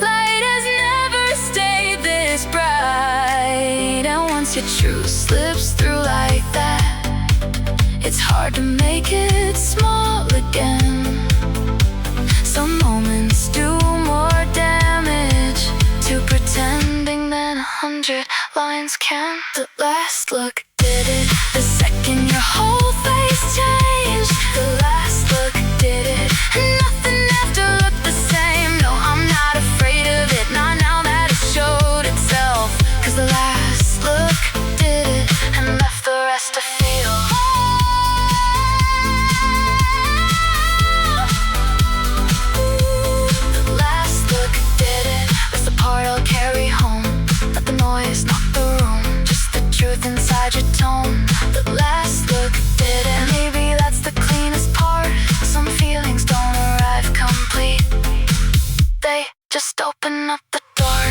Light has never stayed this bright. And once your truth slips through like that, it's hard to make it small again. Some moments do more damage to pretending than 100 lines can. The last look did it. The second your whole face changed, the last look did it. And nothing after looked the same. No, I'm not afraid of it, not now that it showed itself. 'Cause the last look did it and left the rest to feel. The last look did it. That's the part I'll carry home. Let the noise knock the room, just the truth inside your tone. The last look did it. Maybe that's the cleanest part. Some feelings don't arrive complete, they just open up the door.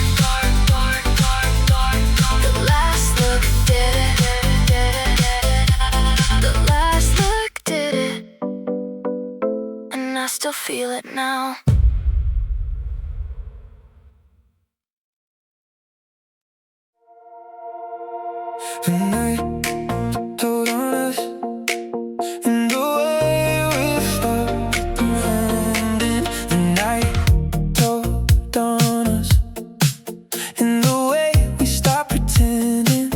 The last look did it. The last look did it, and I still feel it now. The night told on us, and the way we stopped pretending. The night told on us, and the way we stopped pretending.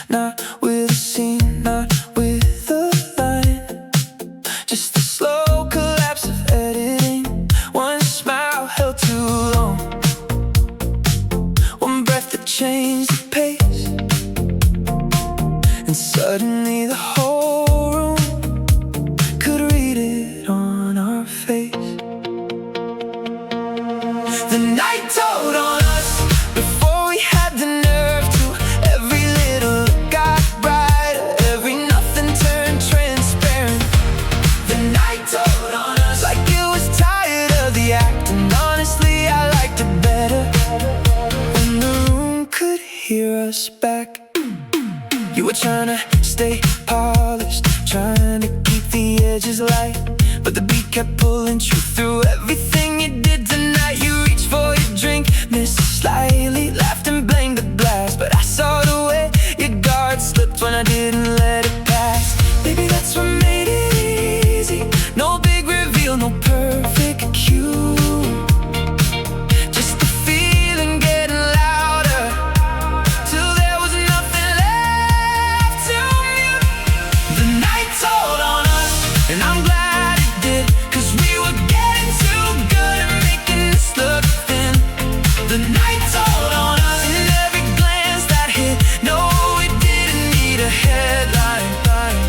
Not with a scene, not with a line, just the slow collapse of editing. One smile held too long, one breath that changed the pace. And suddenly the whole room could read it on our face. The night told on us before we had the nerve to. Every little look got brighter, every nothing turned transparent. The night told on us like it was tired of the act. And honestly, I liked it better when the room could hear us back. You were trying to stay polished, trying to keep the edges light, but the beat kept pulling true through everything you did tonight. You reached for your drink, missed slightly, laughed and blamed the glass. But I saw the way your guard slipped when I didn't let it pass. Maybe that's what made it easy. No big reveal, no perfect cue, just the feeling getting louder till there was nothing left to mute. The night told on us, and I'm glad it did, 'cause we were getting too good at making this look thin. The night told on us, in every glance that hit. No, it didn't need a headline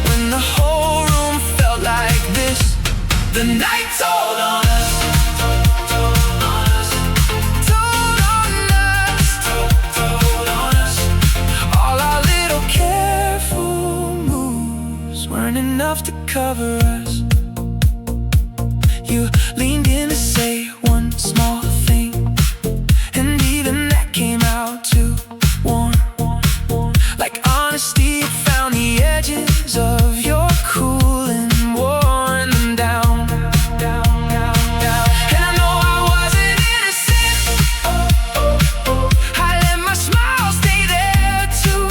when the whole room felt like this. The night told on us, told on us, told on us. All our little careful moves weren't enough to cover us. You leaned in to say one small thing, and even that came out too warm. Like honesty, it found the edges of your cool and worn them down. And I know I wasn't innocent. I let my smile stay there too.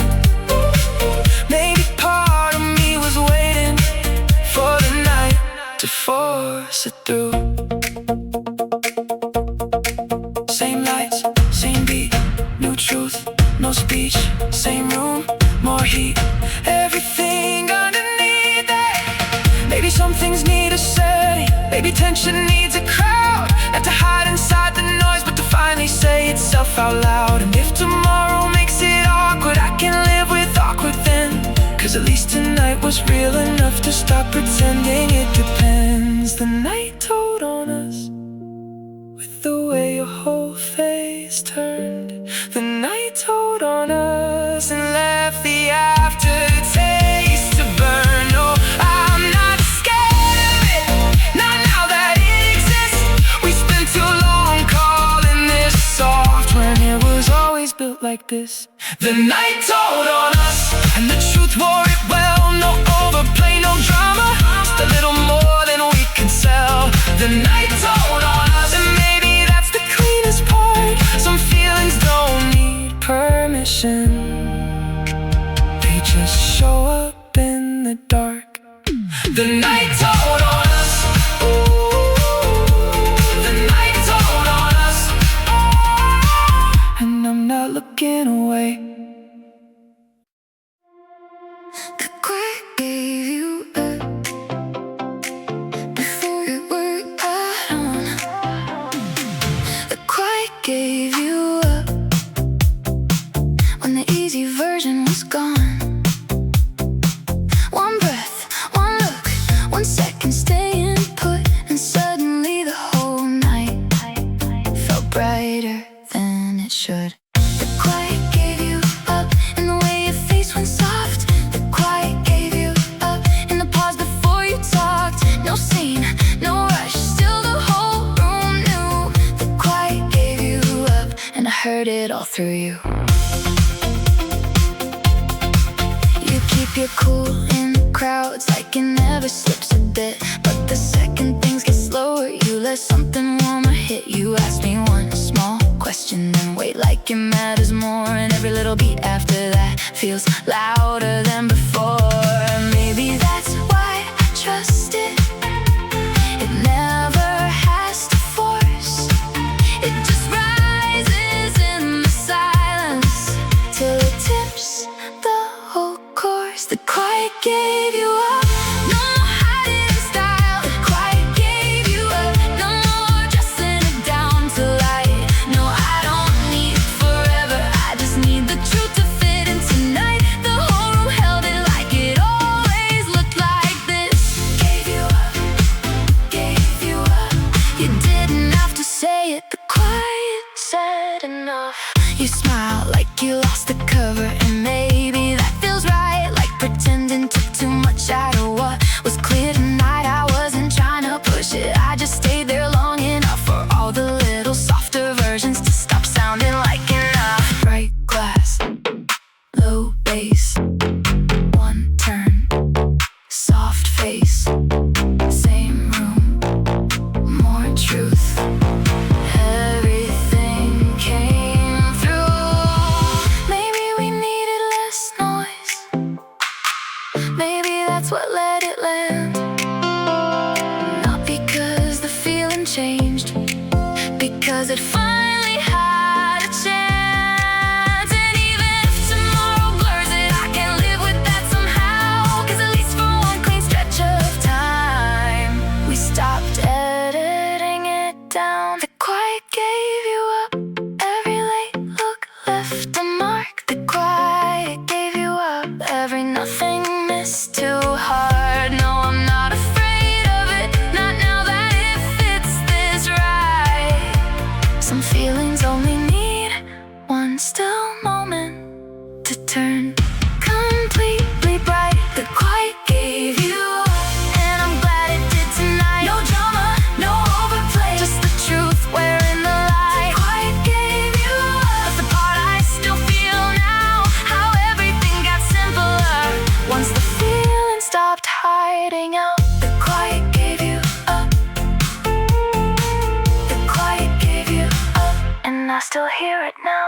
Maybe part of me was waiting for the night to force it through. Same lights, same beat, new truth, no speech. Same room, more heat, everything underneath that. Maybe some things need a setting, maybe tension needs a crowd. Not to hide inside the noise, but to finally say itself out loud. And if tomorrow makes it awkward, I can live with all was real enough to stop pretending it depends. The night told on us with the way your whole face turned. The night told on us and left the aftertaste to burn. No, I'm not scared of it, not now that it exists. We spent too long calling this soft when it was always built like this. The night told on us and the truth wore it well. No overplay, no drama, just a little more than we can sell. The night told on us, and maybe that's the cleanest part. Some feelings don't need permission, they just show up in the dark. The night told on us, the night told on us, and I'm not looking away. The quiet gave you up before you were out on. The quiet gave you up when the easy version was gone. One breath, one look, 1 second staying put, and suddenly the whole night felt brighter than it should. The quiet gave you up in the way your face went soft. The quiet gave you up in the pause before you talked. No scene, no rush, still the whole room knew. The quiet gave you up, and I heard it all through you. You keep your cool in the crowds like it never slips a bit, but the second things get slower, you let something warmer hit. You ask me one small question, then wait like it matters more, and every little beat after that feels louder than before. Maybe that's why I trust it. It never has to force, it just rises in the silence till it tips the whole course. The quiet gave you up, no more hiding in style. The quiet gave you up, no more dressing it down to light. No, I don't need forever, I just need the truth to fit in tonight. The whole room held it like it always looked like this. Gave you up, gave you up. You didn't have to say it, the quiet said enough. You smile like you lost the cover, and maybe that feels right, like pretending took too much out of what was clear tonight. I wasn't trying to push it, I just stayed there long enough for all the little softer versions to stop sounding like enough. Bright glass, low bass, one turn, soft face, same room, more truth. Everything came through. Maybe we needed less noise, maybe that's what let it land. Not because the feeling changed, because it finally had a chance. And even if tomorrow blurs it, I can live with that somehow, 'cause at least for one clean stretch of time, we stopped editing it down. The quiet gave you up, every late look left a mark. The quiet gave you up, every nothing missed too hard. No, I'm not afraid of it, not now that it fits this right. Some feelings only need one still moment to turn completely bright. The quiet gave you up, and I'm glad it did tonight. No drama, no overplay, just the truth wearing the light. Quiet gave you up, the part I still feel now, how everything got simpler once the feeling stopped hiding out. The quiet gave you up, the quiet gave you up, and I still hear it now.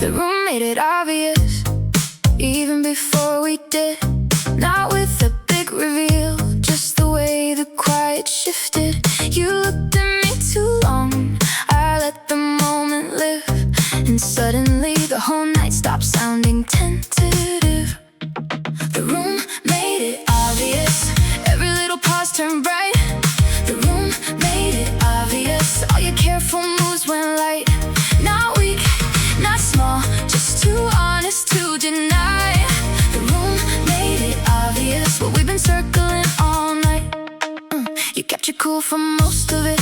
The room made it obvious, even before we did. Not with a big reveal, just the way the quiet shifted. You looked at me too long, I let the moment live, and suddenly the whole night stopped sounding tentative. The room made it obvious, kept you cool for most of it.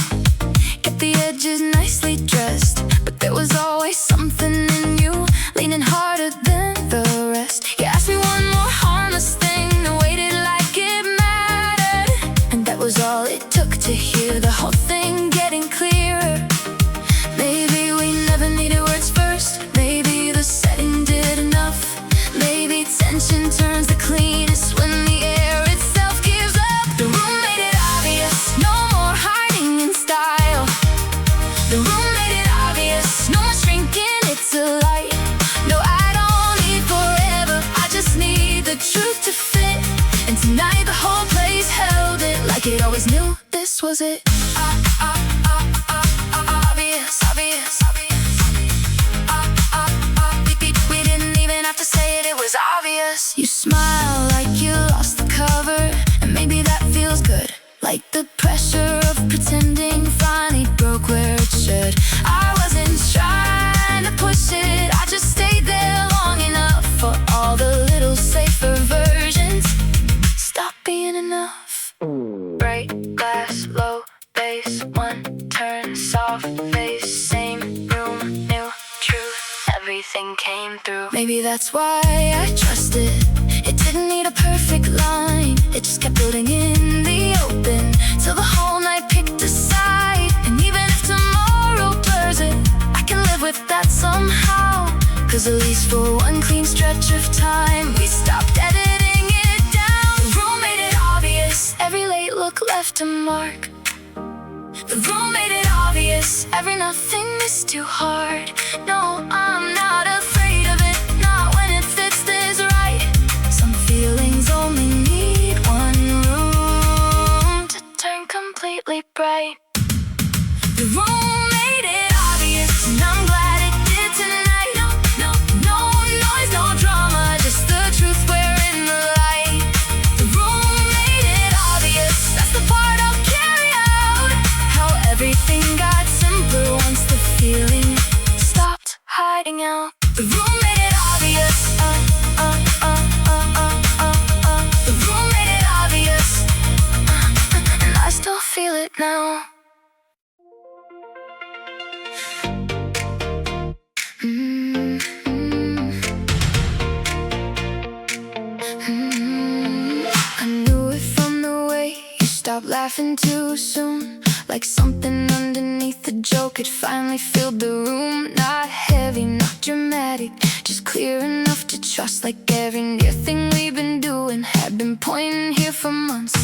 Kept the edges nicely dressed, but there was always something in you, leaning harder than the rest. You asked me one more harmless thing, and waited like it mattered, and that was all it took to hear the whole thing getting clearer. Maybe we never needed words first, maybe the setting did enough. Maybe tension turns the cleanest when the air itself gives up. The room made it obvious, no more hiding in style. The room made it obvious, no more shrinking it to light. No, I don't need forever, I just need the truth to fit. And tonight the whole place held it like it always knew this was it. Obvious, obvious, obvious. We didn't even have to say it, it was obvious. You smile like you lost the cover, and maybe that feels good. Like the pressure of pretending finally broke where it should. I wasn't trying to push it, I just stayed there long enough for all the little safer versions stop being enough. Bright glass, low bass, one turn, soft face, same room, new truth, everything came through. Maybe that's why I trusted. It didn't need a perfect line, it just kept building in the open till the whole night picked a side. And even if tomorrow blurs it, I can live with that somehow. Cause at least for one clean stretch of time, we stopped editing it down. The room made it obvious, every late look left a mark. The room made it obvious, every nothing is too hard. No, I'm not afraid of it, not when it fits this right. Some feelings only need one room to turn completely bright. The room made it obvious, and I'm glad it did tonight. No noise, no drama, just the truth wearing the light. The room made it obvious, that's the part I'll carry out. How everything got simpler once the feeling stopped hiding out. The room made it obvious. The room made it obvious, and I still feel it now. I knew it from the way you stopped laughing too soon. Like something underneath the joke had finally filled the room. Not heavy, not dramatic, just clear enough to trust. Like every near thing we've been doing had been pointing here for months.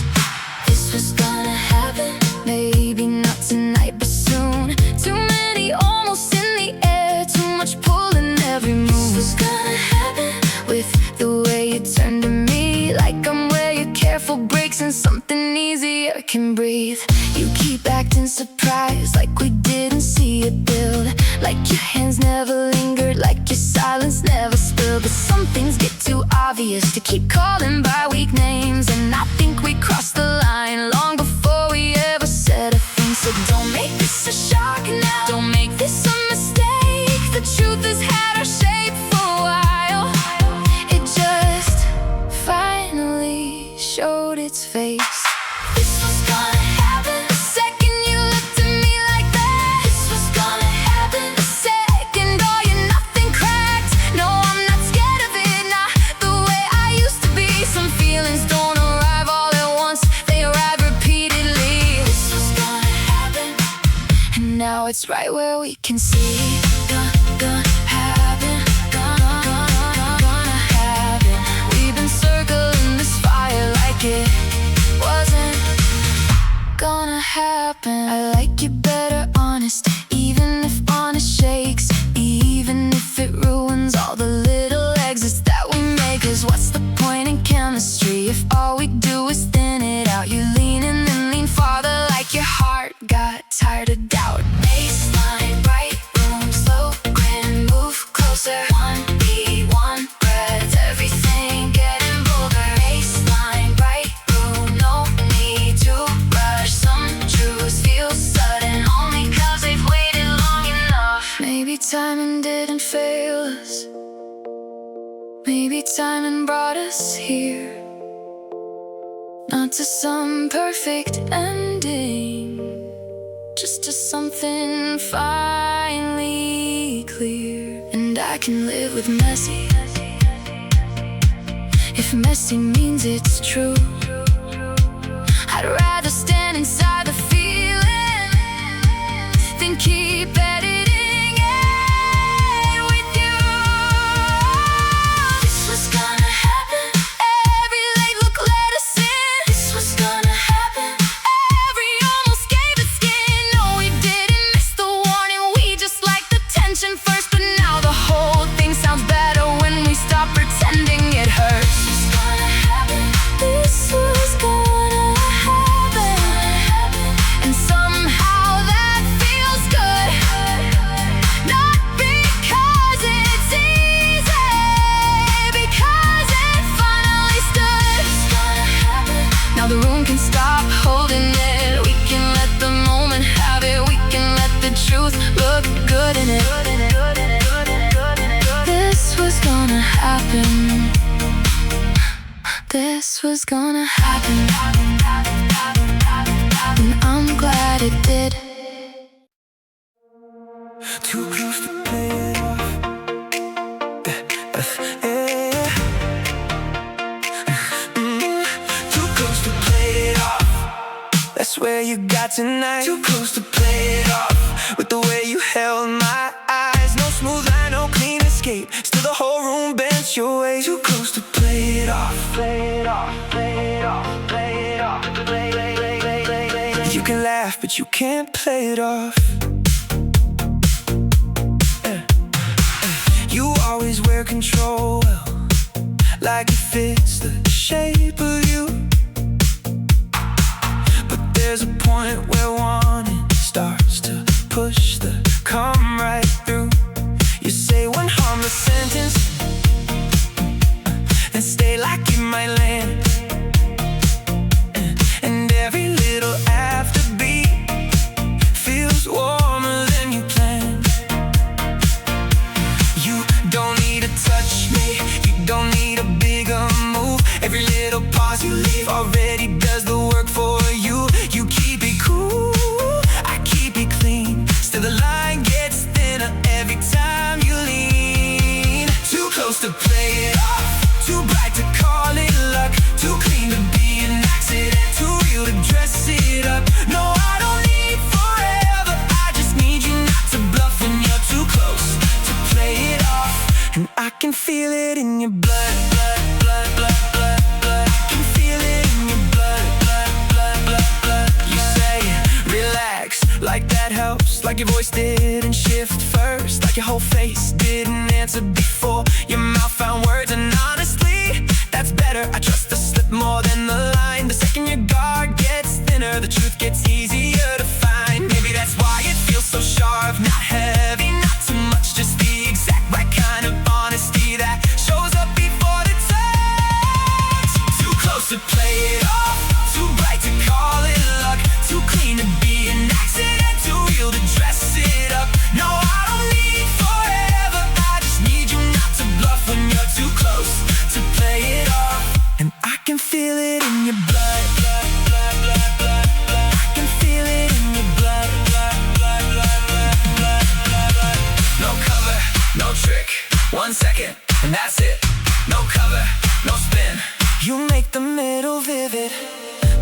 This was gonna happen, maybe not tonight but soon. Too many almost in the air, too much pull in every move. This was gonna happen with the way you turn to me, like I'm where your careful breaks and something easier can breathe. You keep acting surprised, like we didn't see it build. Like your hands never lingered, like your silence never spilled. But some things get too obvious to keep calling by weak names, and I think we crossed the line long before we ever said a thing. So don't make this a shock now, don't make this a mistake. The truth has had our shape for a while, it just finally showed its face. This was gonna happen the second you looked at me like that. This was gonna happen the second all your nothing cracked. No, I'm not scared of it, not the way I used to be. Some feelings don't arrive all at once, they arrive repeatedly. This was gonna happen, and now it's right where we can see. Gonna happen, gonna happen. We've been circling this fire like it wasn't gonna happen. I like you better honest, even if honest shakes, even if it ruins all the little exits that we make. Cause what's the point in chemistry if all we do is thin it out? You lean in and lean farther like your heart got tired of doubt. Baseline, bright room, slow grin, move closer. One beat, one breath, everything getting bolder. Baseline, bright room, no need to rush. Some truths feel sudden only cause they've waited long enough. Maybe timing didn't fail us, maybe timing brought us here. Not not to some perfect ending, just to something finally clear. And I can live with messy if messy means it's true. I'd rather stand inside the feeling than keep editing it with you. This was gonna happen. Every late look let us in. This was gonna happen. Every almost gave it skin. No, we didn't miss the warning. We just liked the tension first, but now the whole thing sounds better when we stop pretending it hurts. This was gonna happen, and somehow that feels good. Not because it's easy, because it finally stood. Now the room can stop holding it. We can let the moment have it. We can let the truth look good in it. This was gonna happen. This was gonna happen, and I'm glad it did. Too close to play it off. Yeah. Too close to play it off. That's where you got tonight. Too close to play it off. With the way you held my eyes. No smooth line, no clean escape. Still the whole room bent your way. Too close to play it off. Play it off, play it off, play it off. Play. You can laugh, but you can't play it off. You always wear control well, like it fits the shape of you. But there's a point where wanting starts to push the come right through. You say one harmless sentence, then stay like you might land. And every little afterbeat feels warmer than you planned. You don't need to touch me, you don't need a bigger move. Every little pause you leave already does the work for you. You keep it cool, I keep it clean. Still the line gets thinner every time you lean. Too close to play it off, too bright to call it luck, too clean to be an accident, too real to dress it up. No, I don't need forever, I just need you not to bluff when you're too close to play it off. And I can feel it in your blood, blood, blood, blood, blood, blood. I can feel it in your blood, blood, blood, blood, blood. You say, relax, like that helps, like your voice didn't shift first, like your whole face didn't answer before your mouth found words. And honestly, that's better. I trust the slip more than the line. The second your guard gets thinner, the truth gets easier to find. Maybe that's why it feels so sharp, not heavy, not too much, just the exact right kind of honesty that shows up before the touch. Too close to play it off, too bright to call it luck, too clean to be an accident, too real to dress it up. No, I don't need forever, I just need you not to bluff when you're too close to play it off. And I can feel it in your blood, blood, blood, blood, blood, blood. I can feel it in your blood, blood, blood, blood, blood, blood, blood, blood. No cover, no trick, 1 second, and that's it. No cover, no spin. You make the middle vivid.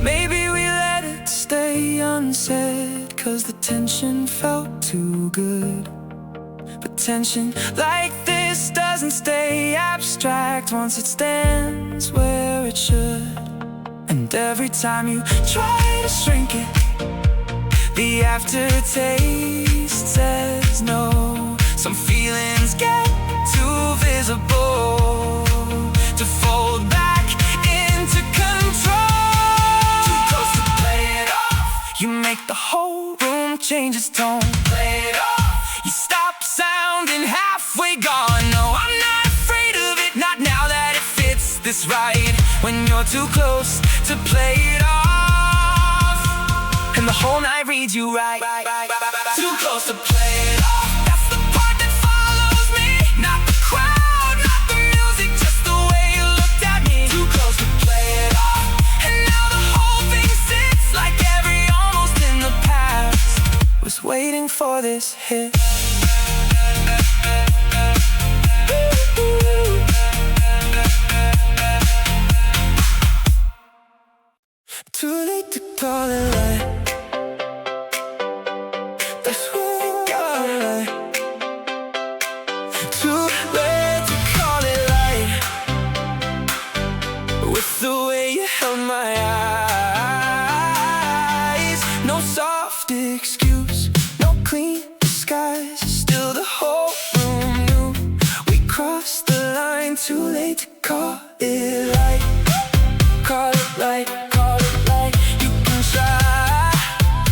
Maybe we let it stay unsaid, 'cause the tension felt too good. But tension like this doesn't stay abstract once it stands where it should. And every time you try to shrink it, the aftertaste says no. Some feelings get too visible to fold back into control. Too close to play it off, you make the whole room change its tone. Play it off, you stop sounding halfway gone. No, I'm not afraid of it, not now that it fits this right. When you're too close to play it off, and the whole night reads you right. Too close to play it off, that's the part that follows me. Not the crowd, not the music, just the way you looked at me. Too close to play it off, and now the whole ain't too late to call it light. Call it light, call it light. You can try,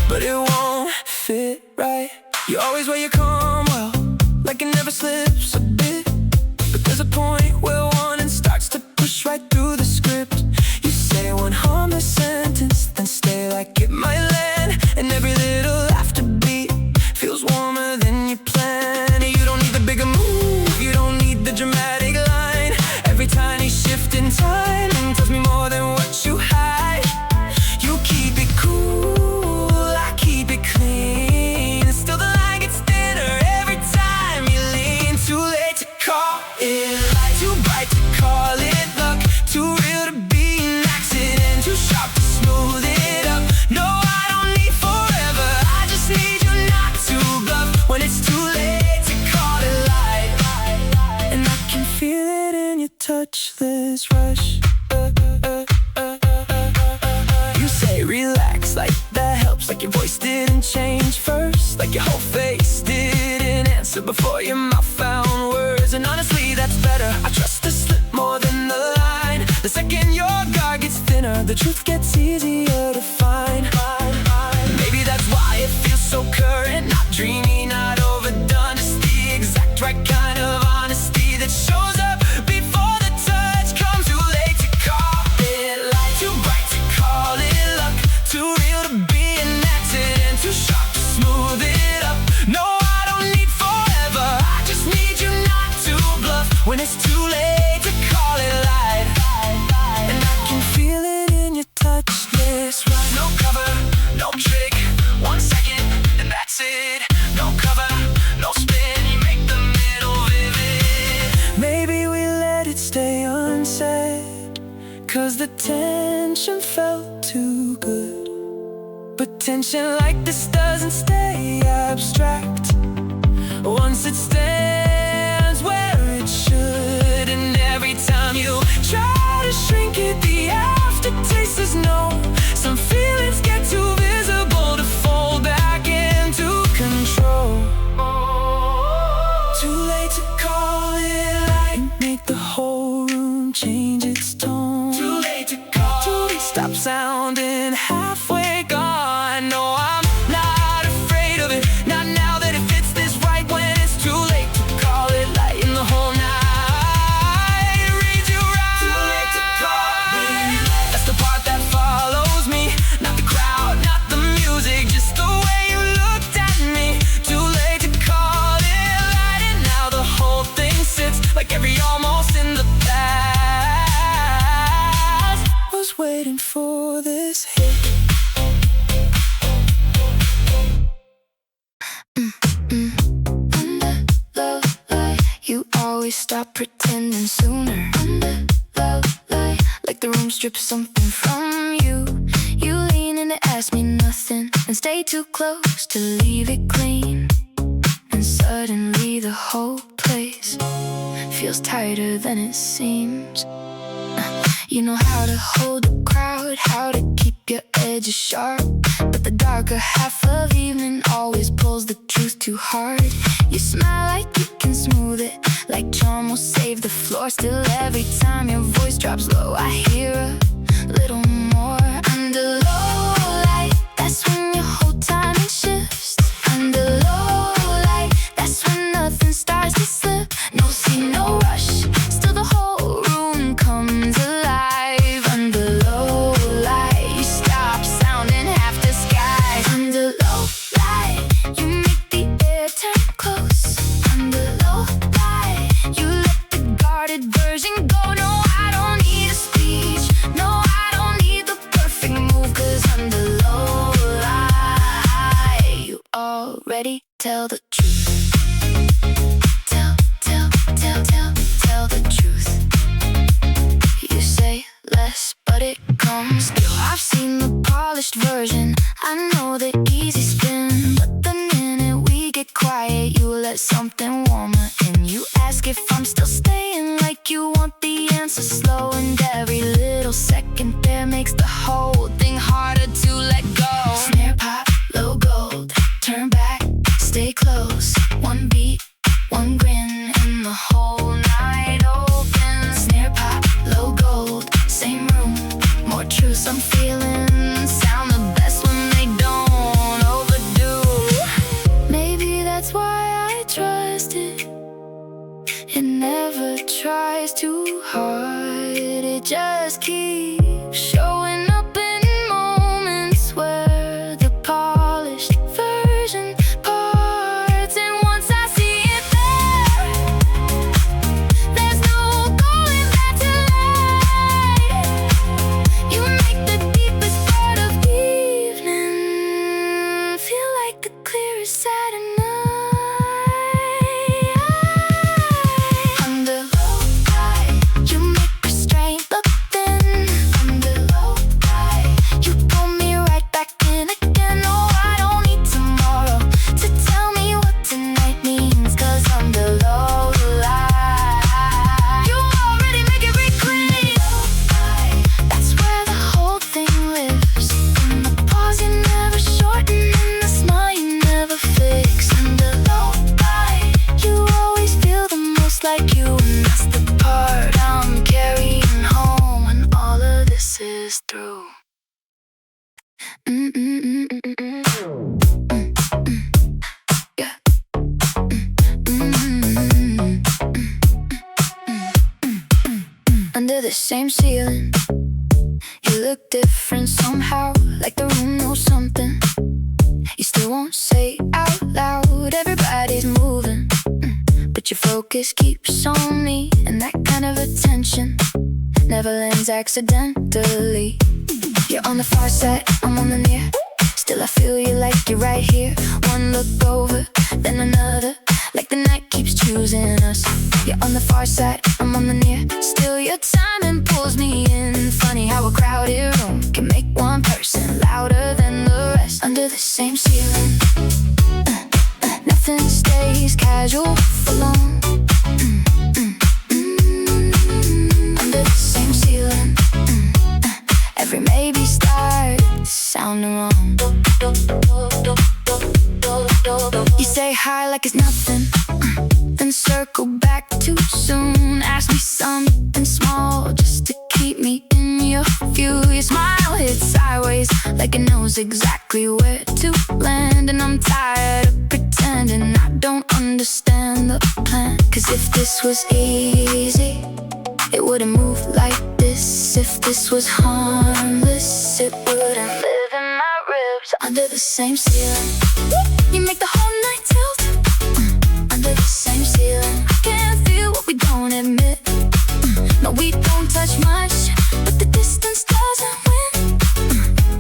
but it won't fit right. You always wear your calm well, like it never slips a bit. But there's a point where warning starts to push right through the script. You say one harmless sentence, then stay like it might land. And every little afterbeat feels warmer than you planned. You don't need the bigger move, you don't need the dramatic line. Every tiny shift in time tells me more than what you hide. You keep it cool, I keep it clean. Still the line gets thinner every time you lean. Too late to call it light, too bright to call it luck, too real to be an accident, too sharp to smooth it up. No, I don't need forever, I just need you not to bluff when it's too late to call it light. And I can feel it in your touch, this rush. You say relax, like that helps, like your voice didn't change first, like your whole face didn't answer before your mouth found words. And honestly, that's better. I trust the slip more than the line. The second your guard gets thinner, the truth gets easier to find. Maybe that's why it feels so current, not dreamy, not overdone. Just the exact right kind of honesty that shows up before the touch comes. Too late to call it light, too bright to call it luck, too real to be an accident, too sharp to smooth it up. No, I don't need forever, I just need you not to bluff when it's too late to call it light. And I can feel it in your touch, this right. No cover, no trick, 1 second and that's it. No cover, no spin, you make the middle vivid. Maybe we let it stay unsaid, cause the tension felt too good. But tension like this doesn't stay abstract once it stands where it should. And every time you try to shrink it, the aftertaste is no. Some feelings get too visible to fall back into control. Too late to call it light, make the whole room change its tone. Too late to call, too late, stop sounding halfway gone. No, I'm not afraid of it, not now that it fits this right. When it's too late to call it light, in the whole night reads you right. Too late to call it light, that's the part that follows me, not the crowd, not the music, just the way you looked at me. Too late to call it light, and now the whole thing sits like every almost in the past was waiting for this hit. Under the light, you always stop pretending sooner. Under the light, like the room strips something from you. You lean in to ask me nothing and stay too close to leave it clean. And suddenly the whole place feels tighter than it seems. You know how to hold the crowd, how to keep your edges sharp, but the darker half of evening always pulls the truth too hard. You smile like you can smooth it, like charm will save the floor. Still every time your voice drops low, I hear a little more. Under low light, that's when your whole timing shifts. Under low light, that's when nothing starts to slip. No scene, no rush, still the whole room comes alive. Under low light, you stop sounding half disguised. Under low light, you make the air turn close. Under low light, you let the guarded version go. No, I don't need a speech, no, I don't need the perfect move, cause under low light, you already tell the truth. Tell the truth. You say less, but it comes through. I've seen the polished version, I know the easy spin, but the minute we get quiet, you let something warmer in. You ask if I'm still staying, like you want the answer slow. And every little second there makes the whole thing harder to let go. Snare pop, low gold, turn back, stay close. One beat, one grin, and the whole night opens It never tries too hard. It just keeps showing up in moments where the polished version parts. And once I see it there, there's no going back to light. You make the deepest part of evening feel like the clearest Saturday night. Under low light, you make restraint look thin. Under low light, you pull me right back in again. Oh, I don't need tomorrow to tell me what tonight means, 'cause under low light, you already make it reclaim. That's where the whole thing lives. In the pause you never shorten, in the smile you never fix. Under low light, you always feel the most like you, and that's the part I'm carrying home when all of this is through. Yeah. Under the same ceiling, you look different somehow, like the room knows something. You still won't say out loud, everybody's moving, but your focus keeps on me, and that kind of attention never lands accidentally. You're on the far side, I'm on the near. Still I feel you like you're right here. One look over, then another, like the night keeps choosing us. You're on the far side, I'm on the near. Still your timing pulls me in. Funny how a crowded room can make one person louder than the rest. Under the same ceiling, nothing stays casual for long. Under the same ceiling, every maybe starts sounding wrong. You say hi like it's nothing, then circle back too soon. Ask me something small just to keep me in your view. Your smile hits sideways like it knows exactly where to land. And I'm tired of pretending I don't understand the plan. 'Cause if this was easy, it wouldn't move like this. If this was harmless, it wouldn't live in my ribs. Under the same ceiling, you make the whole night tilt. Under the same ceiling, I can't feel what we don't admit. No, we don't touch much, but the distance doesn't win.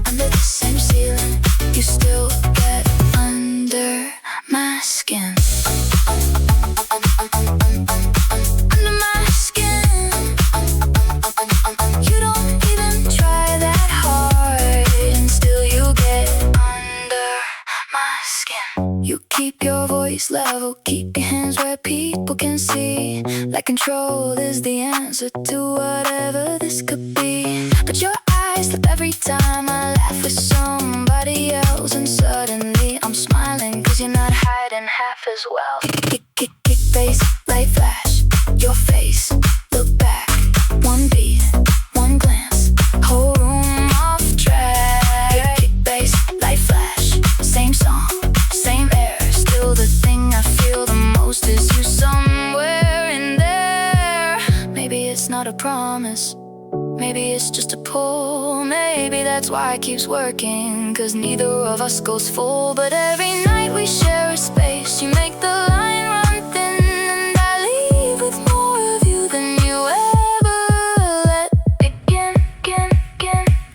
Under the same ceiling, you still get under my skin. Under my skin, you don't even try that hard, and still you get under my skin. You keep your voice level, keep your hands where people can see. Like control is the answer to whatever this could be. But your eyes slip every time I laugh with somebody else, and suddenly I'm smiling 'cause you're not hiding half as well. Kick bass, light flash, your face, look back. One beat, one glance, whole room off track. Kick bass, light flash, same song, same air. Still the thing I feel the most is you somewhere in there. Maybe it's not a promise, maybe it's just a pull. Maybe that's why it keeps working, 'cause neither of us goes full. But every night we share a space, you make the line run thin, and I leave with more of you than you ever let begin.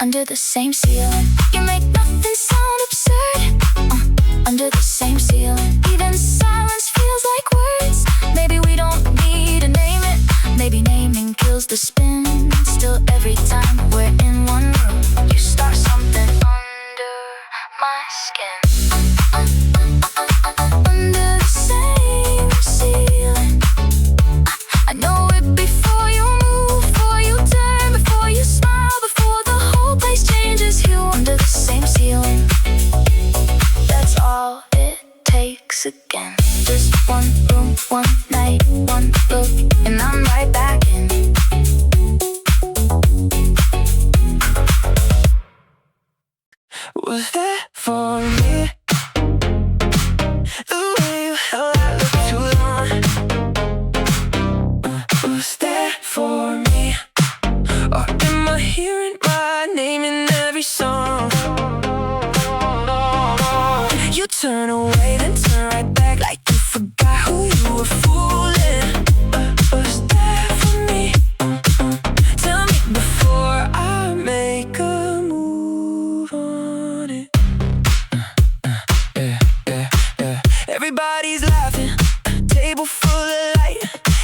Under the same ceiling, you make nothing sound absurd. Under the same ceiling, even silence feels like words. Maybe we don't need to name it, maybe naming kills the spin. Still every time we're in one room, you start something under my skin. Under the same ceiling, I know it before you move, before you turn, before you smile, before the whole place changes. You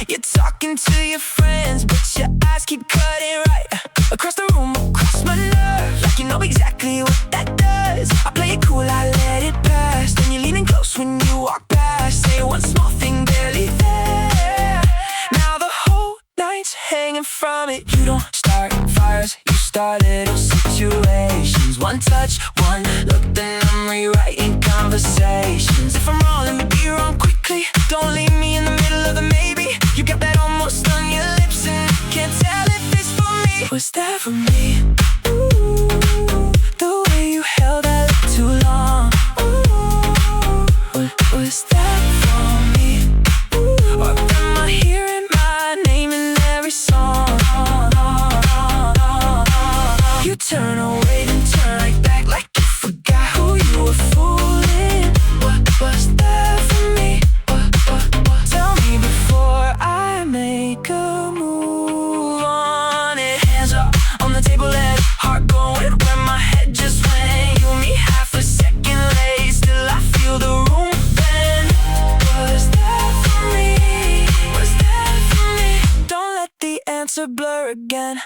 You're talking to your friends, but your eyes keep cutting right across the room, across my nerves. Like you know exactly what that does. I play it cool, I let it pass. Then you're leaning close when you walk past. Say one small thing, barely there. Now the whole night's hanging from it. You don't start fires, you start little situations. One touch, one look, then I'm rewriting conversations. If I'm wrong, let me be wrong quickly. Don't leave me in the middle of the maybe. You got that almost on your lips and can't tell if it's for me. Was that for me? Ooh, the way you held that lip too long. Ooh, was that for me? Ooh, or am I hearing my name in every song? You turn away, then turn right back like you forgot who you were fooling. What was that for me? What? Tell me before I make a move on it. Hands up on the table, let heart going where my head just went. You and me half a second late, still I feel the room bend. Was that for me? Was that for me? Don't let the answer blur again.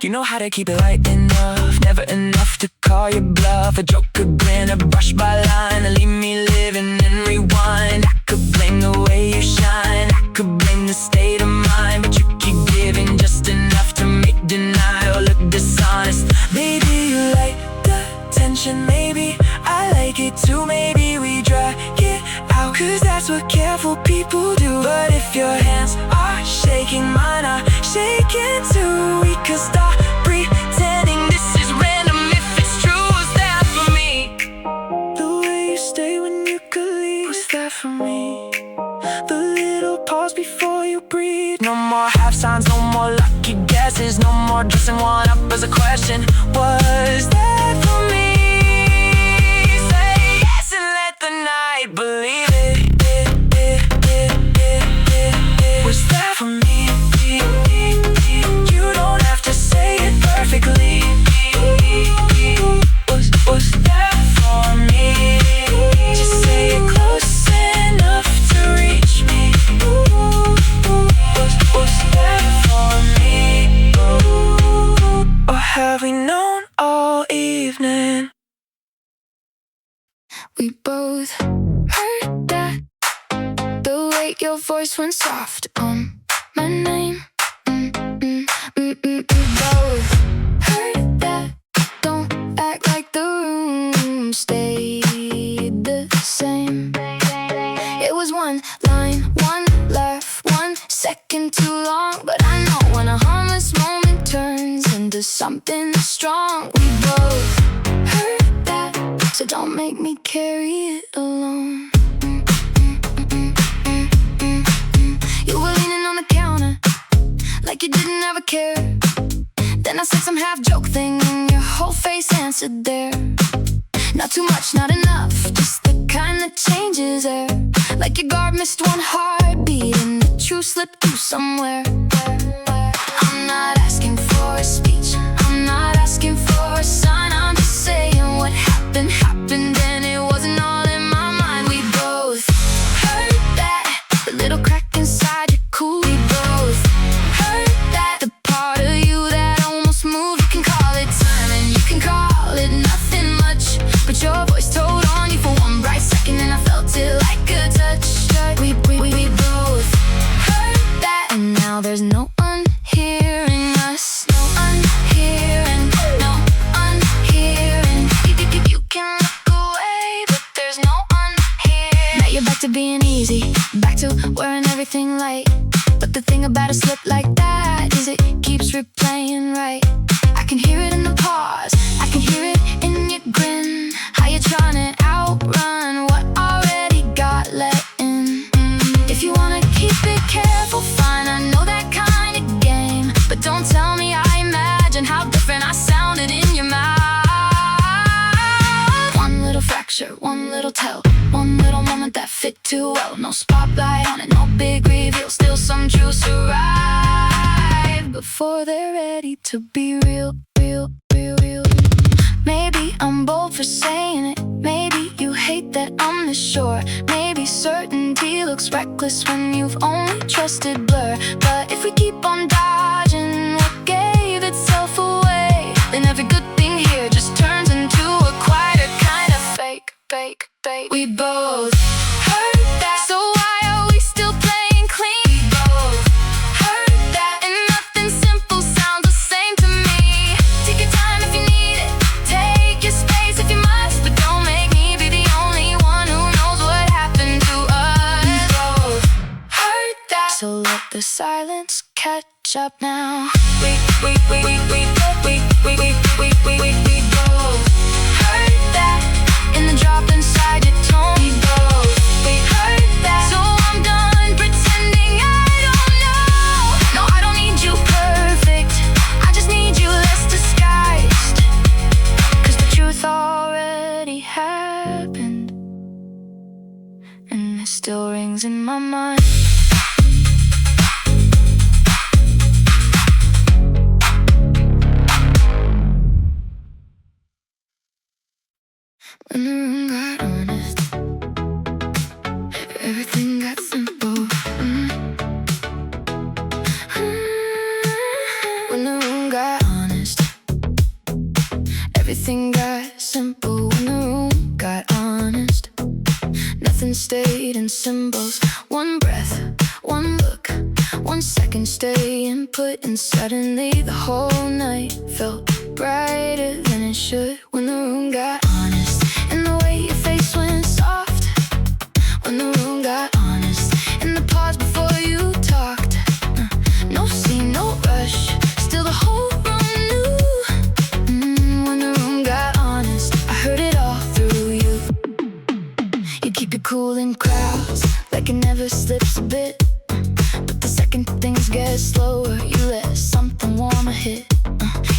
You know how to keep it light enough, never enough to call your bluff. A joke, a grin, a brush by line, and leave me living and rewind. I could blame the way you shine, I could blame the state of mind, but you keep giving just enough to make denial look dishonest. Maybe you like the tension, maybe I like it too. Maybe we drag it out, cause that's what careful people do. But if your hands are shaking, mine are shaking too. We could stop pretending this is random if it's true. Was that for me? The way you stay when you could leave. Was that for me? The little pause before you breathe. No more half signs, no more lucky guesses, no more dressing one up as a question. Was that for me? Say yes and let the night believe it. Was that for me? You don't have to say it perfectly. Was that for me? Just say it close enough to reach me. Was that for me? Or have we known all evening? We both heard that, the way your voice went soft on my name. We both heard that. Don't act like the room stayed the same. It was one line, one laugh, 1 second too long, but I know when a harmless moment turns into something strong. We both heard that, so don't make me carry it alone. You were leaning on the counter like you didn't ever care. Then I said some half-joke thing and your whole face answered there. Not too much, not enough, just the kind that changes air. Like your guard missed one heartbeat and the truth slipped through somewhere. I'm not asking for a speech, I'm not asking for a sign. I'm just saying what happened, happened, and it wasn't all in my mind. We both heard that, the little crack inside your cool. We both heard that, the part of you that almost moved. You can call it time and you can call it nothing much, but your voice told on you for one bright second, and I felt it like a touch. We both heard that, and now there's no unhearing us. No unhearing, no unhearing. You can look away, but there's no unhearing. Now you're back to being easy, back to wearing everything light. But the thing about a slip like that is it keeps replaying right. I can hear it in the pause, I can hear it in your grin. How you're trying to outrun what already got let in. If you wanna keep it careful, fine, I know that kind of game. But don't tell me I imagine how different I sounded in your mouth. One little fracture, one little tell, one little moment that fit too well. No spotlight on it, no big reveal, still some truths arrive before they're ready to be real. Maybe I'm bold for saying it, maybe you hate hate that I'm this sure. Maybe certainty looks reckless when you've only trusted blur. But if we keep on dodging what gave itself away, then every good thing here just turns into a quieter kind of fake. We both heard that, so why are we still playing clean? We both heard that, and nothing simple sounds the same to me. Take your time if you need it, take your space if you must, but don't make me be the only one who knows what happened to us. We both heard that, so let the silence catch up now. We both heard that, in the drop inside your tone. We heard that, so I'm done pretending I don't know. No, I don't need you perfect, I just need you less disguised. Cause the truth already happened, and it still rings in my mind. When the room got honest, everything got simple. When the room got honest, everything got simple. When the room got honest, nothing stayed in symbols. One breath, one look, 1 second staying put, and suddenly the whole night felt brighter than it should. When the room got honest, and the way your face went soft. When the room got honest, and the pause before you talked. No scene, no rush, still the whole room knew. When the room got honest, I heard it all through you. You keep it cool in crowds, like it never slips a bit. But the second things get slower, you let something warmer hit.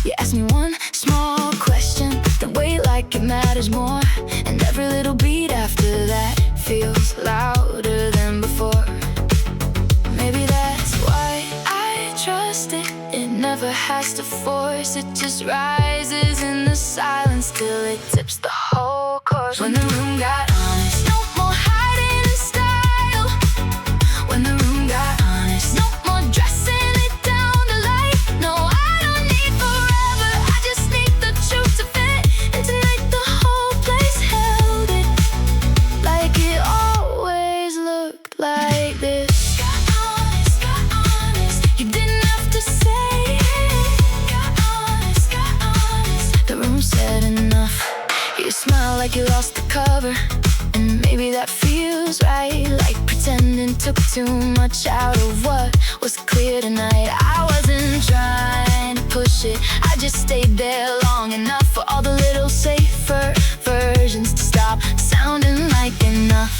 You ask me one small question, then wait like it matters more. And every little beat after that feels louder than before. Maybe that's why I trust it. It never has to force, it just rises in the silence till it tips the whole course. When the room got honest, no more hiding in style. When the room got honest, no more dressing it down to light. No, I don't need forever, I just need the truth to fit. And tonight the whole place held it, like it always looked like this. Got honest, you didn't have to say it. Got honest, the room said enough. You smile like you lost the cover, and maybe that feels right. Like pretending took too much out of what was clear tonight. I wasn't trying to push it, I just stayed there long enough for all the little safer versions to stop sounding like enough.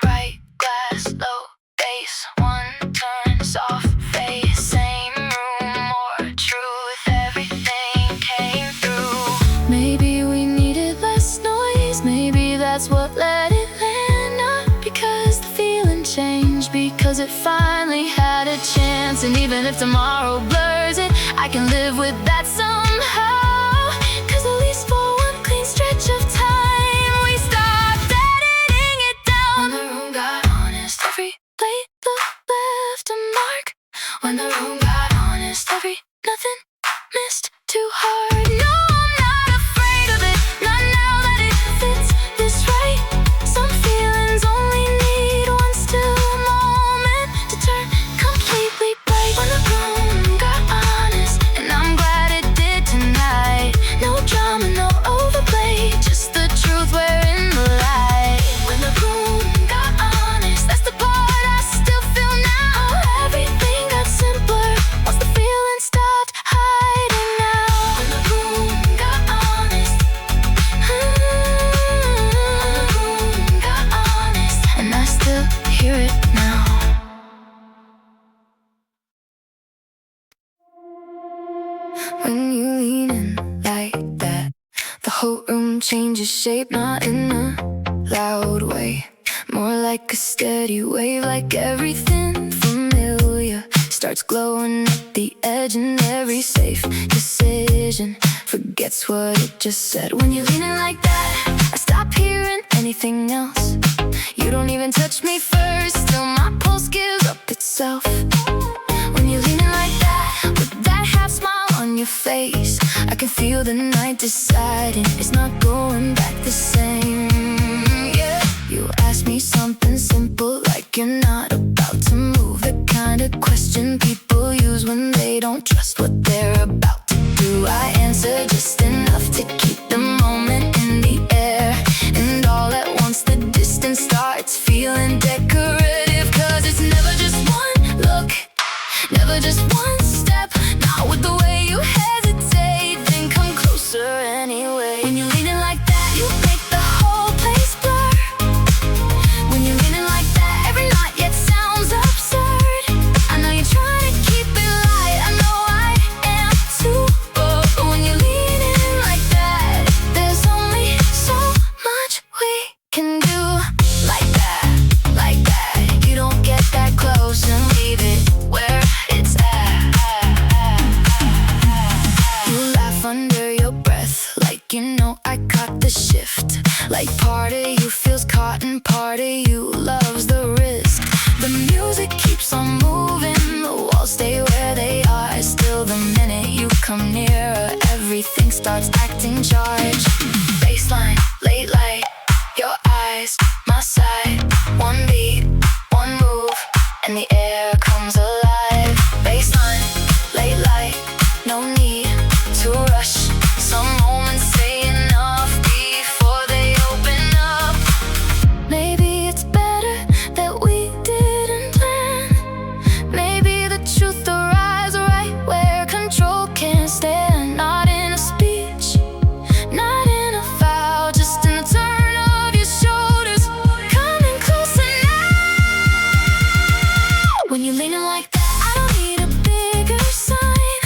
Bright glass, low bass, one turn, soft face, same room, more truth, everything came through. Maybe we needed less noise, maybe that's what let it land. Not because the feeling changed, because it finally had a chance. And even if tomorrow blurs it, I can live with that somehow. Cause at least for one clean stretch of time, we stopped editing it down. When the room got honest, every plate left a mark. When the room got honest, nothing missed too hard. No, I'm not afraid of it, not now that it fits this right. Some feelings only need one still moment to turn completely bright. When the room got honest, and I'm glad it did tonight. No drama, no overplay, just the truth, we're in the light. When the room got honest, that's the part I still feel now. Everything got simpler once the feeling stopped hiding now. When the room got honest, when the room got honest, and I still hear it now. When you lean in like that, the whole room changes shape, not in a loud way, more like a steady wave. Like everything familiar starts glowing at the edge, and every safe decision forgets what it just said. When you're leaning like that, I stop hearing anything else. You don't even touch me first, still my pulse gives up itself. When you're leaning like that, with that half smile on your face, I can feel the night deciding it's not going back the same. Yeah, you ask me something simple like you're not about to move. The kind of question people use when they don't trust what they're about to do. I answer just enough to keep the moment in the air, and all at once the distance starts feeling decorative. Cause it's never just one look, never just one step. Not with the way you hesitate, then come closer anyway. When you're leaning like that, you make the whole place blur. When you're leaning like that, every knot yet sounds absurd. I know you're trying to keep it light, I know I am too. But when you're leaning like that, there's only so much we can do. Like that, like that. You don't get that close and leave it where it's at. You laugh under your breath like you know I caught the shift. Like part of you feels caught and part of you loves the risk. The music keeps on moving, the walls stay where they are. Still the minute you come nearer, everything starts acting charged. Baseline, late light, your eyes, my side. One beat, one move, and the air comes alive. Baseline, late light, no need to rush. Some moments say enough before they open up. Maybe it's better that we didn't plan. Maybe the truth arrives right where control can't stand. Not in a speech, not in a vow, just in the turn of your shoulders, coming closer now. When you're leaning like that, I don't need a bigger sign.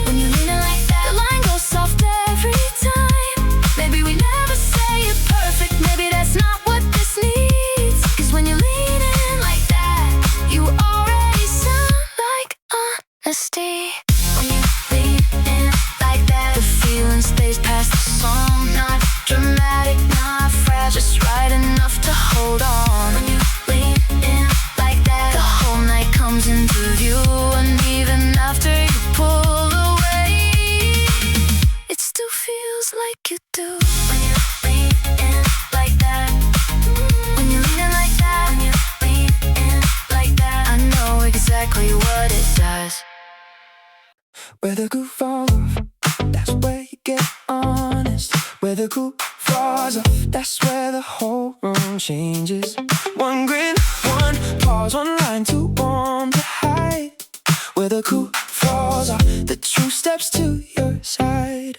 When you're leaning like that, the line goes soft every time. Maybe we never say it perfect, maybe that's not what this needs. Cause when you're leaning like that, you already sound like honesty. When you lean in like that, the feeling stays past the song. Not dramatic, not fragile, just right enough to hold on. When you lean in like that, the whole night comes into view. And even after you pull away, it still feels like you do. When you lean in like that, when you lean in like that, when you lean in like that, I know exactly what it does. Where the groove falls off, that's where you get honest. Where the groove falls off, that's where the whole room changes. One grin, one pause, one line too warm to hide. Where the groove falls off, the truth steps to your side.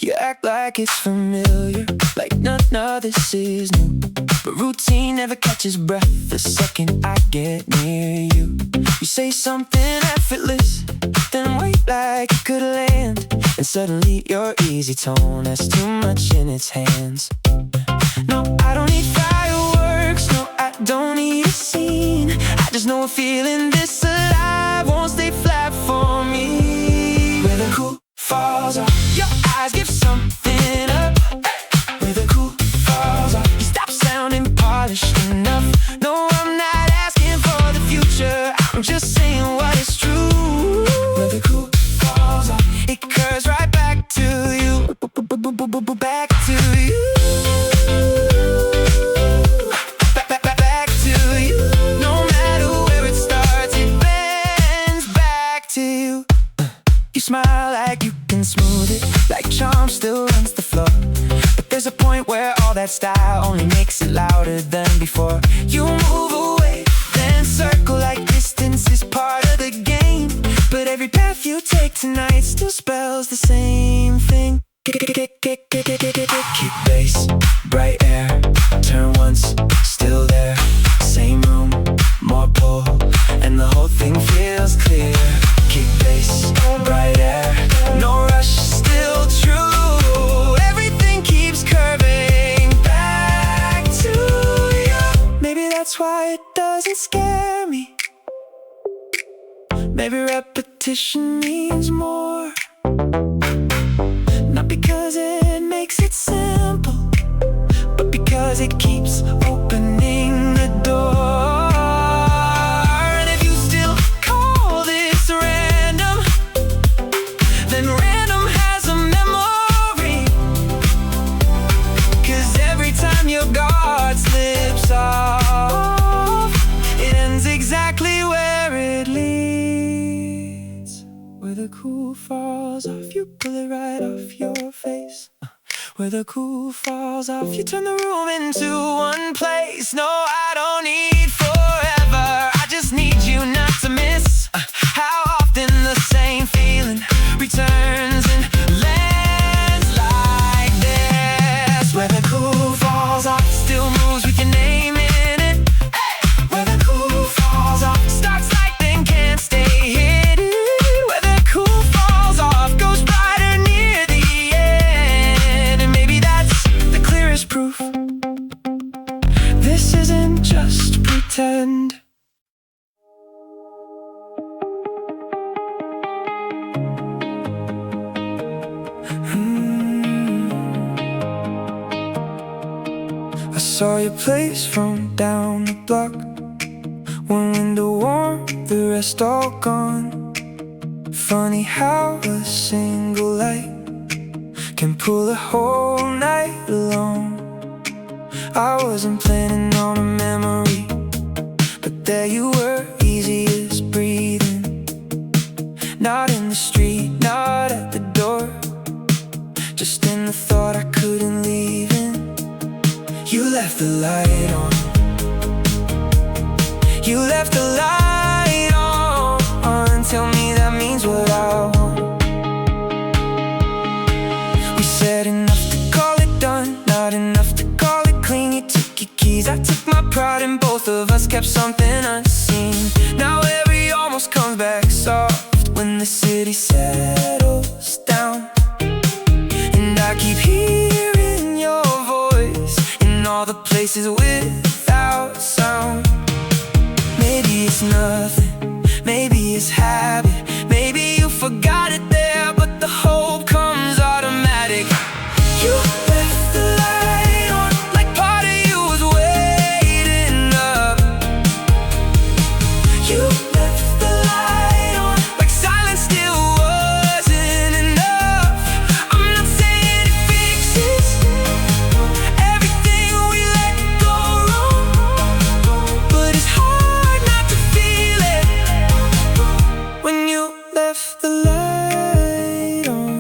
You act like it's familiar, like none of this is new. But routine never catches breath the second I get near you. You say something effortless, then wait like it could land. And suddenly your easy tone has too much in its hands. No, I don't need fireworks, no, I don't need a scene. I just know a feeling this alive won't stay flat for me. Where the cool falls off, your eyes give something up. Where the cool falls off, you stop sounding polished enough. No, I'm not asking for the future, I'm just saying what is true. Where the cool falls off, it curves right back to you. Back to you. Back to you. No matter where it starts, it bends back to you. You smile like you can smooth it, like charm still runs the floor. But there's a point where all that style only makes it louder than before. You move away, then circle like distance is part of the game. But every path you take tonight still spells the same thing. Keep bass, bright air, turn once, still there. Same room, more pull, and the whole thing feels clear. Keep bass, bright air, no rush, still true. Everything keeps curving back to you. Maybe that's why it doesn't scare me. Maybe repetition means more. Not because it makes it simple, but because 'cause it keeps opening the door. And if you still call this random, then random has a memory. 'Cause every time your guard slips off, it ends exactly where it leads. Where the cool falls off, you pull it right off your face. Where the cool falls off, you turn the room into one place. No, I don't need forever, I just need you not to miss how often the same feeling returns and lands like this. Where the cool falls off, still moves with your name in it. Where the cool falls off, starts like then can't stay hidden. Where the cool falls off, goes brighter near the end. And maybe that's the clearest proof this isn't just pretend. I saw your place from down the block. One window warm, the rest all gone. Funny how a single light can pull a whole night alone. I wasn't planning on a memory, but there you were, easy as breathing. Not in the street, not at the door, just in the thought I couldn't leave in. You left the light on. You left the light on. Tell me that means what I want. We said enough to call it done, not enough to call it clean. You took your keys, I took my pride, and both of us kept something unseen. Now every almost comes back soft when the city settles down. And I keep hearing your voice in all the places without sound. Maybe it's nothing, maybe it's habit, maybe you forgot it there, but the hope comes automatic. You left the light on, like part of you was waiting up. You left the light on, like silence still wasn't enough. I'm not saying it fixes everything we let go wrong, but it's hard not to feel it when you left the light on.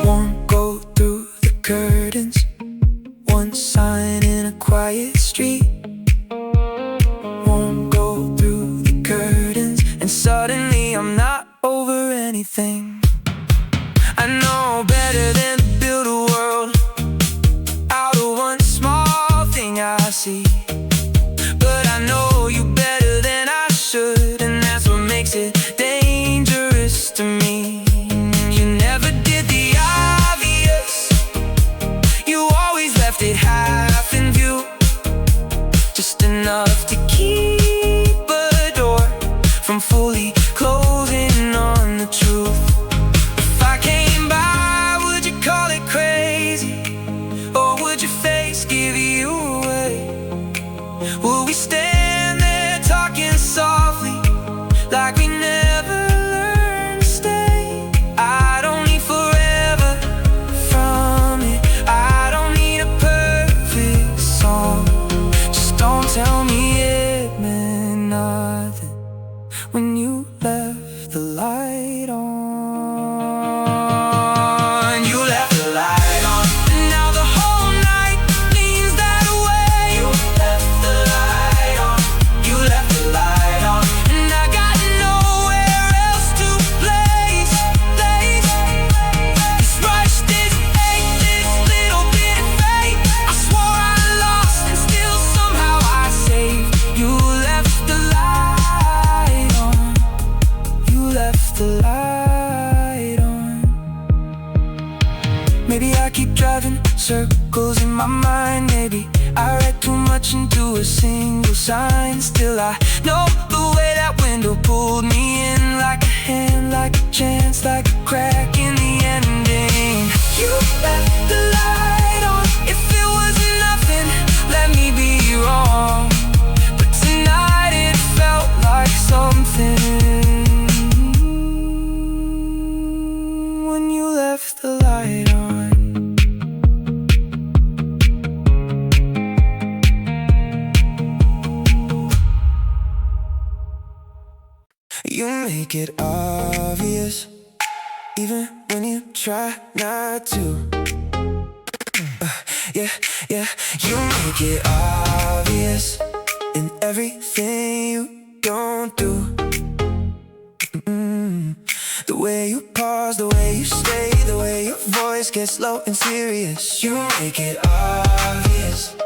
Won't go through the curtains, one sign in a quiet street. Won't go through the curtains, and suddenly I'm not over anything. I know better than to build a world out of one small thing I see. But I know you better than I should, and that's what makes it dangerous to me. You never did the obvious, you always left it half in view, just enough to keep a door from fully closing on the truth. If I came by, would you call it crazy, or would your face give you away? Will we stand there talking softly, like we never learned to stay? I don't need forever from it, I don't need a perfect song. Just don't tell me it meant nothing when you left the light on. You left the light on, and now the whole night leans that way. You left the light on, you left the light on, and I got nowhere else to place. This rush, this ache, this little bit of fate, I swore I lost and still somehow I saved. You left the light on, you left the light on. Maybe I keep driving circles in my mind, maybe I read too much into a single sign. Still I know the way that window pulled me in, like a hand, like a chance, like a crack in the ending. You left the light on, if it was You make it obvious, even when you try not to. Yeah, yeah, you make it obvious in everything you don't do. The way you pause, the way you stay, the way your voice gets low and serious. You make it obvious,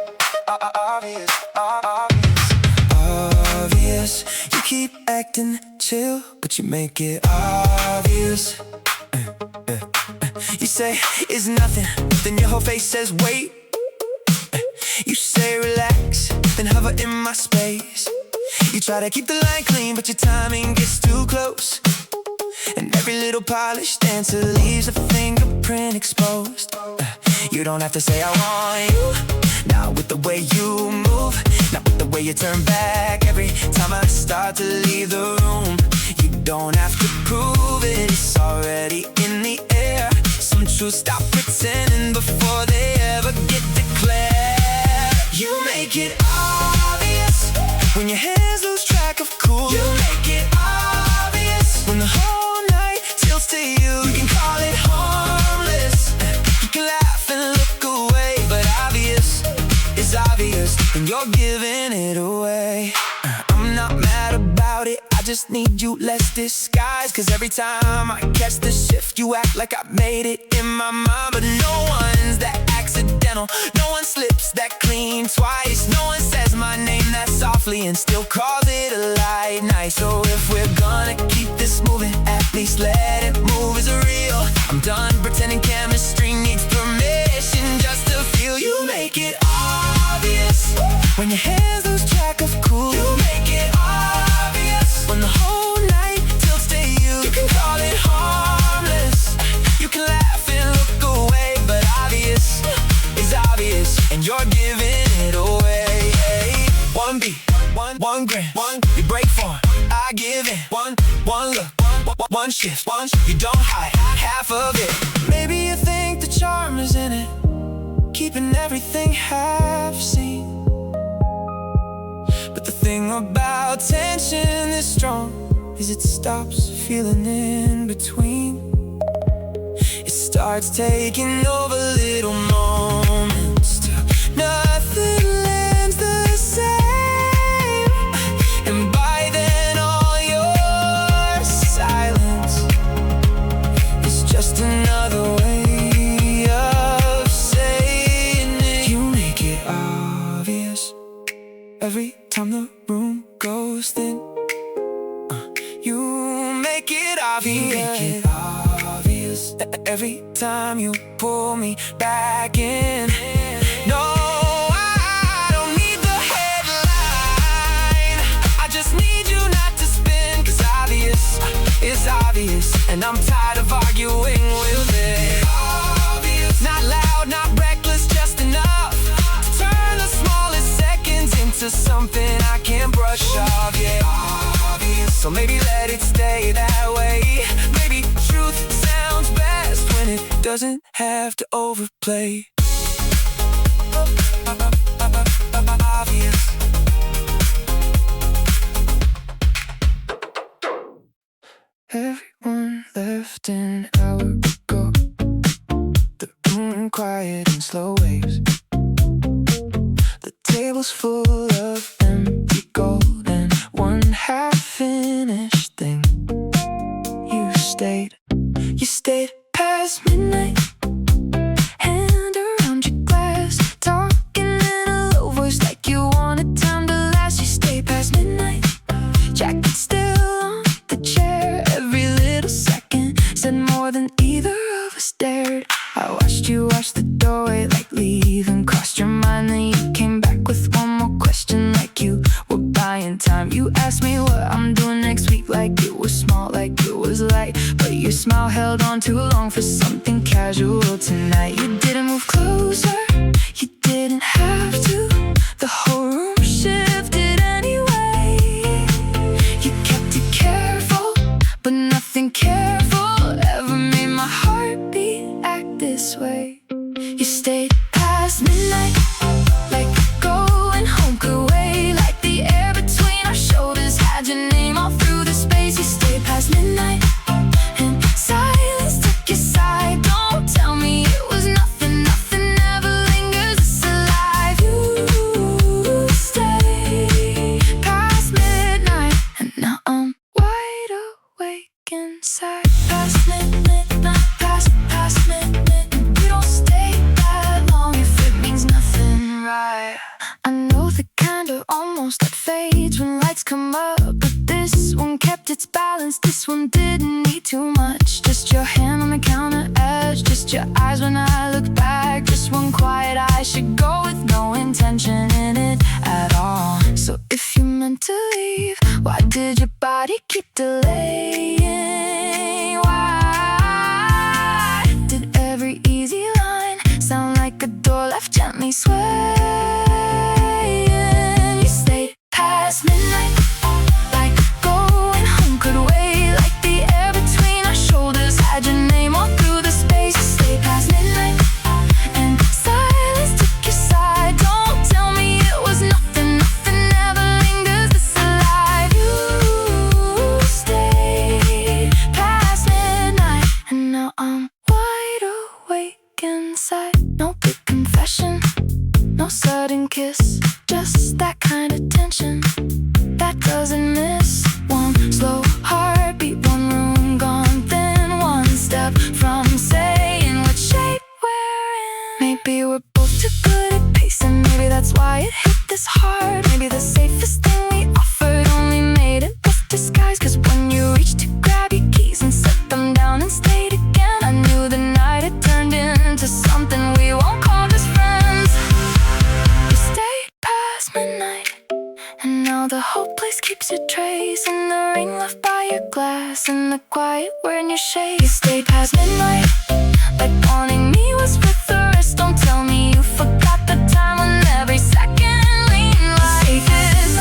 obvious, obvious, obvious. You keep acting chill, but you make it obvious. You say it's nothing, then your whole face says wait. You say relax, then hover in my space. You try to keep the line clean, but your timing gets too close. And every little polished answer leaves a fingerprint exposed. You don't have to say I want you, not with the way you move, not with the way you turn back every time I start to leave the room. You don't have to prove it, it's already in the air. Some truths stop pretending before they ever get declared. You make it obvious when your hands lose track of cool. You make it obvious when the whole night tilts to you. You can call it harmless, you can laugh and look away, but obvious is obvious, and you're giving it away. I'm not mad about it, I just need you less disguised. Cause every time I catch the shift, you act like I made it in my mind. But no one's that accidental, no one slips that clean twice. No one says my name that softly and still calls it a light night. So if we're gonna keep this moving, at least let it move as real. I'm done pretending chemistry needs permission just to feel. You make it obvious when your hands lose track of cool. You make it obvious when the whole night tilts to you. You can call it harmless, you can laugh and look away, but obvious is obvious, and you're giving it away. One beat, one gram, you break for it, I give in. One look, one shift, you don't hide half of it. Maybe you think the charm is in it, keeping everything half seen. But the thing about tension is strong is it stops feeling in between. It starts taking over little moments till nothing lands the same. And by then all your silence is just another way of saying it. You make it obvious every time the room goes thin. You make it obvious. You make it obvious every time you pull me back in. No, I don't need the headline, I just need you not to spin. Cause obvious is obvious, and I'm tired of arguing with it. Obvious, not loud, not reckless, just enough to turn the smallest seconds into something I can't brush off. Yeah, obvious, so maybe let it stay that way. Maybe truth sounds best when it doesn't have to overplay. Obvious. Everyone left an hour ago, the room quiet and slow waves. The table's full of empty gold and one half-finished thing. You stayed past midnight, hand around your glass, talking in a low voice like you wanted time to last. You stayed past midnight, jacket still on the chair. Every little second said more than either of us dared. I watched you wash the doorway like leaving crossed your mind. Then you came back with one more question like you were buying time. You asked me what I'm doing next week like it was small, like it was light. But your smile held on too long for something casual tonight. You didn't move closer, you didn't have to. The whole room shifted anyway. You kept it careful, but nothing careful ever made my heart beat act this way. You stayed past midnight, like going home could wait. Like the air between our shoulders had your name all through the space. You stayed past midnight, and silence took your side. Don't tell me it was nothing, nothing ever lingers. It's alive. You stay past midnight, and now I'm wide awake inside. Past midnight, past midnight. We don't stay that long if it means nothing, right? I know the kind of almost that fades when lights come up, but this one kept its balance. This one didn't need too much. Just your hand on the counter edge, just your eyes when I look back. Just one quiet eye should go with no intention in it at all. So if you meant to leave, why did your body keep delaying? Why did every easy line sound like a door left gently swaying? You stayed past midnight, like going home could wait. Like the air between our shoulders had your name all through the space. You stayed past midnight, and silence took your side. Don't tell me it was nothing, nothing ever lingers. This alive. You stayed past midnight, and now I'm wide awake inside. No big confession, no sudden kiss, just that kind of tension that doesn't miss. One slow heartbeat, one room gone, then one step from saying what shape we're in. Maybe we're both too good at pacing, maybe that's why it hit this hard. Maybe the safest thing we offered only made it best disguise. Cause when you reached to grab your keys and set them down and stayed again, I knew the night had turned into something we won't call just friends. You stayed past midnight, and now the whole place keeps your trace in the rain left by your glass, in the quiet when you shade. You stayed past midnight, like wanting me was worth the risk. Don't tell me you forgot the time when every second leaned like this.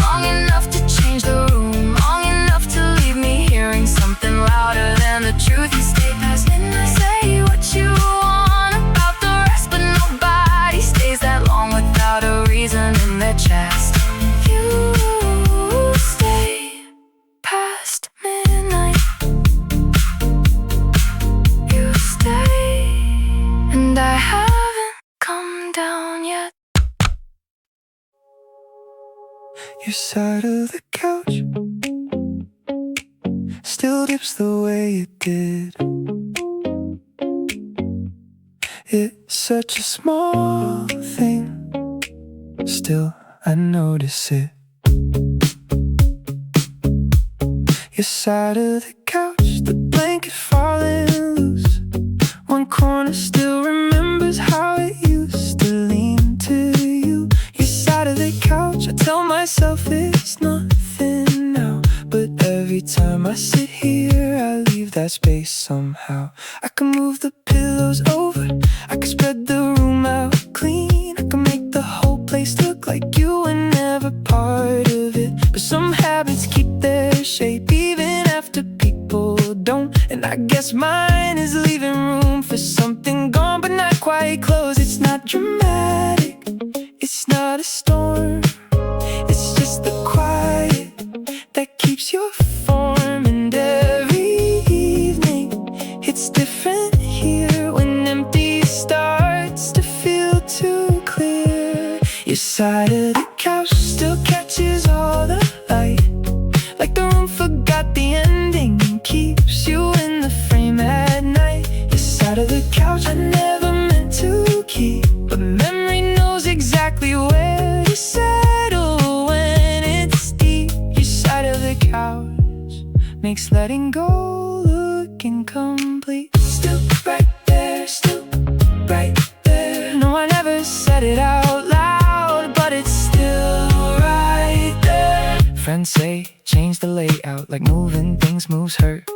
Long enough to change the room, long enough to leave me hearing something louder than the truth. You stayed past midnight. Say what you want about the rest, but nobody stays that long without a reason in their chest. You stayed past midnight. You stayed, and I haven't come down yet. Your side of the couch still dips the way it did. It's such a small thing, still I notice it. Your side of the couch, the blanket falling loose. One corner still remembers how it used to lean to you. Your side of the couch, I tell myself it's nothing now, but every time I sit here I leave that space somehow. I can move the pillows over, I can spread the room out clean, I can make the whole place look like you were never part of it. But some habits keep their shape even after people don't, and I guess mine is leaving room for something gone but not quite close. It's not dramatic, it's not a storm, it's just the quiet that keeps your form. And every evening it's different here, when empty starts to feel too clear. Your side of the couch still catches all the light, like the room forgot the ending and keeps you in the frame at night. Your side of the couch I never meant to keep, but memory knows exactly where to settle when it's deep. Your side of the couch makes letting go look incomplete. Still right there, still right there. No, I never said it out loud, but it's still right there. Friends say change the layout, like moving things moves hurt,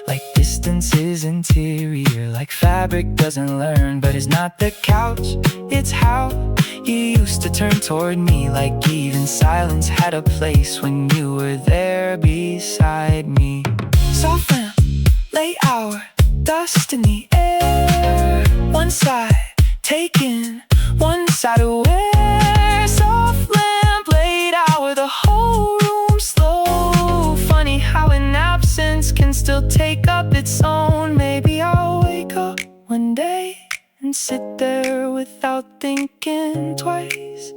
like distance is interior, like fabric doesn't learn. But it's not the couch, it's how you used to turn toward me, like even silence had a place when you were there beside me. Soft lamp, late hour, dust in the air, one side taken, one side aware. Soft lamp, late hour, the whole room slow. Funny sit there without thinking twice.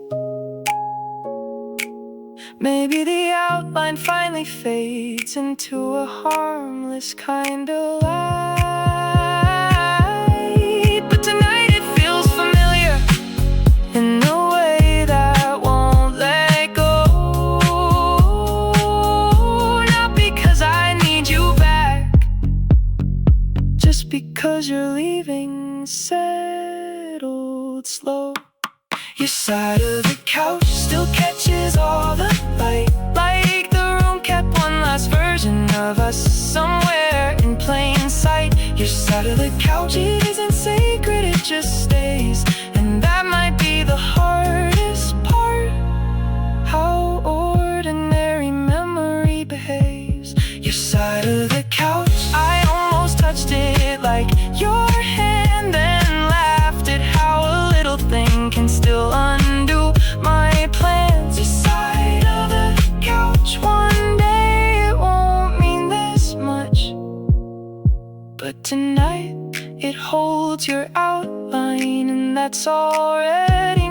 Maybe the outline finally fades into a harmless kind of light. But tonight it feels familiar in a way that won't let go. Not because I need you back, just because you're leaving settled slow. Your side of the couch still catches all the light, like the room kept one last version of us somewhere in plain sight. Your side of the couch, it isn't sacred, it just stays. And that might be the hardest part, how ordinary memory behaves. Your side of the couch, I almost touched it like your hand, then laughed at how a little thing can still undo my plans. Your side of the couch, one day it won't mean this much, but tonight it holds your outline, and that's already